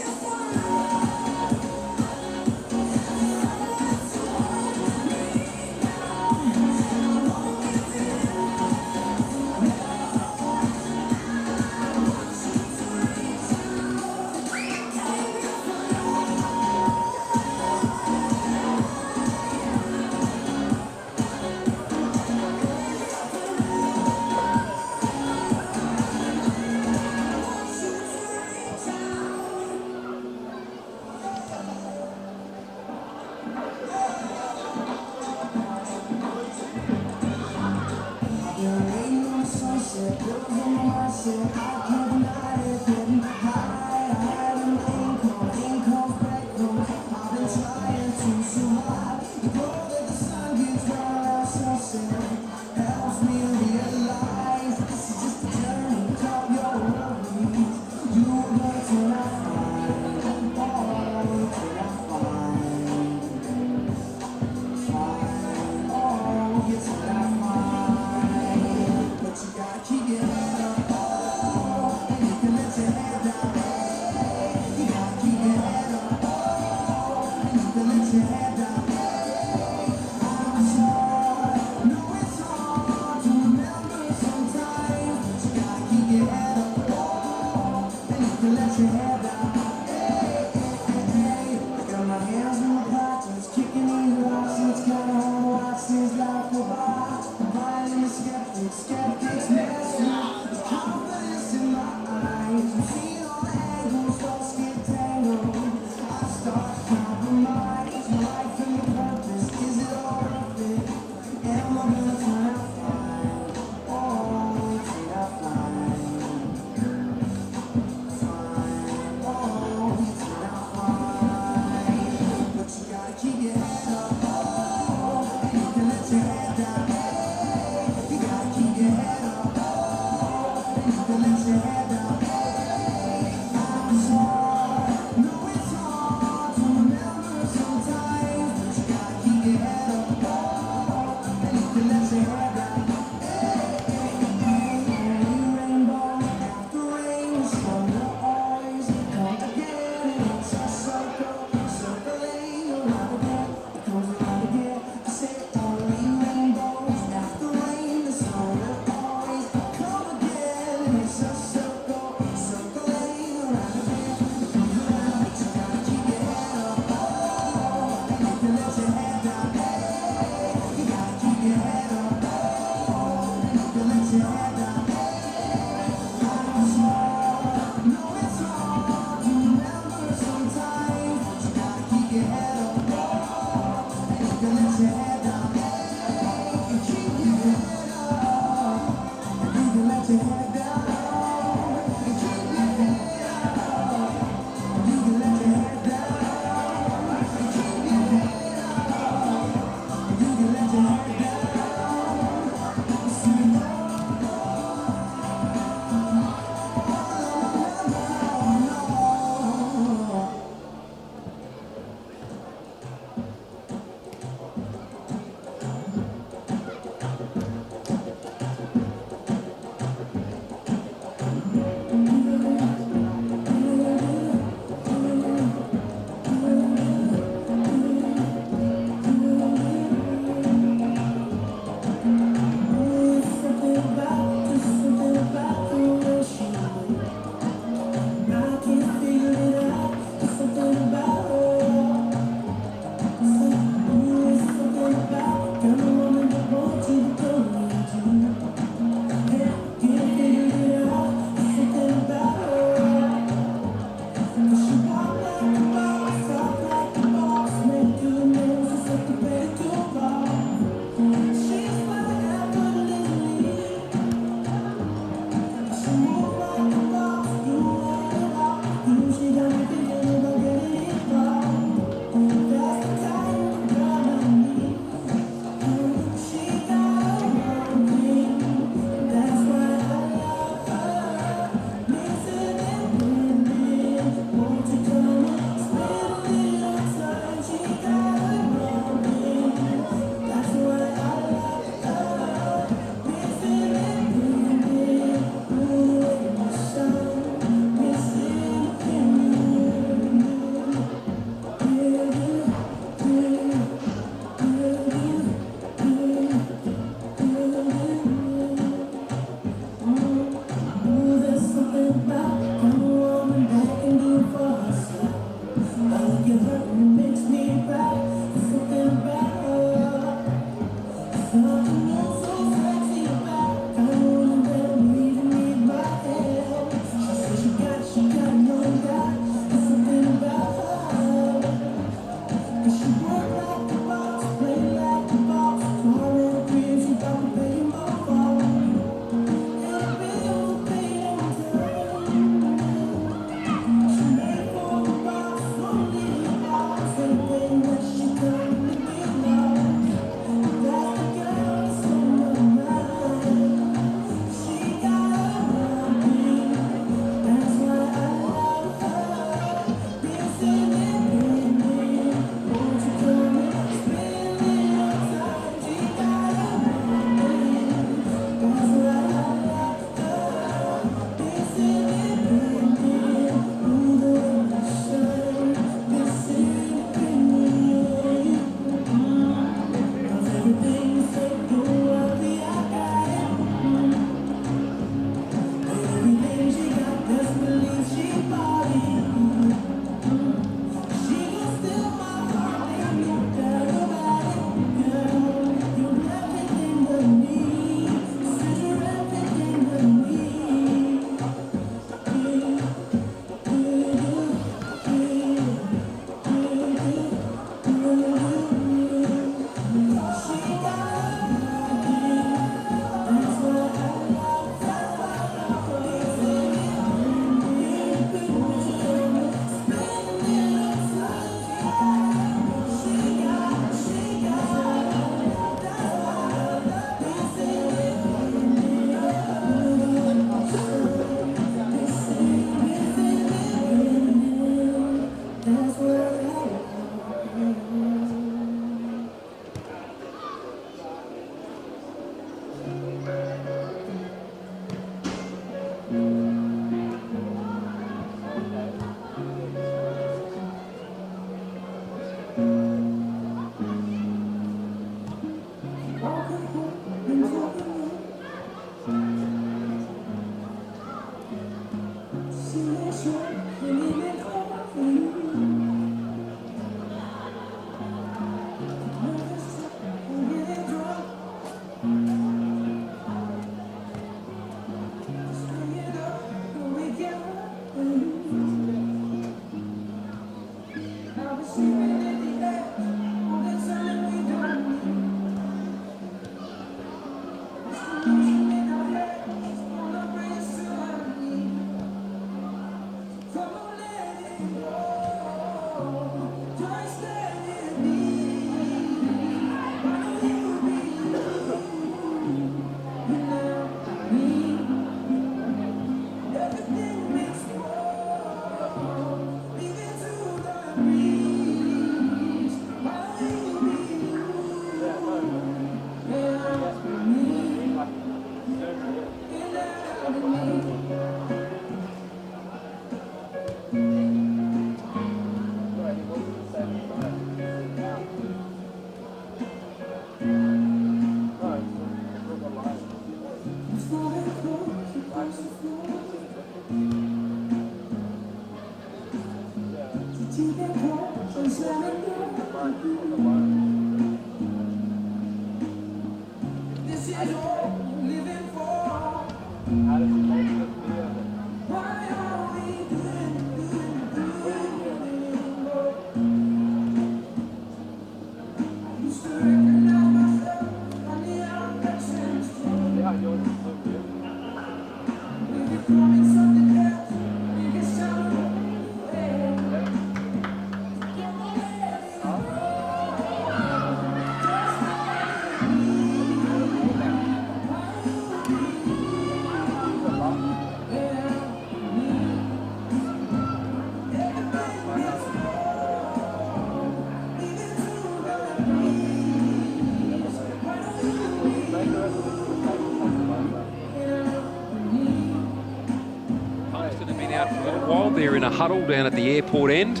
[SPEAKER 3] Palmerston have been out for a little while. They're in a huddle down at the airport end,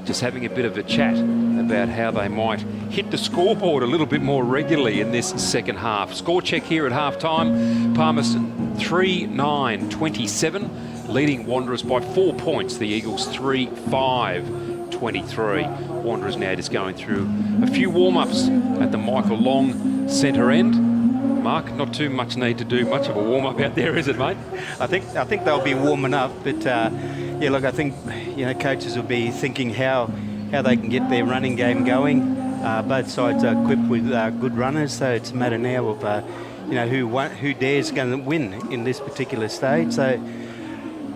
[SPEAKER 3] just having a bit of a chat about how they might hit the scoreboard a little bit more regularly in this second half. Score check here at half-time. Palmerston 3-9-27, leading Wanderers by 4 points. The Eagles 3-5-23. Wanderers now just going through a few warm-ups at the Michael Long centre end. Mark, not too much need to do much of a warm-up out there, is it, mate?
[SPEAKER 2] I think they'll be warming up, but yeah, look, I think coaches will be thinking how they can get their running game going. Both sides are equipped with good runners, so it's a matter now of who dares going to win in this particular stage. So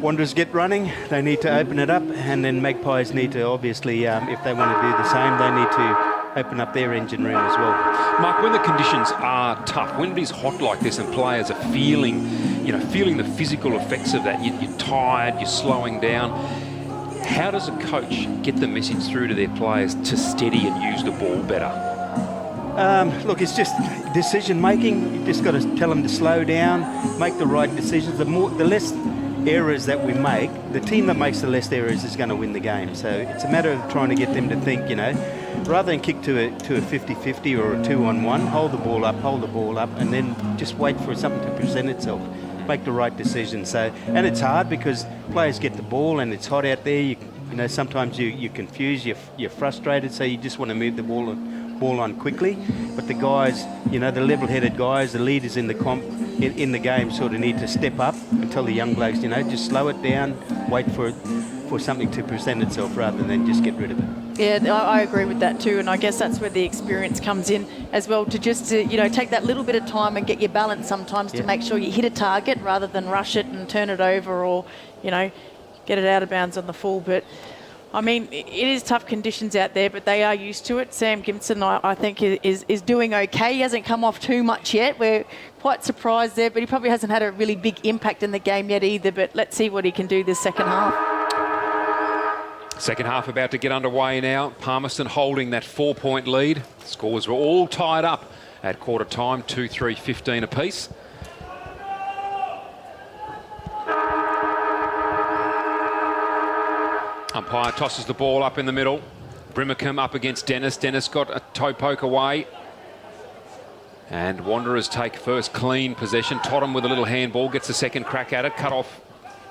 [SPEAKER 2] Wanderers get running, they need to open it up, and then Magpies need to obviously, if they want to do the same, they need to open up their engine room as well.
[SPEAKER 3] Mark, when the conditions are tough, when it is hot like this and players are feeling the physical effects of that, you're tired, you're slowing down, how does a coach get the message through to their players to steady and use the ball better?
[SPEAKER 2] Look, it's just decision making. You've just got to tell them to slow down, make the right decisions. The less errors that we make, the team that makes the less errors is going to win the game. So it's a matter of trying to get them to think, rather than kick to a 50-50 or a 2-on-1, hold the ball up, and then just wait for something to present itself. Make the right decision. So, and it's hard because players get the ball and it's hot out there. Sometimes you're confused, you're frustrated, so you just want to move the ball on quickly. But the guys, the level-headed guys, the leaders in the game sort of need to step up and tell the young blokes, just slow it down, wait for something to present itself rather than just get rid of it.
[SPEAKER 1] Yeah, I agree with that too, and I guess that's where the experience comes in as well, to just take that little bit of time and get your balance sometimes to make sure you hit a target rather than rush it and turn it over or, get it out of bounds on the full. But I mean, it is tough conditions out there, but they are used to it. Sam Gibson, I think, is doing okay. He hasn't come off too much yet. We're quite surprised there, but he probably hasn't had a really big impact in the game yet either. But let's see what he can do this second half.
[SPEAKER 3] Second half about to get underway now. Palmerston holding that 4-point lead. Scores were all tied up at quarter time, 2-3-15 apiece. Umpire tosses the ball up in the middle. Brimacombe up against Dennis. Dennis got a toe poke away. And Wanderers take first clean possession. Tottenham with a little handball, gets a second crack at it. Cut off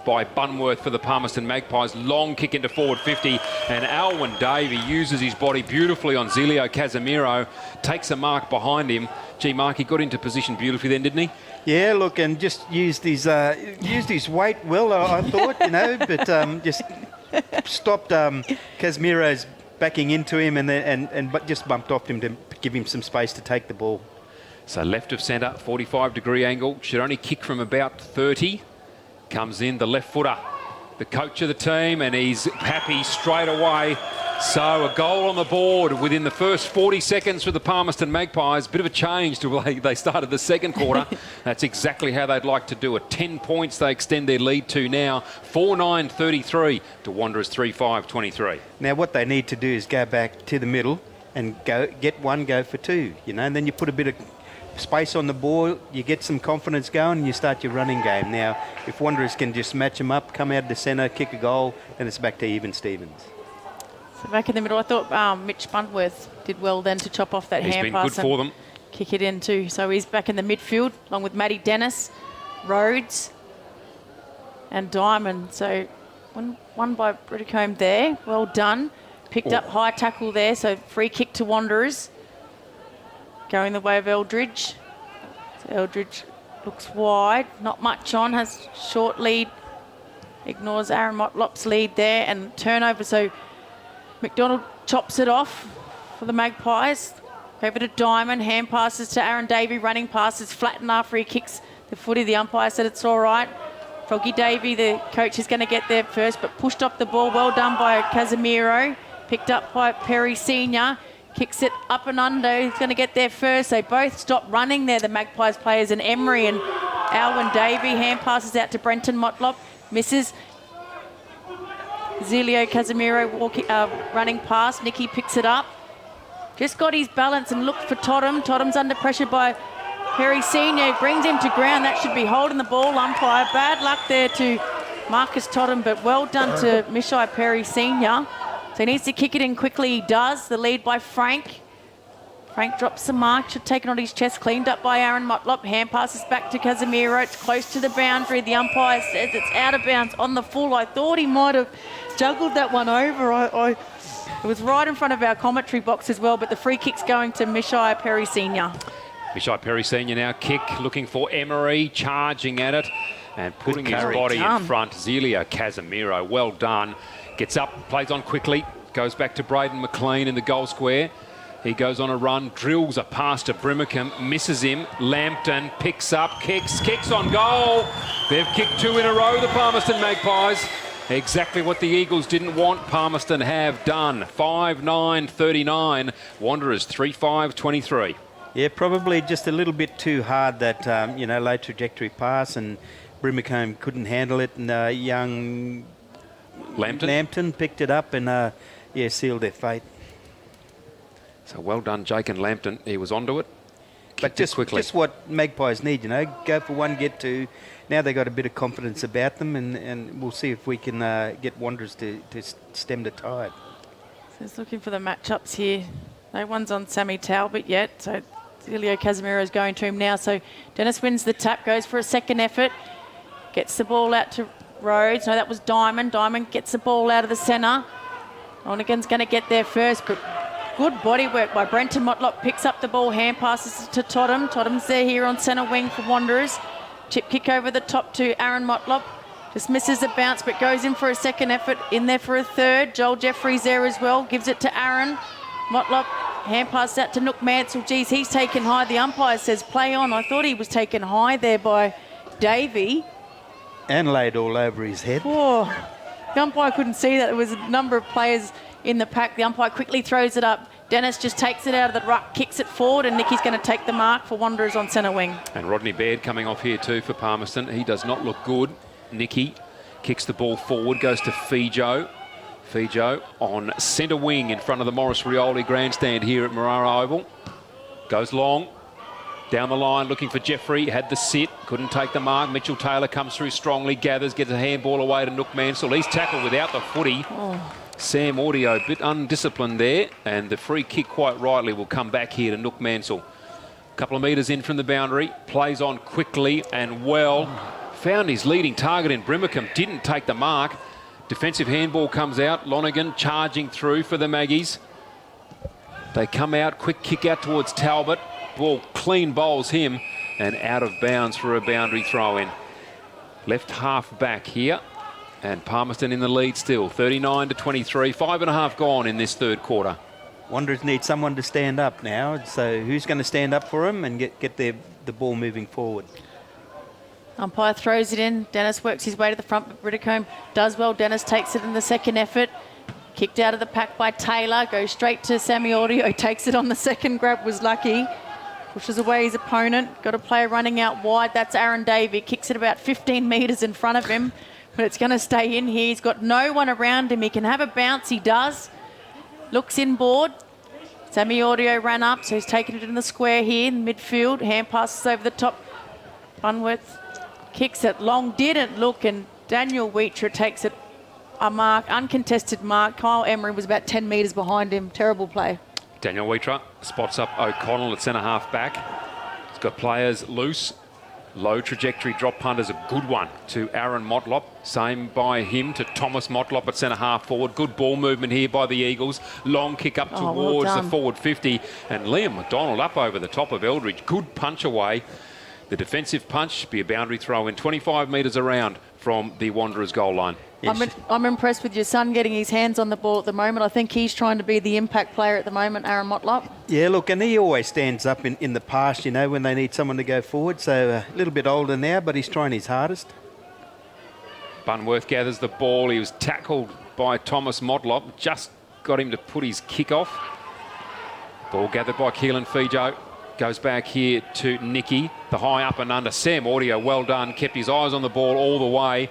[SPEAKER 3] by Bunworth for the Palmerston Magpies. Long kick into forward 50. And Alwyn Davey uses his body beautifully on Zelio Casemiro. Takes a mark behind him. Gee, Mark, he got into position beautifully then, didn't he?
[SPEAKER 2] Yeah, look, and just used his weight well, I thought, but just stopped Casemiro's backing into him but just bumped off him to give him some space to take the ball.
[SPEAKER 3] So left of centre, 45-degree angle. Should only kick from about 30. Comes in the left footer, the coach of the team, and he's happy straight away. So a goal on the board within the first 40 seconds for the Palmerston Magpies. Bit of a change to the way they started the second quarter. That's exactly how they'd like to do it. 10 points they extend their lead to now. 4-9-33 to Wanderers 3-5-23.
[SPEAKER 2] Now what they need to do is go back to the middle and get one, go for two, and then you put a bit of space on the ball, you get some confidence going and you start your running game. Now, if Wanderers can just match them up, come out of the centre, kick a goal, then it's back to even Stevens.
[SPEAKER 1] So back in the middle, I thought Mitch Bunworth did well then to chop off that hand pass.
[SPEAKER 3] He's been good for them.
[SPEAKER 1] Kick it in too. So he's back in the midfield along with Matty Dennis, Rhodes and Diamond. So one by Bridicombe there. Well done. picked up high tackle there, so free kick to Wanderers. Going the way of Eldridge. So Eldridge looks wide, not much on, has short lead. Ignores Aaron Motlop's lead there and turnover. So McDonald chops it off for the Magpies. Over to Diamond, hand passes to Aaron Davey, running passes, flatten after he kicks the footy. The umpire said it's all right. Froggy Davey, the coach, is going to get there first, but pushed off the ball. Well done by Casemiro. Picked up by Perry Senior. Kicks it up and under. He's going to get there first. They both stop running there, the Magpies players, and Emery and Alwyn Davey. Hand passes out to Brenton Motlop. Misses. Zelio Casemiro running past. Nicky picks it up. Just got his balance and looked for Totham. Totham's under pressure by Perry Senior. Brings him to ground. That should be holding the ball, umpire. Bad luck there to Marcus Totham, but well done to Mishai Perry Senior. So he needs to kick it in quickly. He does. The lead by Frank. Frank drops the mark. Should take it on his chest. Cleaned up by Aaron Motlop. Hand passes back to Casemiro. It's close to the boundary. The umpire says it's out of bounds on the full. I thought he might have juggled that one over. It was right in front of our commentary box as well, but the free kick's going to Mishai Perry Senior.
[SPEAKER 3] Mishai Perry Senior now kick, looking for Emery, charging at it and putting his body in front. Zelio Casemiro, well done. Gets up, plays on quickly, goes back to Braden McLean in the goal square. He goes on a run, drills a pass to Brimacombe, misses him. Lambton picks up, kicks on goal. They've kicked 2 in a row, the Palmerston Magpies. Exactly what the Eagles didn't want, Palmerston have done. 5-9-39, Wanderers 3-5-23.
[SPEAKER 2] Yeah, probably just a little bit too hard, that, low trajectory pass, and Brimacombe couldn't handle it, and young Lambton picked it up and, sealed their fate.
[SPEAKER 3] So well done, Jake and Lambton. He was onto it.
[SPEAKER 2] But just what Magpies need, go for one, get two. Now they've got a bit of confidence about them, and we'll see if we can get Wanderers to stem the tide.
[SPEAKER 1] So he's looking for the matchups here. No one's on Sammy Talbot yet, so Zelio Casemiro is going to him now. So Dennis wins the tap, goes for a second effort, gets the ball out to Rhodes. No, that was Diamond. Diamond gets the ball out of the centre. Onigan's going to get there first, but good body work by Brenton Motlop. Picks up the ball, hand passes to Totham. Totham's there here on centre wing for Wanderers. Chip kick over the top to Aaron Motlop. Just misses the bounce, but goes in for a second effort. In there for a third. Joel Jeffries there as well. Gives it to Aaron. Motlop, hand pass out to Nook Mansell. Geez, he's taken high. The umpire says play on. I thought he was taken high there by Davey.
[SPEAKER 2] And laid all over his head.
[SPEAKER 1] Oh, the umpire couldn't see that. There was a number of players in the pack. The umpire quickly throws it up. Dennis just takes it out of the ruck, kicks it forward, and Nicky's going to take the mark for Wanderers on centre wing.
[SPEAKER 3] And Rodney Baird coming off here too for Palmerston. He does not look good. Nicky kicks the ball forward, goes to Fijo. Fijo on centre wing in front of the Morris Rioli grandstand here at Marara Oval. Goes long. Down the line, looking for Jeffrey, had the sit, couldn't take the mark. Mitchell Taylor comes through strongly, gathers, gets a handball away to Nook Mansell. He's tackled without the footy. Sam Audio, a bit undisciplined there, and the free kick, quite rightly, will come back here to Nook Mansell. A couple of metres in from the boundary, plays on quickly and well. Found his leading target in Brimacombe, didn't take the mark. Defensive handball comes out, Lonergan charging through for the Maggies. They come out, quick kick out towards Talbot. Ball clean bowls him and out of bounds for a boundary throw in. Left half back here, and Palmerston in the lead still, 39-23, 5.5 gone in this third quarter.
[SPEAKER 2] Wanderers need someone to stand up now, so who's going to stand up for them and get the ball moving forward?
[SPEAKER 1] Umpire throws it in. Dennis works his way to the front, but Brimacombe does well. Dennis takes it in the second effort. Kicked out of the pack by Taylor, goes straight to Sammy Audio, takes it on the second grab, was lucky. Pushes away his opponent. Got a player running out wide. That's Aaron Davey. Kicks it about 15 metres in front of him. But it's going to stay in here. He's got no one around him. He can have a bounce. He does. Looks inboard. Sammy Audio ran up, so he's taking it in the square here in midfield. Hand passes over the top. Bunworth kicks it long. Didn't look, and Daniel Wheater takes it a mark, uncontested mark. Kyle Emery was about 10 metres behind him. Terrible play.
[SPEAKER 3] Daniel Wheater spots up O'Connell at centre half back. He's got players loose. Low trajectory drop punt is a good one to Aaron Motlop. Same by him to Thomas Motlop at centre half forward. Good ball movement here by the Eagles. Long kick up towards the forward 50. And Liam McDonald up over the top of Eldridge. Good punch away. The defensive punch be a boundary throw in 25 metres around from the Wanderers goal line.
[SPEAKER 1] I'm impressed with your son getting his hands on the ball at the moment. I think he's trying to be the impact player at the moment, Aaron Motlop.
[SPEAKER 2] Yeah, look, and he always stands up in the past, you know, when they need someone to go forward. So a little bit older now, but he's trying his hardest.
[SPEAKER 3] Bunworth gathers the ball. He was tackled by Thomas Motlop. Just got him to put his kick off. Ball gathered by Keelan Fijo. Goes back here to Nicky. The high up and under. Sam Audio, well done. Kept his eyes on the ball all the way.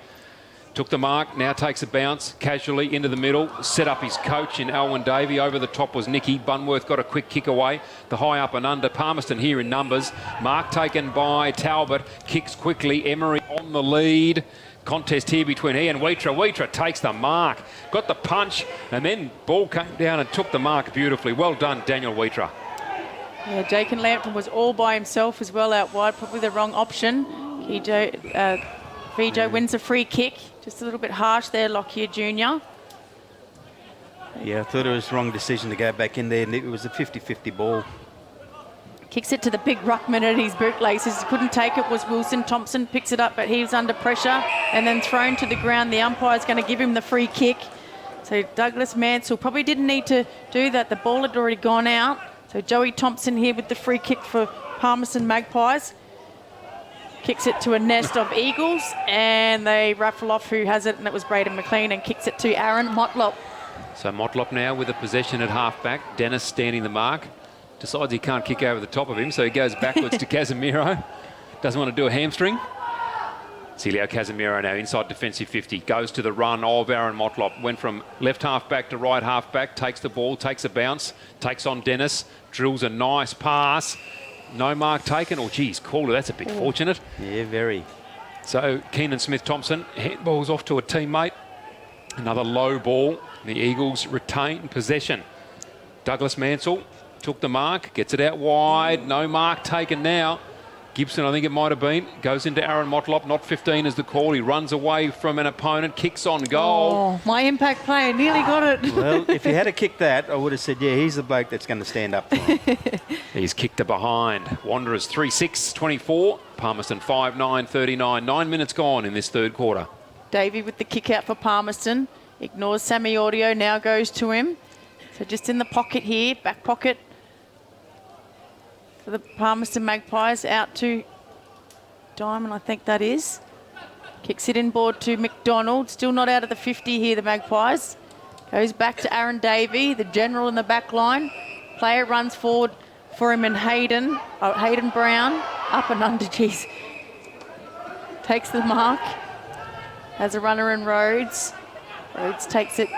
[SPEAKER 3] Took the mark, now takes a bounce casually into the middle. Set up his coach in Alwyn Davey. Over the top was Nicky. Bunworth got a quick kick away. The high up and under. Palmerston here in numbers. Mark taken by Talbot. Kicks quickly. Emery on the lead. Contest here between he and Wheatra. Wheatra takes the mark. Got the punch. And then ball came down and took the mark beautifully. Well done, Daniel Wheatra.
[SPEAKER 1] Yeah, Jacob Lampton was all by himself as well out wide. Probably the wrong option. Fijo wins a free kick. Just a little bit harsh there, Lockyer Jr.
[SPEAKER 2] Yeah, I thought it was the wrong decision to go back in there. And it was a 50-50 ball.
[SPEAKER 1] Kicks it to the big ruckman at his bootlaces. Couldn't take it, was Wilson. Thompson picks it up, but he was under pressure and then thrown to the ground. The umpire's going to give him the free kick. So Douglas Mansell probably didn't need to do that. The ball had already gone out. So Joey Thompson here with the free kick for Palmerston Magpies. Kicks it to a nest of Eagles, and they raffle off who has it, and it was Braden McLean, and kicks it to Aaron Motlop.
[SPEAKER 3] So Motlop now with a possession at half-back. Dennis standing the mark. Decides he can't kick over the top of him, so he goes backwards to Casemiro. Doesn't want to do a hamstring. Celio Casemiro now inside defensive 50. Goes to the run of Aaron Motlop. Went from left half-back to right half-back. Takes the ball, takes a bounce. Takes on Dennis. Drills a nice pass. No mark taken. Oh, geez, caller, that's a bit fortunate.
[SPEAKER 2] Yeah, very.
[SPEAKER 3] So Keenan Smith-Thompson handballs off to a teammate. Another low ball. The Eagles retain possession. Douglas Mansell took the mark, gets it out wide. No mark taken now. Gibson, I think it might have been, goes into Aaron Motlop. Not 15 is the call. He runs away from an opponent, kicks on goal.
[SPEAKER 1] Oh, my impact player nearly got it.
[SPEAKER 2] Well, if he had kicked that, I would have said, yeah, he's the bloke that's going to stand up for him.
[SPEAKER 3] He's kicked it behind. Wanderers 3-6-24. Palmerston 5-9-39. 9 minutes gone in this third quarter.
[SPEAKER 1] Davey with the kick out for Palmerston. Ignores Sammy Audio, now goes to him. So just in the pocket here, back pocket for the Palmerston Magpies, out to Diamond, I think that is. Kicks it inboard to McDonald, still not out of the 50 here, the Magpies. Goes back to Aaron Davey, the general in the back line. Player runs forward for him and Hayden Brown, up and under, geez. Takes the mark. Has a runner in Rhodes. Rhodes takes it.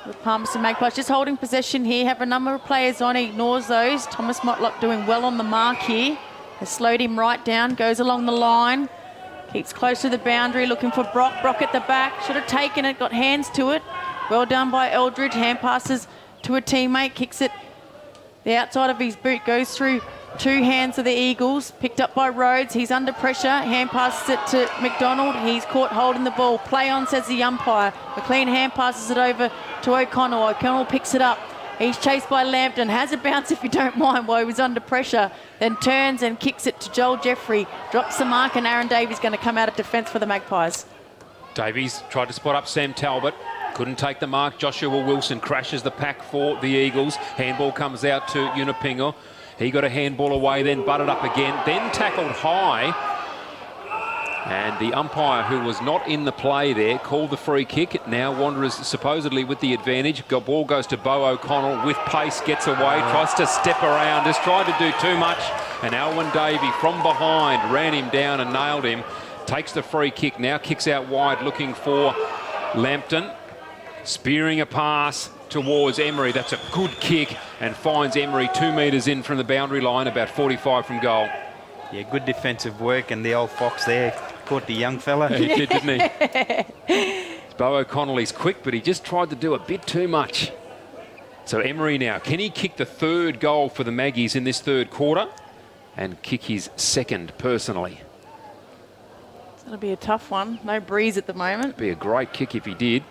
[SPEAKER 1] The Palmerston Magpies just holding possession here, have a number of players on, he ignores those. Thomas Motlop doing well on the mark here. Has slowed him right down, goes along the line. Keeps close to the boundary, looking for Brock. Brock at the back, should have taken it, got hands to it. Well done by Eldridge, hand passes to a teammate, kicks it. The outside of his boot goes through two hands of the Eagles, picked up by Rhodes. He's under pressure, hand passes it to McDonald. He's caught holding the ball. Play on, says the umpire. McLean hand passes it over to O'Connell. O'Connell picks it up. He's chased by Lampton, has a bounce if you don't mind while he was under pressure, then turns and kicks it to Joel Jeffrey. Drops the mark and Aaron Davies going to come out of defence for the Magpies.
[SPEAKER 3] Davies tried to spot up Sam Talbot. Couldn't take the mark. Joshua Wilson crashes the pack for the Eagles. Handball comes out to Unipingo. He got a handball away, then butted up again, then tackled high. And the umpire, who was not in the play there, called the free kick. Now Wanderers supposedly with the advantage. Ball goes to Bo O'Connell with pace, gets away, tries to step around, has tried to do too much. And Alwyn Davey from behind ran him down and nailed him. Takes the free kick, now kicks out wide looking for Lampton. Spearing a pass towards Emery. That's a good kick and finds Emery 2 metres in from the boundary line, about 45 from goal.
[SPEAKER 2] Yeah, good defensive work, and the old Fox there caught the young fella.
[SPEAKER 3] He did, didn't he? Bo O'Connell, he's quick, but he just tried to do a bit too much. So Emery now, can he kick the third goal for the Maggies in this third quarter? and kick his second personally.
[SPEAKER 1] It's going to be a tough one. No breeze at the moment.
[SPEAKER 3] Be a great kick if he did.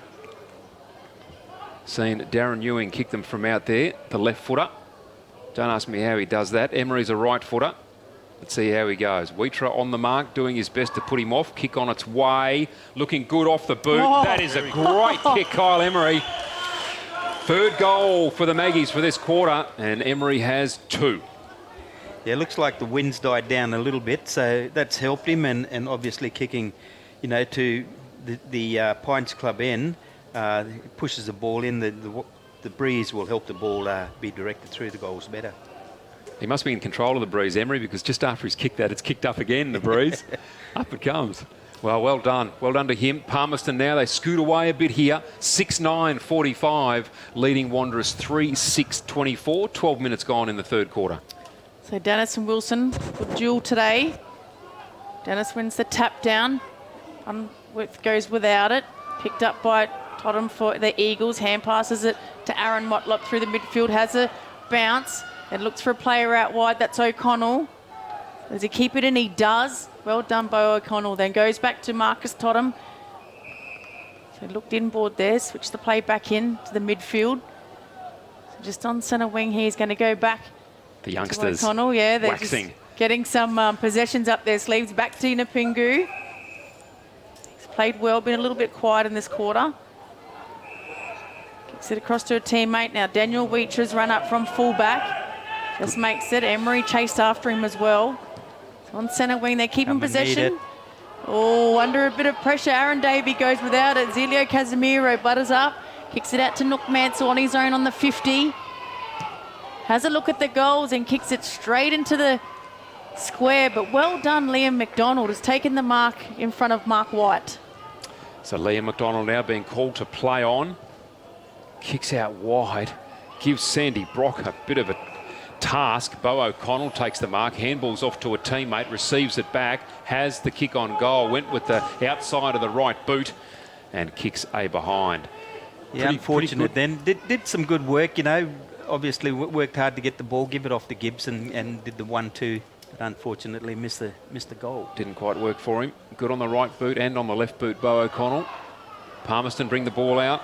[SPEAKER 3] Seen Darren Ewing kick them from out there, the left footer. Don't ask me how he does that. Emery's a right footer. Let's see how he goes. Wheatra on the mark, doing his best to put him off. Kick on its way. Looking good off the boot.
[SPEAKER 1] Oh.
[SPEAKER 3] That is a great kick, Kyle Emery. Third goal for the Maggies for this quarter, and Emery has 2.
[SPEAKER 2] Yeah, looks like the wind's died down a little bit, so that's helped him, and obviously kicking, you know, to the Pines Club end, pushes the ball in. The breeze will help the ball be directed through the goals better.
[SPEAKER 3] He must be in control of the breeze, Emery, because just after he's kicked that, it's kicked up again, the breeze. Up it comes. Well done. Well done to him. Palmerston now, they scoot away a bit here. 6-9-45, leading Wanderers 3-6-24. 12 minutes gone in the third quarter.
[SPEAKER 1] So Dennis and Wilson, good duel today. Dennis wins the tap down. Goes without it. Picked up by Totham for the Eagles. Hand passes it to Aaron Motlop through the midfield. Has a bounce. It looks for a player out wide. That's O'Connell. Does he keep it in? He does. Well done, Bo O'Connell. Then goes back to Marcus Totham. So looked inboard there. Switched the play back in to the midfield. So just on centre wing here. He's going to go back.
[SPEAKER 3] The youngsters
[SPEAKER 1] O'Connell, yeah, they're
[SPEAKER 3] waxing.
[SPEAKER 1] just getting some possessions up their sleeves. Back to Napingu. He's played well, been a little bit quiet in this quarter. Kicks it across to a teammate. Now Daniel Wheatra's run up from fullback. Just makes it. Emery chased after him as well. So on centre wing, they're keeping possession. Oh, under a bit of pressure. Aaron Davey goes without it. Zelio Casemiro butters up. Kicks it out to Nook Mansell on his own on the 50. Has a look at the goals and kicks it straight into the square. But well done, Liam McDonald has taken the mark in front of Mark White.
[SPEAKER 3] So Liam McDonald now being called to play on. Kicks out wide. Gives Sandy Brock a bit of a task. Bo O'Connell takes the mark. Handballs off to a teammate. Receives it back. Has the kick on goal. Went with the outside of the right boot and kicks a behind.
[SPEAKER 2] Yeah, unfortunate then. Did some good work, you know. Obviously worked hard to get the ball, give it off to Gibson, and did the 1-2, but unfortunately missed the goal.
[SPEAKER 3] Didn't quite work for him. Good on the right boot and on the left boot, Bo O'Connell. Palmerston bring the ball out.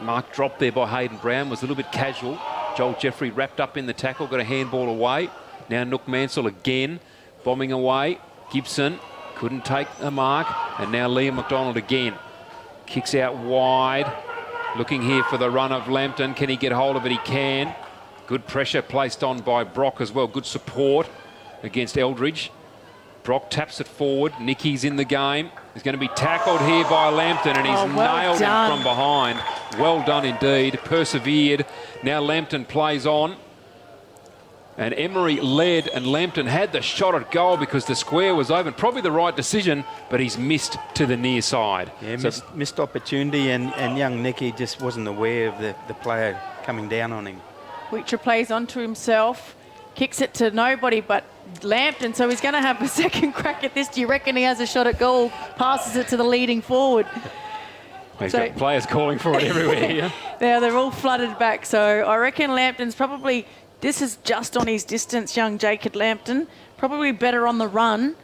[SPEAKER 3] Mark dropped there by Hayden Brown, was a little bit casual. Joel Jeffrey wrapped up in the tackle, got a handball away. Now Nook Mansell again, bombing away. Gibson couldn't take the mark, and now Liam McDonald again. Kicks out wide. Looking here for the run of Lambton. Can he get hold of it? He can. Good pressure placed on by Brock as well. Good support against Eldridge. Brock taps it forward. Nicky's in the game. He's going to be tackled here by Lambton, and he's nailed him from behind. Well done indeed. Persevered. Now Lambton plays on. And Emery led, and Lambton had the shot at goal because the square was open. Probably the right decision, but he's missed to the near side.
[SPEAKER 2] Yeah, missed opportunity, and young Nicky just wasn't aware of the player coming down on him.
[SPEAKER 1] Wheatra plays onto himself, kicks it to nobody but Lambton, so he's going to have a second crack at this. Do you reckon he has a shot at goal? Passes it to the leading forward.
[SPEAKER 3] He's got players calling for it everywhere here.
[SPEAKER 1] Now they're all flooded back, so I reckon Lambton's probably... This is just on his distance, young Jacob Lambton. Probably better on the run.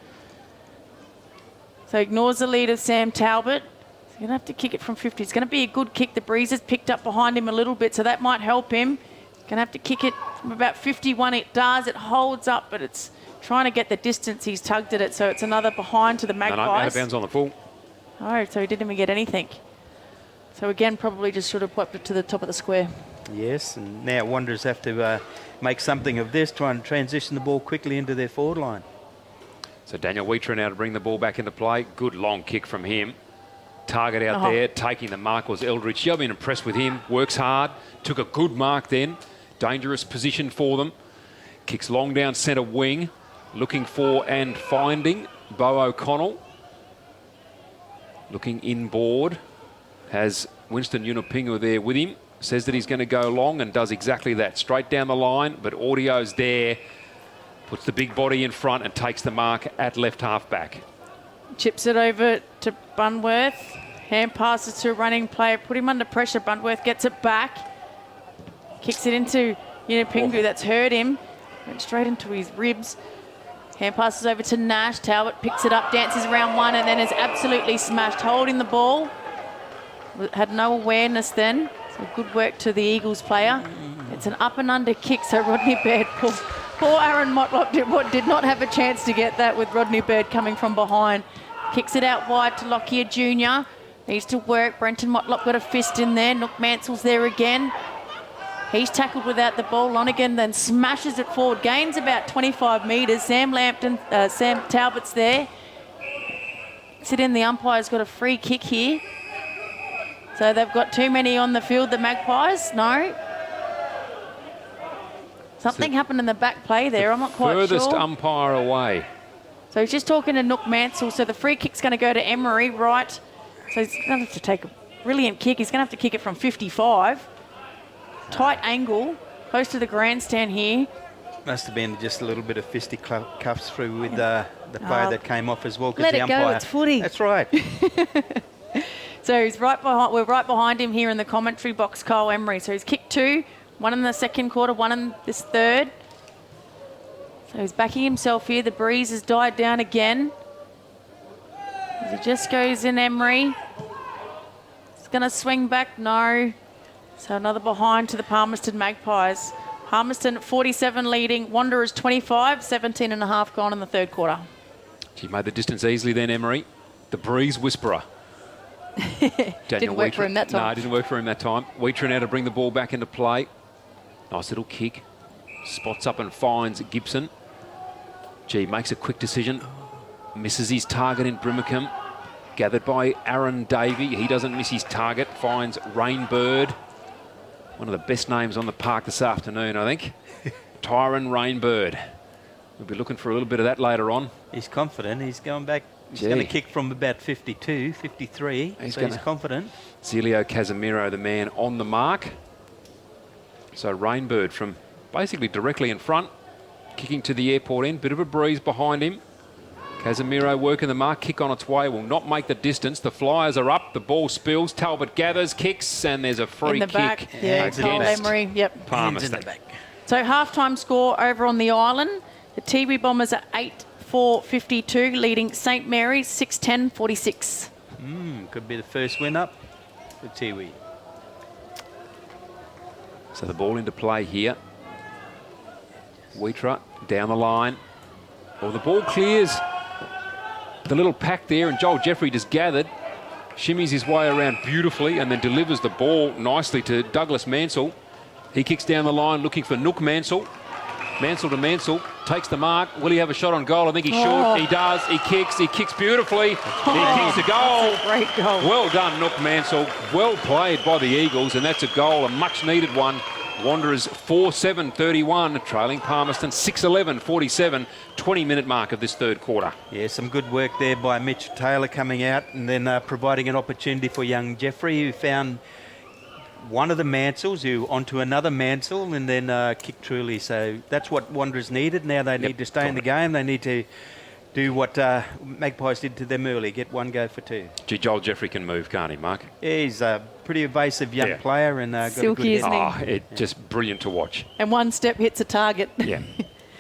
[SPEAKER 1] So ignores the lead of Sam Talbot. He's going to have to kick it from 50. It's going to be a good kick. The breeze has picked up behind him a little bit, so that might help him. Going to have to kick it from about 51. It does. It holds up, but it's trying to get the distance. He's tugged at it, so it's another behind to the Magpies.
[SPEAKER 3] No, out of bounds on the full.
[SPEAKER 1] Oh, so he didn't even get anything. So again, probably just should have popped it to the top of the square.
[SPEAKER 2] Yes, and now Wanderers have to make something of this, try and transition the ball quickly into their forward line.
[SPEAKER 3] So Daniel Wheatra now to bring the ball back into play. Good long kick from him. Target out there, taking the mark was Eldridge. You've been impressed with him, works hard, took a good mark then. Dangerous position for them. Kicks long down centre wing, looking for and finding Bo O'Connell. Looking inboard, has Winston Yunupingu there with him. Says that he's going to go long and does exactly that. Straight down the line, but Audio's there. Puts the big body in front and takes the mark at left half back.
[SPEAKER 1] Chips it over to Bunworth. Hand passes to a running player. Put him under pressure. Bunworth gets it back. Kicks it into Yunupingu. That's hurt him. Went straight into his ribs. Hand passes over to Nash. Talbot picks it up, dances around one, and then is absolutely smashed, holding the ball. Had no awareness then. So good work to the Eagles player. It's an up and under kick, so Rodney Baird, poor Aaron Motlop did not have a chance to get that with Rodney Baird coming from behind. Kicks it out wide to Lockyer Jr. Needs to work. Brenton Motlop got a fist in there. Nook Mansell's there again. He's tackled without the ball. Lonergan then smashes it forward. Gains about 25 metres. Sam Talbot's there. Sit in. The umpire's got a free kick here. So they've got too many on the field, the Magpies. No. Something happened in the back play there. I'm not quite sure.
[SPEAKER 3] Furthest umpire away.
[SPEAKER 1] So he's just talking to Nook Mansell. So the free kick's going to go to Emery, right? So he's going to have to take a brilliant kick. He's going to have to kick it from 55. Tight angle, close to the grandstand here.
[SPEAKER 2] Must have been just a little bit of fisticuffs through with the player that came off as well.
[SPEAKER 1] Let
[SPEAKER 2] the
[SPEAKER 1] it
[SPEAKER 2] umpire,
[SPEAKER 1] go, it's footy.
[SPEAKER 2] That's right.
[SPEAKER 1] So he's right behind. We're right behind him here in the commentary box, Kyle Emery. So he's kicked 2, 1 in the second quarter, 1 in this third. So he's backing himself here. The breeze has died down again. As he just goes in, Emery. He's going to swing back. No. So another behind to the Palmerston Magpies. Palmerston 47 leading. Wanderers 25, 17 and a half gone in the third quarter.
[SPEAKER 3] She made the distance easily then, Emery. The breeze whisperer.
[SPEAKER 1] Didn't work for him that time.
[SPEAKER 3] No, it didn't work for him that time. Wheater now to bring the ball back into play. Nice little kick. Spots up and finds Gibson. Gee, makes a quick decision. Misses his target in Brimacombe. Gathered by Aaron Davey. He doesn't miss his target. Finds Rainbird. One of the best names on the park this afternoon, I think. Tyron Rainbird. We'll be looking for a little bit of that later on.
[SPEAKER 2] He's confident. He's going back. He's going to kick from about 52, 53. He's confident.
[SPEAKER 3] Zelio Casemiro, the man on the mark. So Rainbird from basically directly in front. Kicking to the airport end. Bit of a breeze behind him. Casemiro working the mark. Kick on its way. Will not make the distance. The Flyers are up. The ball spills. Talbot gathers, kicks, and there's a free kick.
[SPEAKER 1] Back. Yeah, Kyle Emery. Yep.
[SPEAKER 3] Palmerston.
[SPEAKER 1] So halftime score over on the island. The Tiwi Bombers are 8-4-52, leading St Mary's 6-10-46.
[SPEAKER 2] Could be the first win up for Tiwi.
[SPEAKER 3] So the ball into play here. Wheater down the line. Well, the ball clears the little pack there, and Joel Jeffrey just gathered, shimmies his way around beautifully, and then delivers the ball nicely to Douglas Mansell. He kicks down the line looking for Nook Mansell. Mansell to Mansell, takes the mark. Will he have a shot on goal? I think he should. He does. He kicks beautifully. He kicks a goal.
[SPEAKER 1] That's a great goal.
[SPEAKER 3] Well done, Nook Mansell. Well played by the Eagles, and that's a goal, a much needed one. Wanderers 4-7-31, trailing Palmerston 6-11-47, 20-minute mark of this third quarter.
[SPEAKER 2] Yeah, some good work there by Mitch Taylor coming out and then providing an opportunity for young Jeffrey, who found one of the Mansells, who onto another Mansell, and then kicked truly. So that's what Wanderers needed. Now they need to stay in the game. They need to do what Magpies did to them early, get one go for 2.
[SPEAKER 3] Gee, Joel Jeffrey can move, can't he, Mark?
[SPEAKER 2] Yeah, he's a pretty evasive young player and got
[SPEAKER 1] Silky,
[SPEAKER 2] a good head.
[SPEAKER 3] It's just brilliant to watch.
[SPEAKER 1] And one step hits a target.
[SPEAKER 3] Yeah,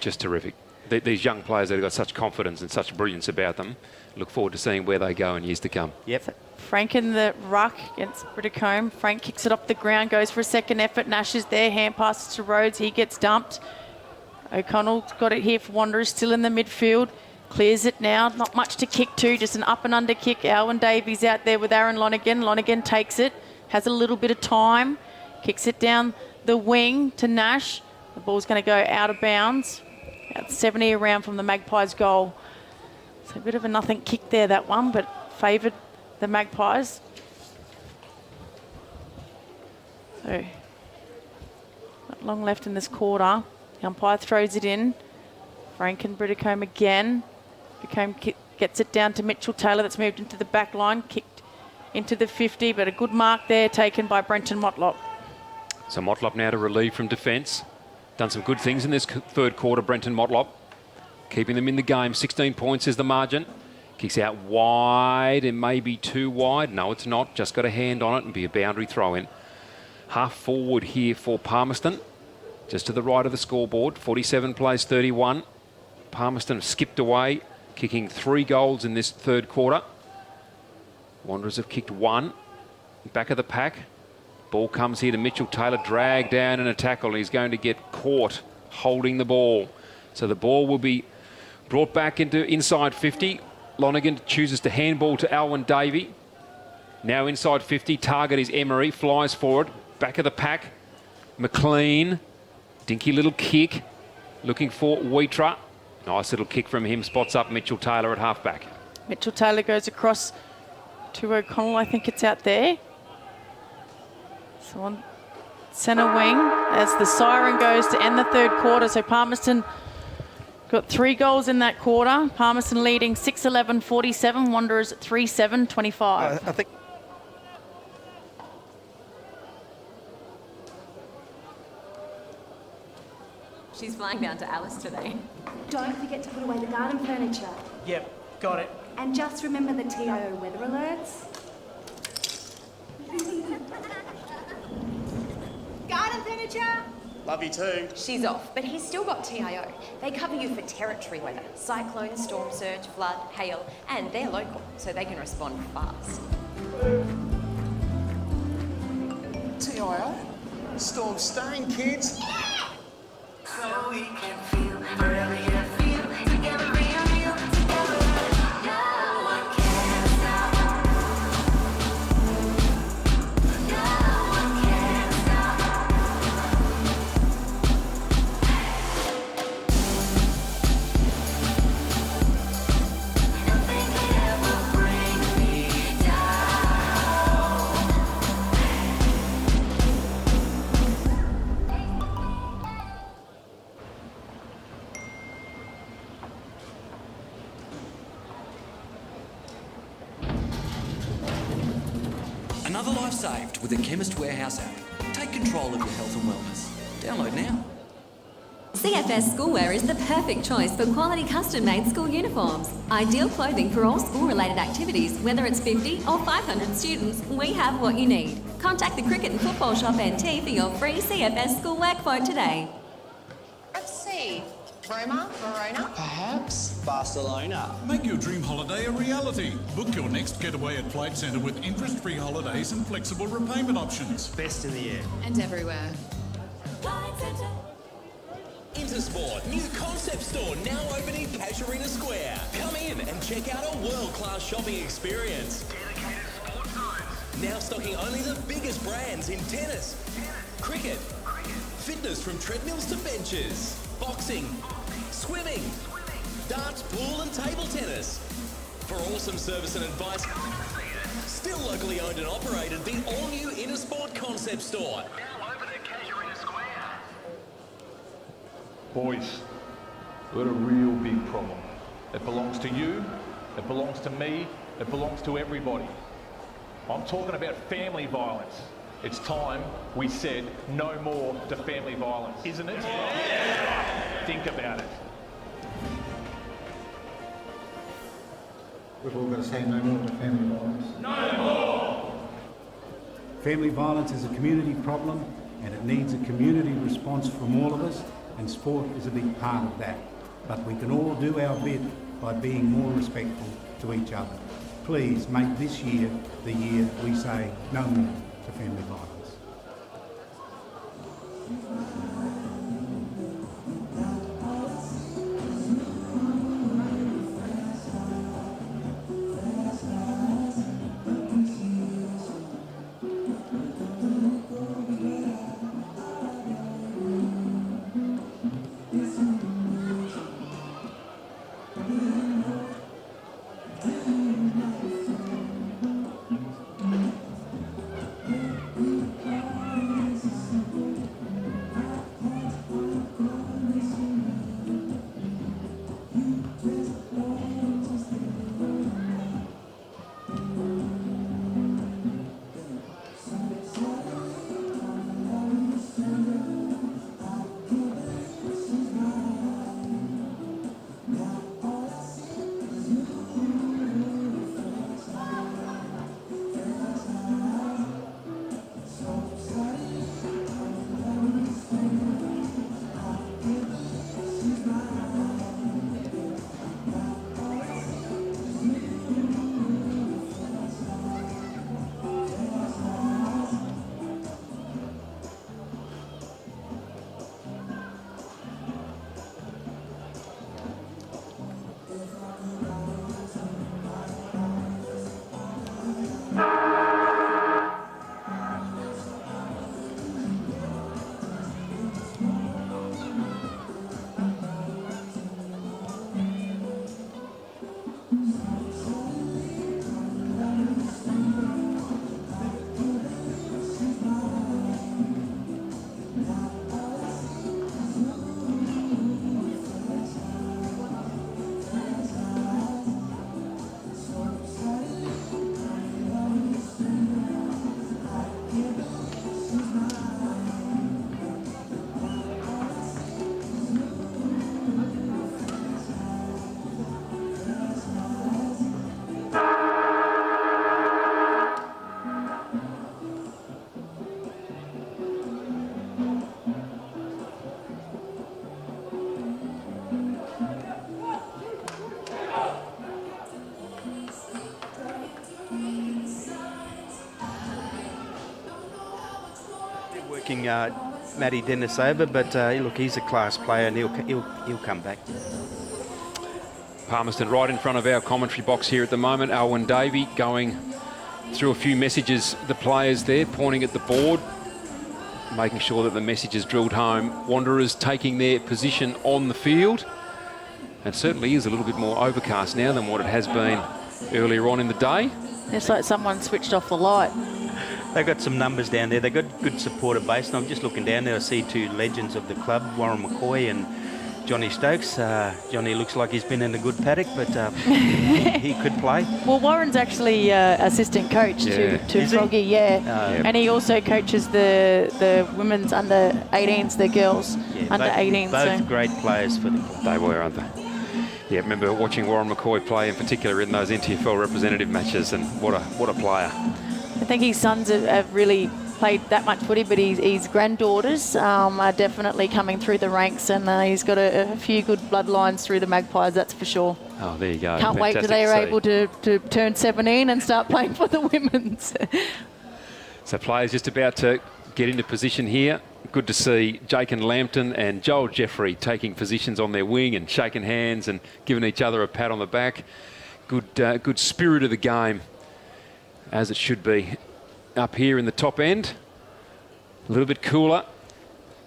[SPEAKER 3] just terrific. These young players that have got such confidence and such brilliance about them, look forward to seeing where they go in years to come.
[SPEAKER 2] Yep.
[SPEAKER 1] Frank in the ruck against Britticombe. Frank kicks it off the ground, goes for a second effort. Nash is there, hand passes to Rhodes. He gets dumped. O'Connell's got it here for Wanderers, still in the midfield. Clears it now. Not much to kick to, just an up and under kick. Alwyn Davies out there with Aaron Lonergan. Lonergan takes it, has a little bit of time. Kicks it down the wing to Nash. The ball's going to go out of bounds. About 70 around from the Magpies' goal. So a bit of a nothing kick there, that one, but favoured the Magpies. So, not long left in this quarter. The umpire throws it in. Frank and Britticombe again. Britticombe gets it down to Mitchell Taylor, that's moved into the back line, kicked into the 50, but a good mark there taken by Brenton Motlop.
[SPEAKER 3] So Motlop now to relieve from defence. Done some good things in this third quarter, Brenton Motlop. Keeping them in the game. 16 points is the margin. Kicks out wide. It may be too wide. No, it's not. Just got a hand on it and be a boundary throw in. Half forward here for Palmerston. Just to the right of the scoreboard. 47 plays 31. Palmerston have skipped away, kicking 3 goals in this third quarter. Wanderers have kicked 1. Back of the pack. Ball comes here to Mitchell Taylor, dragged down in a tackle. He's going to get caught holding the ball. So the ball will be brought back into inside 50. Lonergan chooses to handball to Alwyn Davey. Now inside 50, target is Emery, flies forward. Back of the pack, McLean. Dinky little kick, looking for Wheatra. Nice little kick from him, spots up Mitchell Taylor at halfback.
[SPEAKER 1] Mitchell Taylor goes across to O'Connell. I think it's out there. So on centre wing as the siren goes to end the third quarter. So Palmerston got 3 goals in that quarter. Palmerston leading 6-11-47. Wanderers 3-7-25.
[SPEAKER 2] I think
[SPEAKER 9] She's flying down to Alice today.
[SPEAKER 5] Don't forget to put away the garden furniture.
[SPEAKER 6] Yep, got it.
[SPEAKER 5] And just remember the TIO weather alerts. Garden furniture!
[SPEAKER 6] Love you too.
[SPEAKER 4] She's off, but he's still got TIO. They cover you for territory weather, cyclone, storm surge, flood, hail, and they're local, so they can respond fast.
[SPEAKER 6] TIO? Storm staying, kids.
[SPEAKER 7] So we can feel, really feel, together real, together. No one can stop. No one can stop. Nothing can ever bring me down.
[SPEAKER 8] Another life saved with the Chemist Warehouse app. Take control of your health and wellness. Download now.
[SPEAKER 9] CFS Schoolwear is the perfect choice for quality custom-made school uniforms. Ideal clothing for all school-related activities, whether it's 50 or 500 students, we have what you need. Contact the Cricket and Football Shop NT for your free CFS Schoolwear quote today.
[SPEAKER 19] Let's see. Roma, Verona?
[SPEAKER 15] Perhaps Barcelona.
[SPEAKER 10] Make your dream holiday a reality. Book your next getaway at Flight Centre with interest-free holidays and flexible repayment options.
[SPEAKER 15] Best in the air.
[SPEAKER 19] And everywhere.
[SPEAKER 11] Intersport, new concept store now open in Casuarina Square. Come in and check out a world-class shopping experience.
[SPEAKER 7] Dedicated sports zones.
[SPEAKER 11] Now stocking only the biggest brands in tennis, cricket, fitness from treadmills to benches, boxing, swimming, darts, pool and table tennis. For awesome service and advice, still locally owned and operated, the all-new Intersport concept store.
[SPEAKER 7] Now open at Casuarina Square.
[SPEAKER 12] Boys, we've got a real big problem. It belongs to you, it belongs to me, it belongs to everybody. I'm talking about family violence. It's time we said no more to family violence, isn't it? Yeah. Think about it.
[SPEAKER 13] We've all got to say no more to family violence. No more! Family violence is a community problem and it needs a community response from all of us, and sport is a big part of that. But we can all do our bit by being more respectful to each other. Please make this year the year we say no more to family violence.
[SPEAKER 2] knocking Matty Dennis over, but look, he's a class player and he'll come back.
[SPEAKER 3] Palmerston right in front of our commentary box here at the moment. Owen Davey going through a few messages, the players there, pointing at the board, making sure that the message is drilled home. Wanderers taking their position on the field. And certainly is a little bit more overcast now than what it has been earlier on in the day.
[SPEAKER 1] It's like someone switched off the light.
[SPEAKER 2] They've got some numbers down there. They've got good supporter base. And I'm just looking down there. I see two legends of the club, Warren McCoy and Johnny Stokes. Johnny looks like he's been in a good paddock, but he could play.
[SPEAKER 1] Well, Warren's actually assistant coach to Froggy, and he also coaches the women's under 18s, the girls under 18s.
[SPEAKER 2] Both great players for the club.
[SPEAKER 3] They were, aren't they? Yeah, I remember watching Warren McCoy play in particular in those NTFL representative matches, and what a player.
[SPEAKER 1] I think his sons have really played that much footy, but his granddaughters are definitely coming through the ranks, and he's got a few good bloodlines through the Magpies, that's for sure.
[SPEAKER 3] Oh, there you go.
[SPEAKER 1] Can't wait till they are able to turn 17 and start playing for the women's.
[SPEAKER 3] So players just about to get into position here. Good to see Jake and Lambton and Joel Jeffrey taking positions on their wing and shaking hands and giving each other a pat on the back. Good spirit of the game, as it should be. Up here in the top end, a little bit cooler.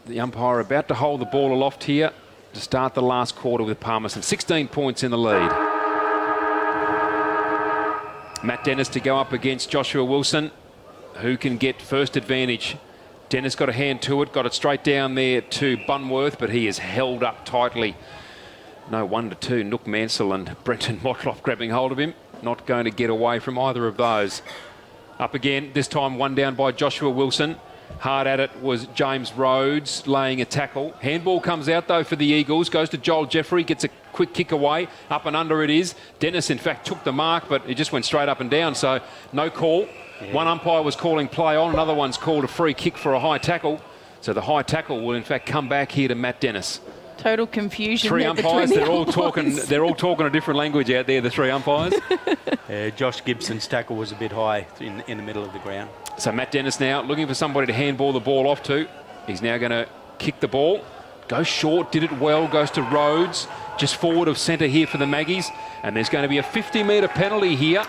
[SPEAKER 3] The umpire about to hold the ball aloft here to start the last quarter with Palmerston. 16 points in the lead. Matt Dennis to go up against Joshua Wilson. Who can get first advantage? Dennis got a hand to it, got it straight down there to Bunworth, but he is held up tightly. No wonder too, Nook Mansell and Brenton Motloff grabbing hold of him. Not going to get away from either of those. Up again, this time one down by Joshua Wilson. Hard at it was James Rhodes laying a tackle. Handball comes out though for the Eagles, goes to Joel Jeffrey, gets a quick kick away. Up and under it is. Dennis in fact took the mark, but it just went straight up and down, so no call. Yeah. One umpire was calling play on, another one's called a free kick for a high tackle. So the high tackle will in fact come back here to Matt Dennis.
[SPEAKER 1] Total confusion.
[SPEAKER 3] Three umpires, they're all talking a different language out there, the three umpires.
[SPEAKER 2] Josh Gibson's tackle was a bit high in the middle of the ground.
[SPEAKER 3] So Matt Dennis now looking for somebody to handball the ball off to. He's now going to kick the ball. Goes short, did it well, goes to Rhodes. Just forward of centre here for the Maggies. And there's going to be a 50-metre penalty here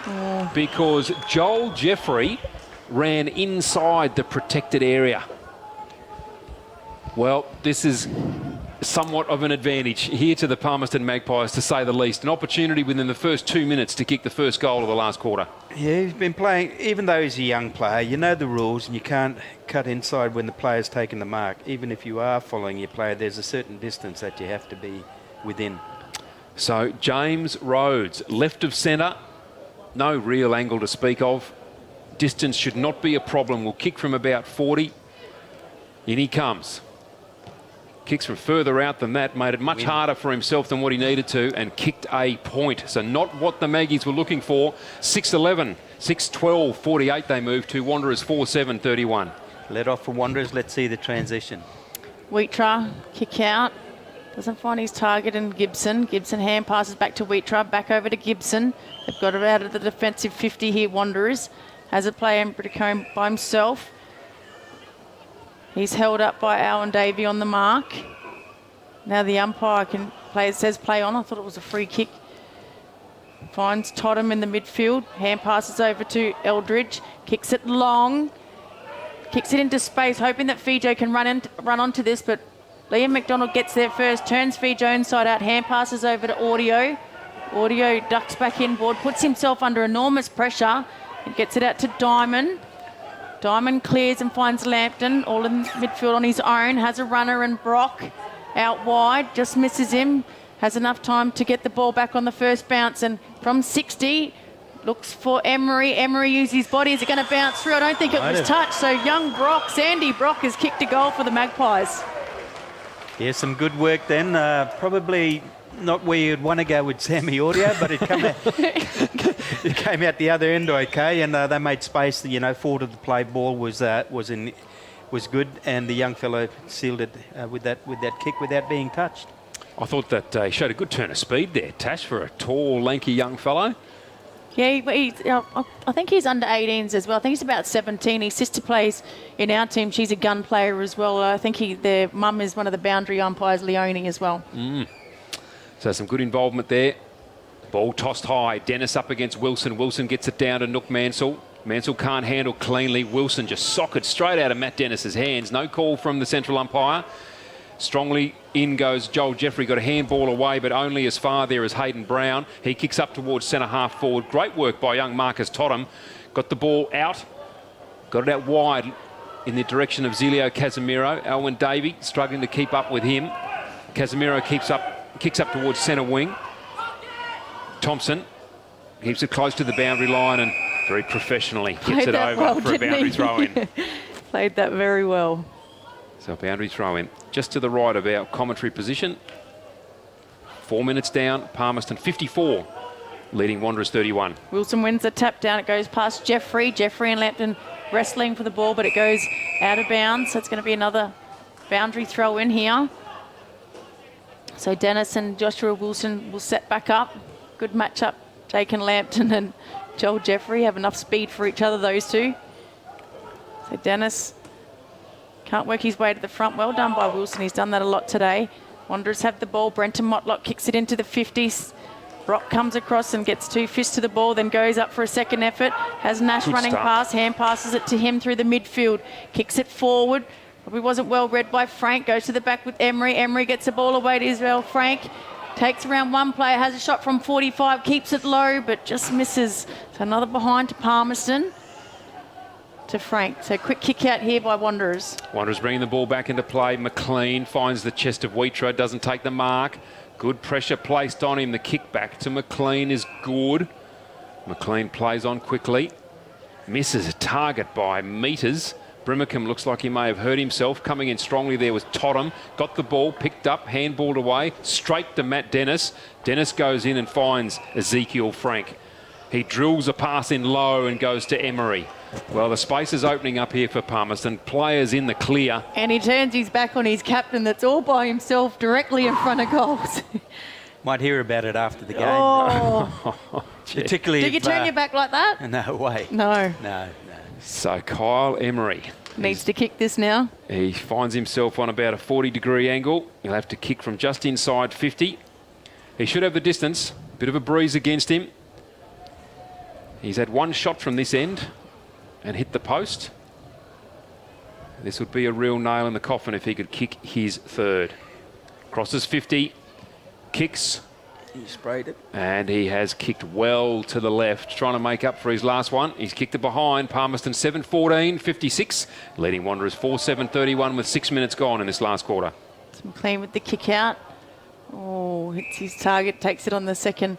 [SPEAKER 3] because Joel Jeffrey ran inside the protected area. Well, this is somewhat of an advantage here to the Palmerston Magpies, to say the least. An opportunity within the first 2 minutes to kick the first goal of the last quarter.
[SPEAKER 2] Yeah, he's been playing, even though he's a young player, you know the rules and you can't cut inside when the player's taken the mark. Even if you are following your player, there's a certain distance that you have to be within.
[SPEAKER 3] So James Rhodes, left of centre, no real angle to speak of. Distance should not be a problem. Will kick from about 40. In he comes. Kicks from further out than that, made it much harder for himself than what he needed to, and kicked a point. So not what the Maggies were looking for. 6-11, 6-12, 48 they moved to. Wanderers 4-7, 31.
[SPEAKER 2] Let off for Wanderers. Let's see the transition.
[SPEAKER 1] Wheatra, kick out. Doesn't find his target in Gibson. Gibson hand passes back to Wheatra, back over to Gibson. They've got it out of the defensive 50 here, Wanderers. Has a play in Britticombe by himself. He's held up by Owen Davey on the mark. Now the umpire can play, it says play on. I thought it was a free kick. Finds Totham in the midfield. Hand passes over to Eldridge. Kicks it long. Kicks it into space, hoping that Fijo can run onto this, but Liam McDonald gets there first, turns Fijo inside out, hand passes over to Audio. Audio ducks back inboard, puts himself under enormous pressure and gets it out to Diamond. Diamond clears and finds Lambton, all in midfield on his own, has a runner and Brock out wide, just misses him, has enough time to get the ball back on the first bounce, and from 60, looks for Emery. Emery uses his body. Is it going to bounce through? I don't think it was touched. So young Brock, Sandy Brock, has kicked a goal for the Magpies.
[SPEAKER 2] Yeah, some good work then. Probably not where you'd want to go with Sammy Audio, but it came out the other end okay, and they made space. You know, forward of the play ball was good, and the young fellow sealed it with that kick without being touched.
[SPEAKER 3] I thought that he showed a good turn of speed there, Tash, for a tall, lanky young fellow.
[SPEAKER 1] Yeah, I think he's under 18s as well. I think he's about 17. His sister plays in our team. She's a gun player as well. I think their mum is one of the boundary umpires, Leonie, as well.
[SPEAKER 3] So some good involvement there. Ball tossed high. Dennis up against Wilson. Wilson gets it down to Nook Mansell. Mansell can't handle cleanly. Wilson just socked straight out of Matt Dennis's hands. No call from the central umpire. Strongly in goes Joel Jeffrey. Got a handball away, but only as far there as Hayden Brown. He kicks up towards centre half forward. Great work by young Marcus Totham. Got the ball out. Got it out wide in the direction of Zelio Casemiro. Alwyn Davey struggling to keep up with him. Casemiro kicks up towards centre wing. Thompson keeps it close to the boundary line and very professionally gets it over for a boundary throw-in.
[SPEAKER 1] Played that very well.
[SPEAKER 3] So boundary throw-in just to the right of our commentary position. 4 minutes down, Palmerston 54, leading Wanderers 31.
[SPEAKER 1] Wilson wins the tap down. It goes past Jeffrey. Jeffrey and Lampton wrestling for the ball, but it goes out of bounds. So it's going to be another boundary throw-in here. So Dennis and Joshua Wilson will set back up. Good matchup. Jake and Lampton and Joel Jeffrey have enough speed for each other, those two. So Dennis can't work his way to the front. Well done by Wilson. He's done that a lot today. Wanderers have the ball. Brenton Motlock kicks it into the 50s. Brock comes across and gets 2 fists to the ball, then goes up for a second effort. Has Nash running past. Hand passes it to him through the midfield. Kicks it forward. Probably wasn't well read by Frank. Goes to the back with Emery. Emery gets the ball away to Israel. Frank takes around one player, has a shot from 45, keeps it low, but just misses. So another behind to Palmerston, to Frank. So quick kick out here by Wanderers.
[SPEAKER 3] Wanderers bringing the ball back into play. McLean finds the chest of Wheatrow, doesn't take the mark. Good pressure placed on him. The kick back to McLean is good. McLean plays on quickly. Misses a target by metres. Brimacombe looks like he may have hurt himself. Coming in strongly there was Totham. Got the ball, picked up, handballed away, straight to Matt Dennis. Dennis goes in and finds Ezekiel Frank. He drills a pass in low and goes to Emery. Well, the space is opening up here for Palmerston. Players in the clear.
[SPEAKER 1] And he turns his back on his captain that's all by himself directly in front of goals.
[SPEAKER 2] Might hear about it after the game.
[SPEAKER 1] Oh.
[SPEAKER 2] Particularly
[SPEAKER 1] Did you turn your back like that?
[SPEAKER 2] No way.
[SPEAKER 1] No.
[SPEAKER 2] No.
[SPEAKER 3] So Kyle Emery
[SPEAKER 1] needs to kick this now.
[SPEAKER 3] He finds himself on about a 40-degree angle. He'll have to kick from just inside 50. He should have the distance. Bit of a breeze against him. He's had one shot from this end and hit the post. This would be a real nail in the coffin if he could kick his third. Crosses 50, kicks.
[SPEAKER 2] He sprayed it.
[SPEAKER 3] And he has kicked well to the left, trying to make up for his last one. He's kicked it behind. Palmerston 7-14, 56. Leading Wanderers 4-7, 31 with 6 minutes gone in this last quarter.
[SPEAKER 1] McLean with the kick out. Oh, hits his target, takes it on the second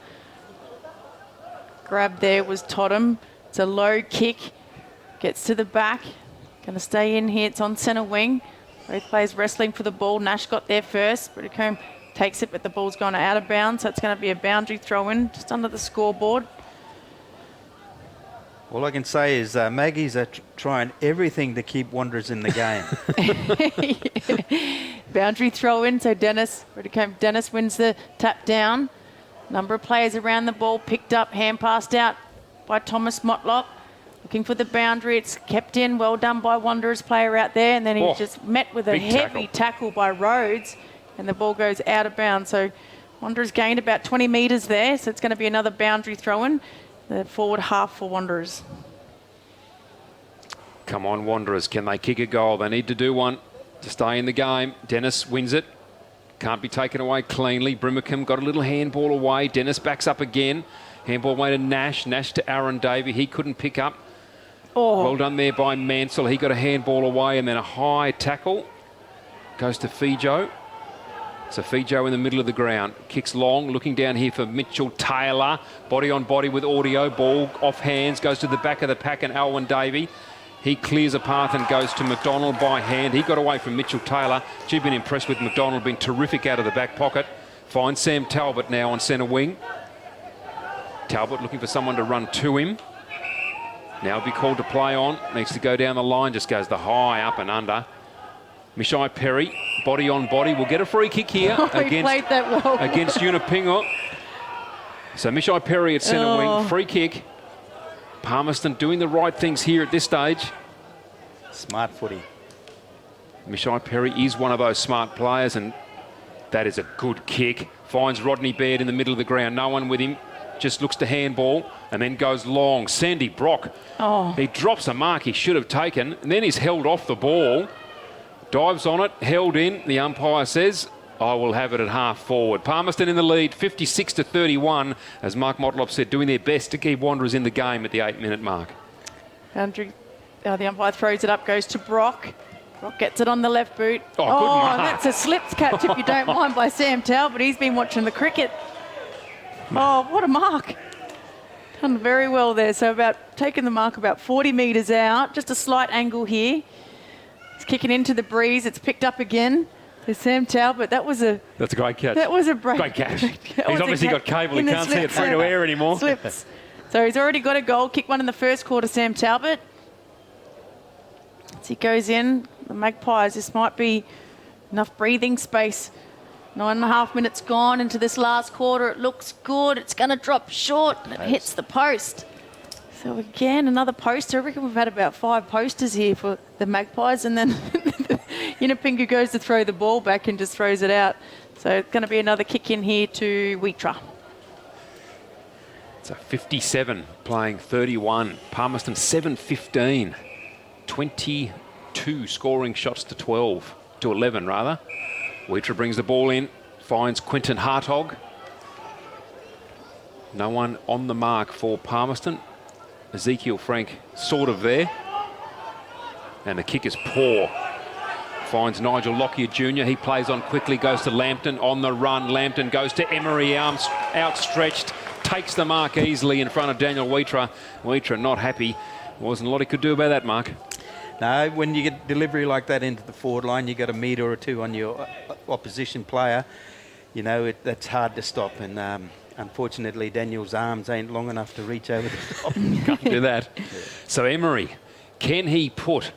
[SPEAKER 1] grab there was Totham. It's a low kick. Gets to the back. Going to stay in here. It's on centre wing. Both players wrestling for the ball. Nash got there first. Britticombe takes it, but the ball's gone out of bounds. So it's going to be a boundary throw-in just under the scoreboard.
[SPEAKER 2] All I can say is Maggie's are trying everything to keep Wanderers in the game.
[SPEAKER 1] Boundary throw-in. So Dennis wins the tap down. Number of players around the ball, picked up, hand passed out by Thomas Motlock. Looking for the boundary, it's kept in, well done by Wanderers player out there, and then he just met with a heavy tackle by Rhodes, and the ball goes out of bounds. So Wanderers gained about 20 metres there, so it's going to be another boundary throw-in. The forward half for Wanderers.
[SPEAKER 3] Come on, Wanderers, can they kick a goal? They need to do one to stay in the game. Dennis wins it. Can't be taken away cleanly. Brimacombe got a little handball away. Dennis backs up again. Handball away to Nash. Nash to Aaron Davey. He couldn't pick up.
[SPEAKER 1] Oh.
[SPEAKER 3] Well done there by Mansell. He got a handball away and then a high tackle. Goes to Fijo. So Fijo in the middle of the ground. Kicks long. Looking down here for Mitchell Taylor. Body on body with Audio. Ball off hands. Goes to the back of the pack and Alwyn Davey. He clears a path and goes to McDonald by hand. He got away from Mitchell Taylor. She'd been impressed with McDonald, been terrific out of the back pocket. Finds Sam Talbot now on centre wing. Talbot looking for someone to run to him. Now he'll be called to play on. Needs to go down the line, just goes the high up and under. Mishai Perry, body on body, will get a free kick here
[SPEAKER 1] against
[SPEAKER 3] Unipingo. So Mishai Perry at centre wing, free kick. Palmerston doing the right things here at this stage.
[SPEAKER 2] Smart footy.
[SPEAKER 3] Mishai Perry is one of those smart players, and that is a good kick. Finds Rodney Baird in the middle of the ground. No one with him. Just looks to handball and then goes long. Sandy Brock. He drops a mark he should have taken, and then he's held off the ball. Dives on it, held in. The umpire says, I will have it at half forward. Palmerston in the lead, 56-31, as Mark Motlop said, doing their best to keep Wanderers in the game at the 8-minute mark.
[SPEAKER 1] Andrew, the umpire throws it up, goes to Brock. Brock gets it on the left boot.
[SPEAKER 3] Good mark.
[SPEAKER 1] That's a slips catch, if you don't mind, by Sam Talbot. He's been watching the cricket. What a mark. Done very well there. So taking the mark about 40 metres out. Just a slight angle here. It's kicking into the breeze. It's picked up again. There's Sam Talbot. That's a great catch. That was a great
[SPEAKER 3] catch. He's obviously got cable. He can't see it through to air anymore.
[SPEAKER 1] Slips. So he's already got a goal. Kick one in the first quarter, Sam Talbot. As he goes in, the Magpies, this might be enough breathing space. 9.5 minutes gone into this last quarter. It looks good. It's going to drop short and it hits the post. So again, another poster. I reckon we've had about 5 posters here for the Magpies, and then Yinapingu goes to throw the ball back and just throws it out. So it's going to be another kick in here to Wheatra.
[SPEAKER 3] It's a 57 playing 31. Palmerston 7-15. 22 scoring shots to 11 rather. Wheatra brings the ball in, finds Quentin Hartog. No one on the mark for Palmerston. Ezekiel Frank sort of there. And the kick is poor. Finds Nigel Lockyer Jr. He plays on quickly, goes to Lambton on the run. Lambton goes to Emery, arms outstretched, takes the mark easily in front of Daniel Wheatra. Wheatra not happy. Wasn't a lot he could do about that mark.
[SPEAKER 2] No, when you get delivery like that into the forward line, you got a metre or two on your opposition player. You know, that's hard to stop. And unfortunately, Daniel's arms ain't long enough to reach over the top.
[SPEAKER 3] Can't do that. So Emery, can he put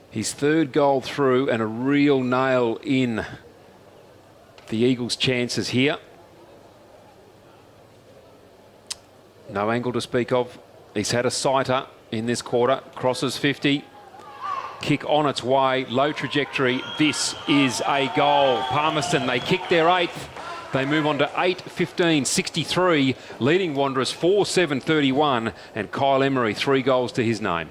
[SPEAKER 3] his third goal through and a real nail in the Eagles' chances here? No angle to speak of. He's had a sighter in this quarter. Crosses 50. Kick on its way. Low trajectory. This is a goal. Palmerston, they kick their 8th. They move on to 8-15-63, leading Wanderers 4-7-31, and Kyle Emery 3 goals to his name.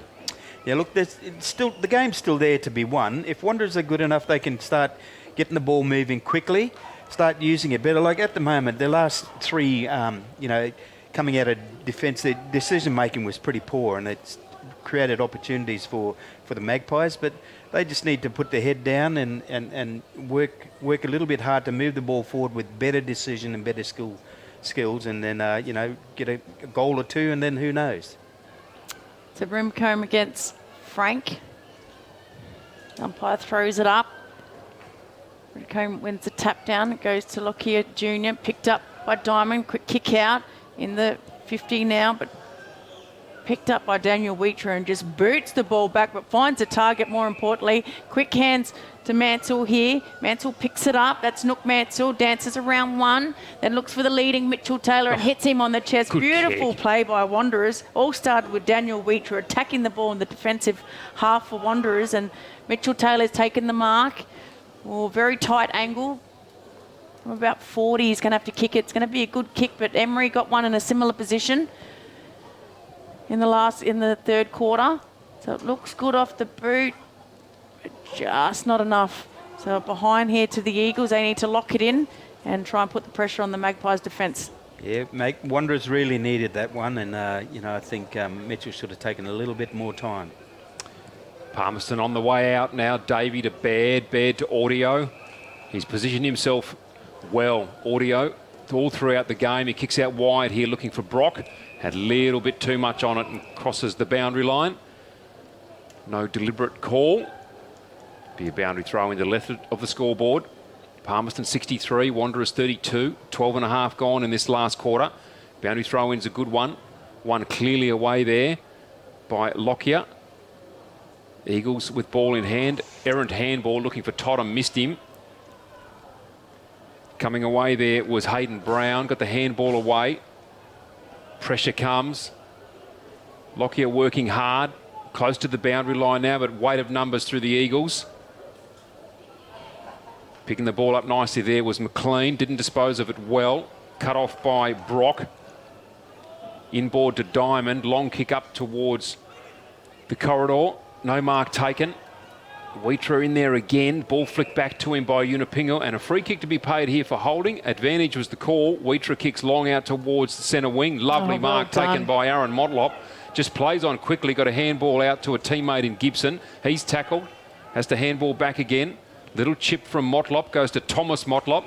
[SPEAKER 2] Yeah, look, the game's still there to be won. If Wanderers are good enough, they can start getting the ball moving quickly, start using it better. Like at the moment, the last 3, coming out of defence, their decision-making was pretty poor, and it's created opportunities for the Magpies, but they just need to put their head down and work a little bit hard to move the ball forward with better decision and better skills, and then, get a goal or 2, and then who knows.
[SPEAKER 1] So Brimcombe against Frank. Umpire throws it up. Brimcombe wins the tap down. It goes to Lockyer Jr. Picked up by Diamond. Quick kick out in the 50 now, but picked up by Daniel Wheatra and just boots the ball back, but finds a target more importantly. Quick hands to Mansell here. Mansell picks it up. That's Nook Mansell. Dances around one. Then looks for the leading Mitchell Taylor and hits him on the chest. Beautiful play by Wanderers. All started with Daniel Wheatra attacking the ball in the defensive half for Wanderers, and Mitchell Taylor's taken the mark. Very tight angle. From about 40, he's going to have to kick it. It's going to be a good kick, but Emery got one in a similar position in the third quarter. So it looks good off the boot, but just not enough. So behind here to the Eagles, they need to lock it in and try and put the pressure on the Magpies' defence.
[SPEAKER 2] Yeah, Wanderers really needed that one, and I think Mitchell should have taken a little bit more time.
[SPEAKER 3] Palmerston on the way out now. Davey to Baird, Baird to Audio. He's positioned himself well. Audio all throughout the game. He kicks out wide here looking for Brock. Had a little bit too much on it and crosses the boundary line. No deliberate call. Be a boundary throw in the left of the scoreboard. Palmerston 63, Wanderers 32. 12.5 gone in this last quarter. Boundary throw in's a good one. One clearly away there by Lockyer. Eagles with ball in hand. Errant handball looking for Totham, missed him. Coming away there was Hayden Brown, got the handball away. Pressure comes. Lockyer working hard, close to the boundary line now, but weight of numbers through the Eagles. Picking the ball up nicely there was McLean, didn't dispose of it well. Cut off by Brock. Inboard to Diamond, long kick up towards the corridor. No mark taken. Wheater in there again. Ball flicked back to him by Unipingo, and a free kick to be paid here for holding. Advantage was the call. Wheater kicks long out towards the centre wing. Lovely mark taken by Aaron Motlop. Just plays on quickly. Got a handball out to a teammate in Gibson. He's tackled. Has to handball back again. Little chip from Motlop. Goes to Thomas Motlop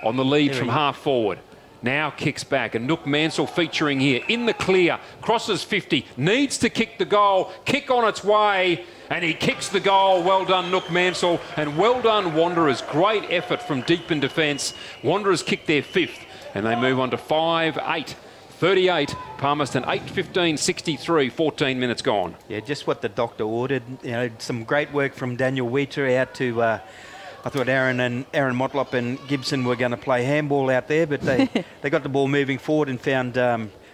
[SPEAKER 3] on the lead from half forward. Now kicks back, and Nook Mansell featuring here in the clear, crosses 50, needs to kick the goal, kick on its way, and he kicks the goal. Well done, Nook Mansell, and well done, Wanderers. Great effort from deep in defence. Wanderers kick their 5th, and they move on to 5-8. 38, Palmerston 8-15, 63, 14 minutes gone.
[SPEAKER 2] Yeah, just what the doctor ordered. You know, some great work from Daniel Wheater out to. I thought Aaron Motlop and Gibson were going to play handball out there, but they got the ball moving forward and found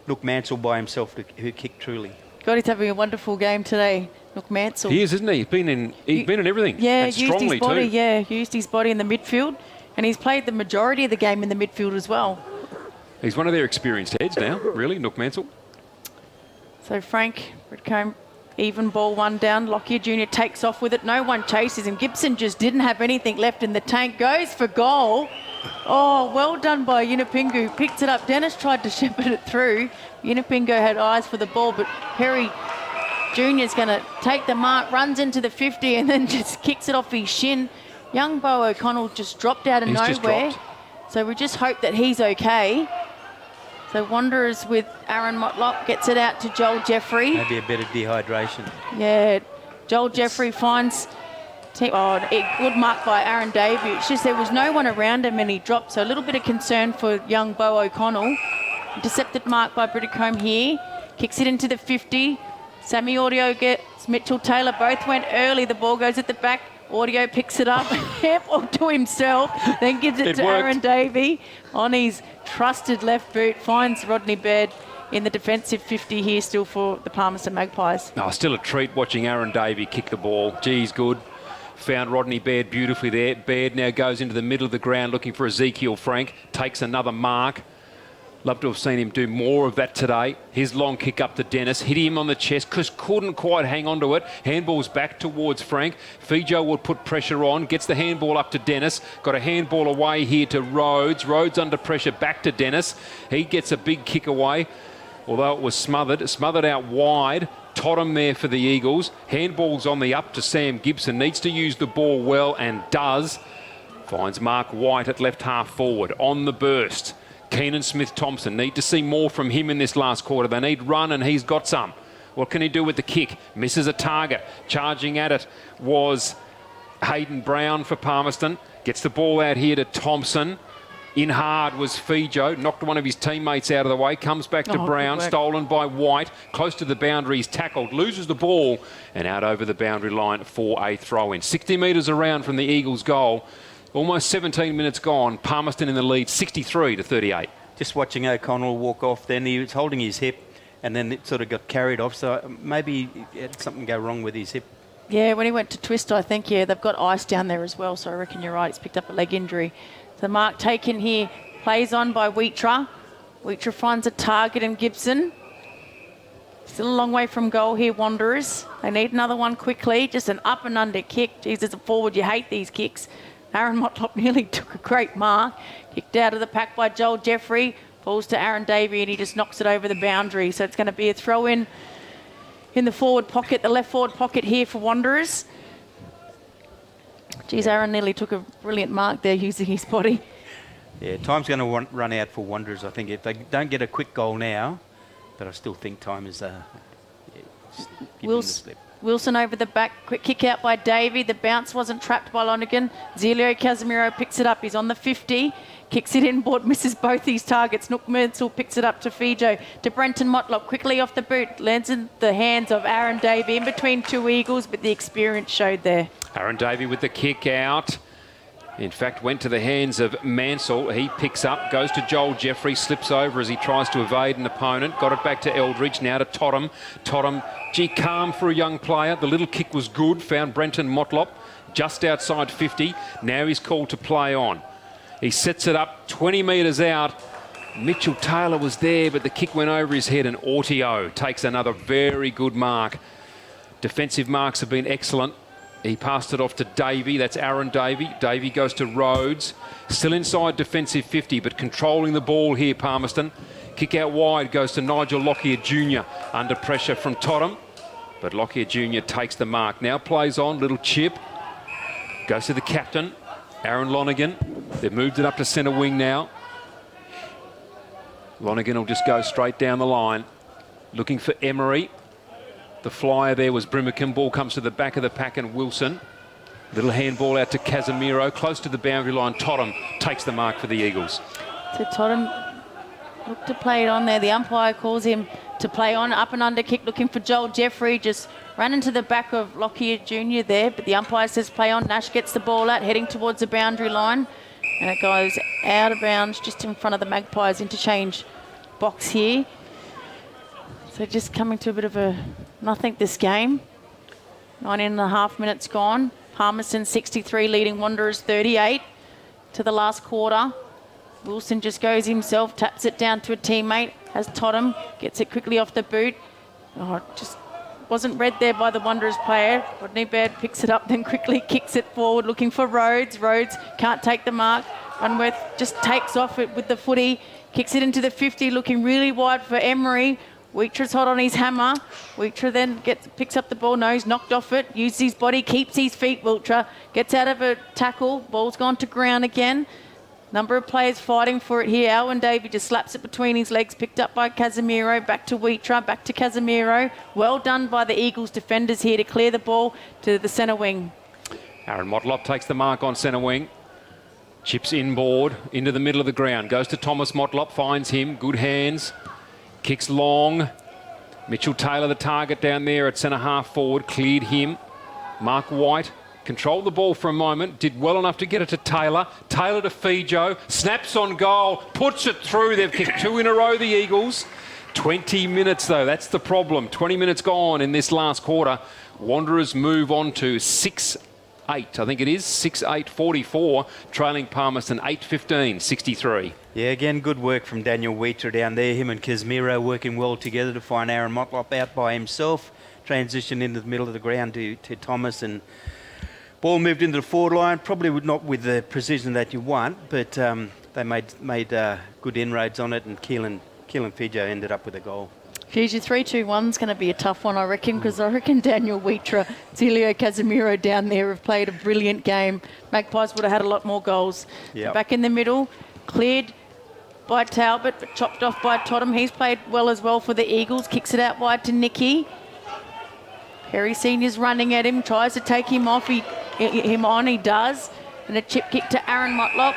[SPEAKER 2] Nook Mansell by himself who kicked truly.
[SPEAKER 1] God, he's having a wonderful game today, Nook Mansell.
[SPEAKER 3] He is, isn't he? He's been in everything.
[SPEAKER 1] Yeah,
[SPEAKER 3] and
[SPEAKER 1] used his body.
[SPEAKER 3] too.
[SPEAKER 1] Yeah, used his body in the midfield, and he's played the majority of the game in the midfield as well.
[SPEAKER 3] He's one of their experienced heads now, really, Nook Mansell.
[SPEAKER 1] So Frank Whitcomb. Even ball, one down. Lockyer Jr. takes off with it. No one chases him. Gibson just didn't have anything left in the tank. Goes for goal. Oh, well done by Unipingu. Picked it up. Dennis tried to shepherd it through. Unipingu had eyes for the ball, but Perry Jr. is going to take the mark, runs into the 50 and then just kicks it off his shin. Young Bo O'Connell just dropped out of nowhere. So we just hope that he's okay. So Wanderers with Aaron Motlop gets it out to Joel Jeffrey.
[SPEAKER 2] Maybe a bit of dehydration.
[SPEAKER 1] Yeah, Joel Jeffrey finds... good mark by Aaron Davey. It's just there was no one around him and he dropped. So a little bit of concern for young Bo O'Connell. Intercepted mark by Britticombe here. Kicks it into the 50. Sammy Audio gets Mitchell Taylor. Both went early. The ball goes at the back. Audio picks it up, handball to himself, then gives it to Aaron Davey on his trusted left boot. Finds Rodney Baird in the defensive 50 here still for the Palmerston Magpies.
[SPEAKER 3] Oh, still a treat watching Aaron Davey kick the ball. Geez, good. Found Rodney Baird beautifully there. Baird now goes into the middle of the ground looking for Ezekiel Frank. Takes another mark. Love to have seen him do more of that today. His long kick up to Dennis. Hit him on the chest. Couldn't quite hang on to it. Handball's back towards Frank. Fijo will put pressure on. Gets the handball up to Dennis. Got a handball away here to Rhodes. Rhodes under pressure back to Dennis. He gets a big kick away. Although it was smothered out wide. Totham there for the Eagles. Handball's on the up to Sam Gibson. Needs to use the ball well and does. Finds Mark White at left half forward. On the burst. Keenan Smith-Thompson, need to see more from him in this last quarter. They need run and he's got some. What can he do with the kick? Misses a target. Charging at it was Hayden Brown for Palmerston. Gets the ball out here to Thompson. In hard was Fijo. Knocked one of his teammates out of the way. Comes back to Brown. Stolen by White. Close to the boundary. He's tackled. Loses the ball. And out over the boundary line for a throw-in. 60 metres around from the Eagles' goal. Almost 17 minutes gone. Palmerston in the lead, 63-38.
[SPEAKER 2] Just watching O'Connell walk off then. He was holding his hip and then it sort of got carried off. So maybe he had something go wrong with his hip.
[SPEAKER 1] Yeah, when he went to twist, I think, they've got ice down there as well. So I reckon you're right. He's picked up a leg injury. The mark taken here. Plays on by Wheater. Wheater finds a target in Gibson. Still a long way from goal here, Wanderers. They need another one quickly. Just an up and under kick. Jeez, as a forward, you hate these kicks. Aaron Motlop nearly took a great mark. Kicked out of the pack by Joel Jeffrey. Falls to Aaron Davey and he just knocks it over the boundary. So it's going to be a throw-in in the forward pocket, the left forward pocket here for Wanderers. Geez, Aaron nearly took a brilliant mark there using his body.
[SPEAKER 2] Yeah, time's going to run out for Wanderers, I think, if they don't get a quick goal now. But I still think time is the slip.
[SPEAKER 1] Wilson over the back, quick kick out by Davey. The bounce wasn't trapped by Lonergan. Zelio Casemiro picks it up. He's on the 50. Kicks it inboard, misses both these targets. Nook Mansell picks it up to Fijo. To Brenton Motlop, quickly off the boot. Lands in the hands of Aaron Davey. In between two Eagles, but the experience showed there.
[SPEAKER 3] Aaron Davey with the kick out. In fact, went to the hands of Mansell. He picks up, goes to Joel Jeffrey, slips over as he tries to evade an opponent. Got it back to Eldridge, now to Totham. Totham, gee, calm for a young player. The little kick was good, found Brenton Motlop just outside 50. Now he's called to play on. He sets it up 20 metres out. Mitchell Taylor was there, but the kick went over his head, and Ortio takes another very good mark. Defensive marks have been excellent. He passed it off to Davey. That's Aaron Davey. Davey goes to Rhodes. Still inside defensive 50, but controlling the ball here, Palmerston. Kick out wide goes to Nigel Lockyer Jr. under pressure from Totham. But Lockyer Jr. takes the mark. Now plays on, little chip. Goes to the captain, Aaron Lonergan. They've moved it up to centre wing now. Lonergan will just go straight down the line. Looking for Emery. The flyer there was Brimacombe. Ball comes to the back of the pack and Wilson. Little handball out to Casemiro. Close to the boundary line. Totham takes the mark for the Eagles.
[SPEAKER 1] So Totham looked to play it on there. The umpire calls him to play on. Up and under kick looking for Joel Jeffrey. Just ran into the back of Lockyer Jr. there. But the umpire says play on. Nash gets the ball out, heading towards the boundary line. And it goes out of bounds just in front of the Magpies interchange box here. So just coming to a bit of a nothing this game. 19.5 minutes gone. Palmerston 63 leading Wanderers 38 to the last quarter. Wilson just goes himself, taps it down to a teammate, has Totham, gets it quickly off the boot. Oh, just wasn't read there by the Wanderers player. Rodney Baird picks it up, then quickly kicks it forward, looking for Rhodes. Rhodes can't take the mark. Unworth just takes off it with the footy, kicks it into the 50, looking really wide for Emery. Wheatra's hot on his hammer. Wheatra then picks up the ball, knows, knocked off it, uses his body, keeps his feet. Wheatra gets out of a tackle, ball's gone to ground again. Number of players fighting for it here. Alwyn Davey just slaps it between his legs, picked up by Casemiro, back to Wheatra, back to Casemiro. Well done by the Eagles defenders here to clear the ball to the centre wing.
[SPEAKER 3] Aaron Motlop takes the mark on centre wing. Chips inboard, into the middle of the ground. Goes to Thomas Motlop, finds him, good hands. Kicks long. Mitchell Taylor, the target down there at centre half forward, cleared him. Mark White controlled the ball for a moment, did well enough to get it to Taylor. Taylor to Fijo, snaps on goal, puts it through. They've kicked 2 in a row, the Eagles. 20 minutes though, that's the problem. 20 minutes gone in this last quarter. Wanderers move on to 6-8, I think it is, 6-8-44, trailing Palmerston 8-15-63.
[SPEAKER 2] Yeah, again, good work from Daniel Wheatra down there. Him and Casemiro working well together to find Aaron Motlop out by himself. Transition into the middle of the ground to Thomas, and ball moved into the forward line. Probably not with the precision that you want, but they made good inroads on it, and Keelan Fijo ended up with a goal.
[SPEAKER 1] Geez, your 3-2-1's going to be a tough one, I reckon, because I reckon Daniel Wheatra, Zelio Casemiro down there have played a brilliant game. Magpies would have had a lot more goals.
[SPEAKER 2] Yep.
[SPEAKER 1] Back in the middle, cleared by Talbot, but chopped off by Totham. He's played well as well for the Eagles. Kicks it out wide to Nicky. Perry Senior's running at him, tries to take him off. He does. And a chip kick to Aaron Motlop.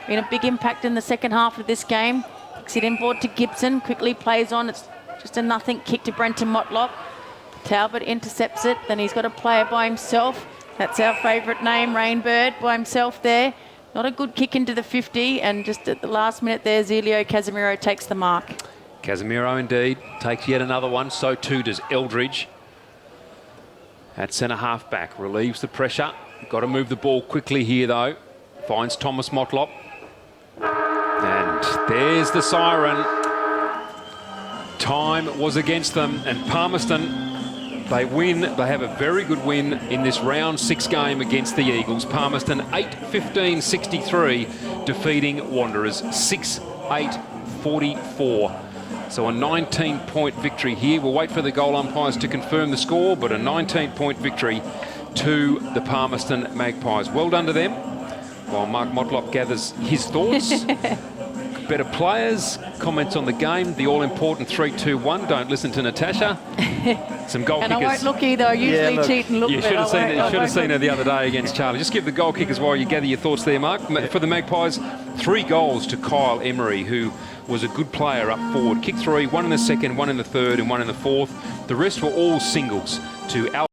[SPEAKER 1] Been a big impact in the second half of this game. Kicks it inboard to Gibson, quickly plays on. It's just a nothing kick to Brenton Motlop. Talbot intercepts it, then he's got a player by himself. That's our favourite name, Rainbird, by himself there. Not a good kick into the 50, and just at the last minute there, Zelio Casemiro takes the mark.
[SPEAKER 3] Casemiro indeed takes yet another one, so too does Eldridge. At centre half back, relieves the pressure. Got to move the ball quickly here though. Finds Thomas Motlop. And there's the siren. Time was against them, and Palmerston, they win. They have a very good win in this round 6 game against the Eagles. Palmerston 8-15-63, defeating Wanderers 6-8-44. So a 19-point victory here. We'll wait for the goal umpires to confirm the score, but a 19-point victory to the Palmerston Magpies. Well done to them. While Mark Motlop gathers his thoughts. Better players, comments on the game, the all-important 3-2-1. Don't listen to Natasha. Some goal
[SPEAKER 1] and
[SPEAKER 3] kickers.
[SPEAKER 1] I won't look either. I usually cheat and look.
[SPEAKER 3] You should have seen her the other day against Charlie. Just give the goal kickers while you gather your thoughts there, Mark. For the Magpies, 3 goals to Kyle Emery, who was a good player up forward. Kick 3, 1 in the second, 1 in the third, and 1 in the fourth. The rest were all singles to Al.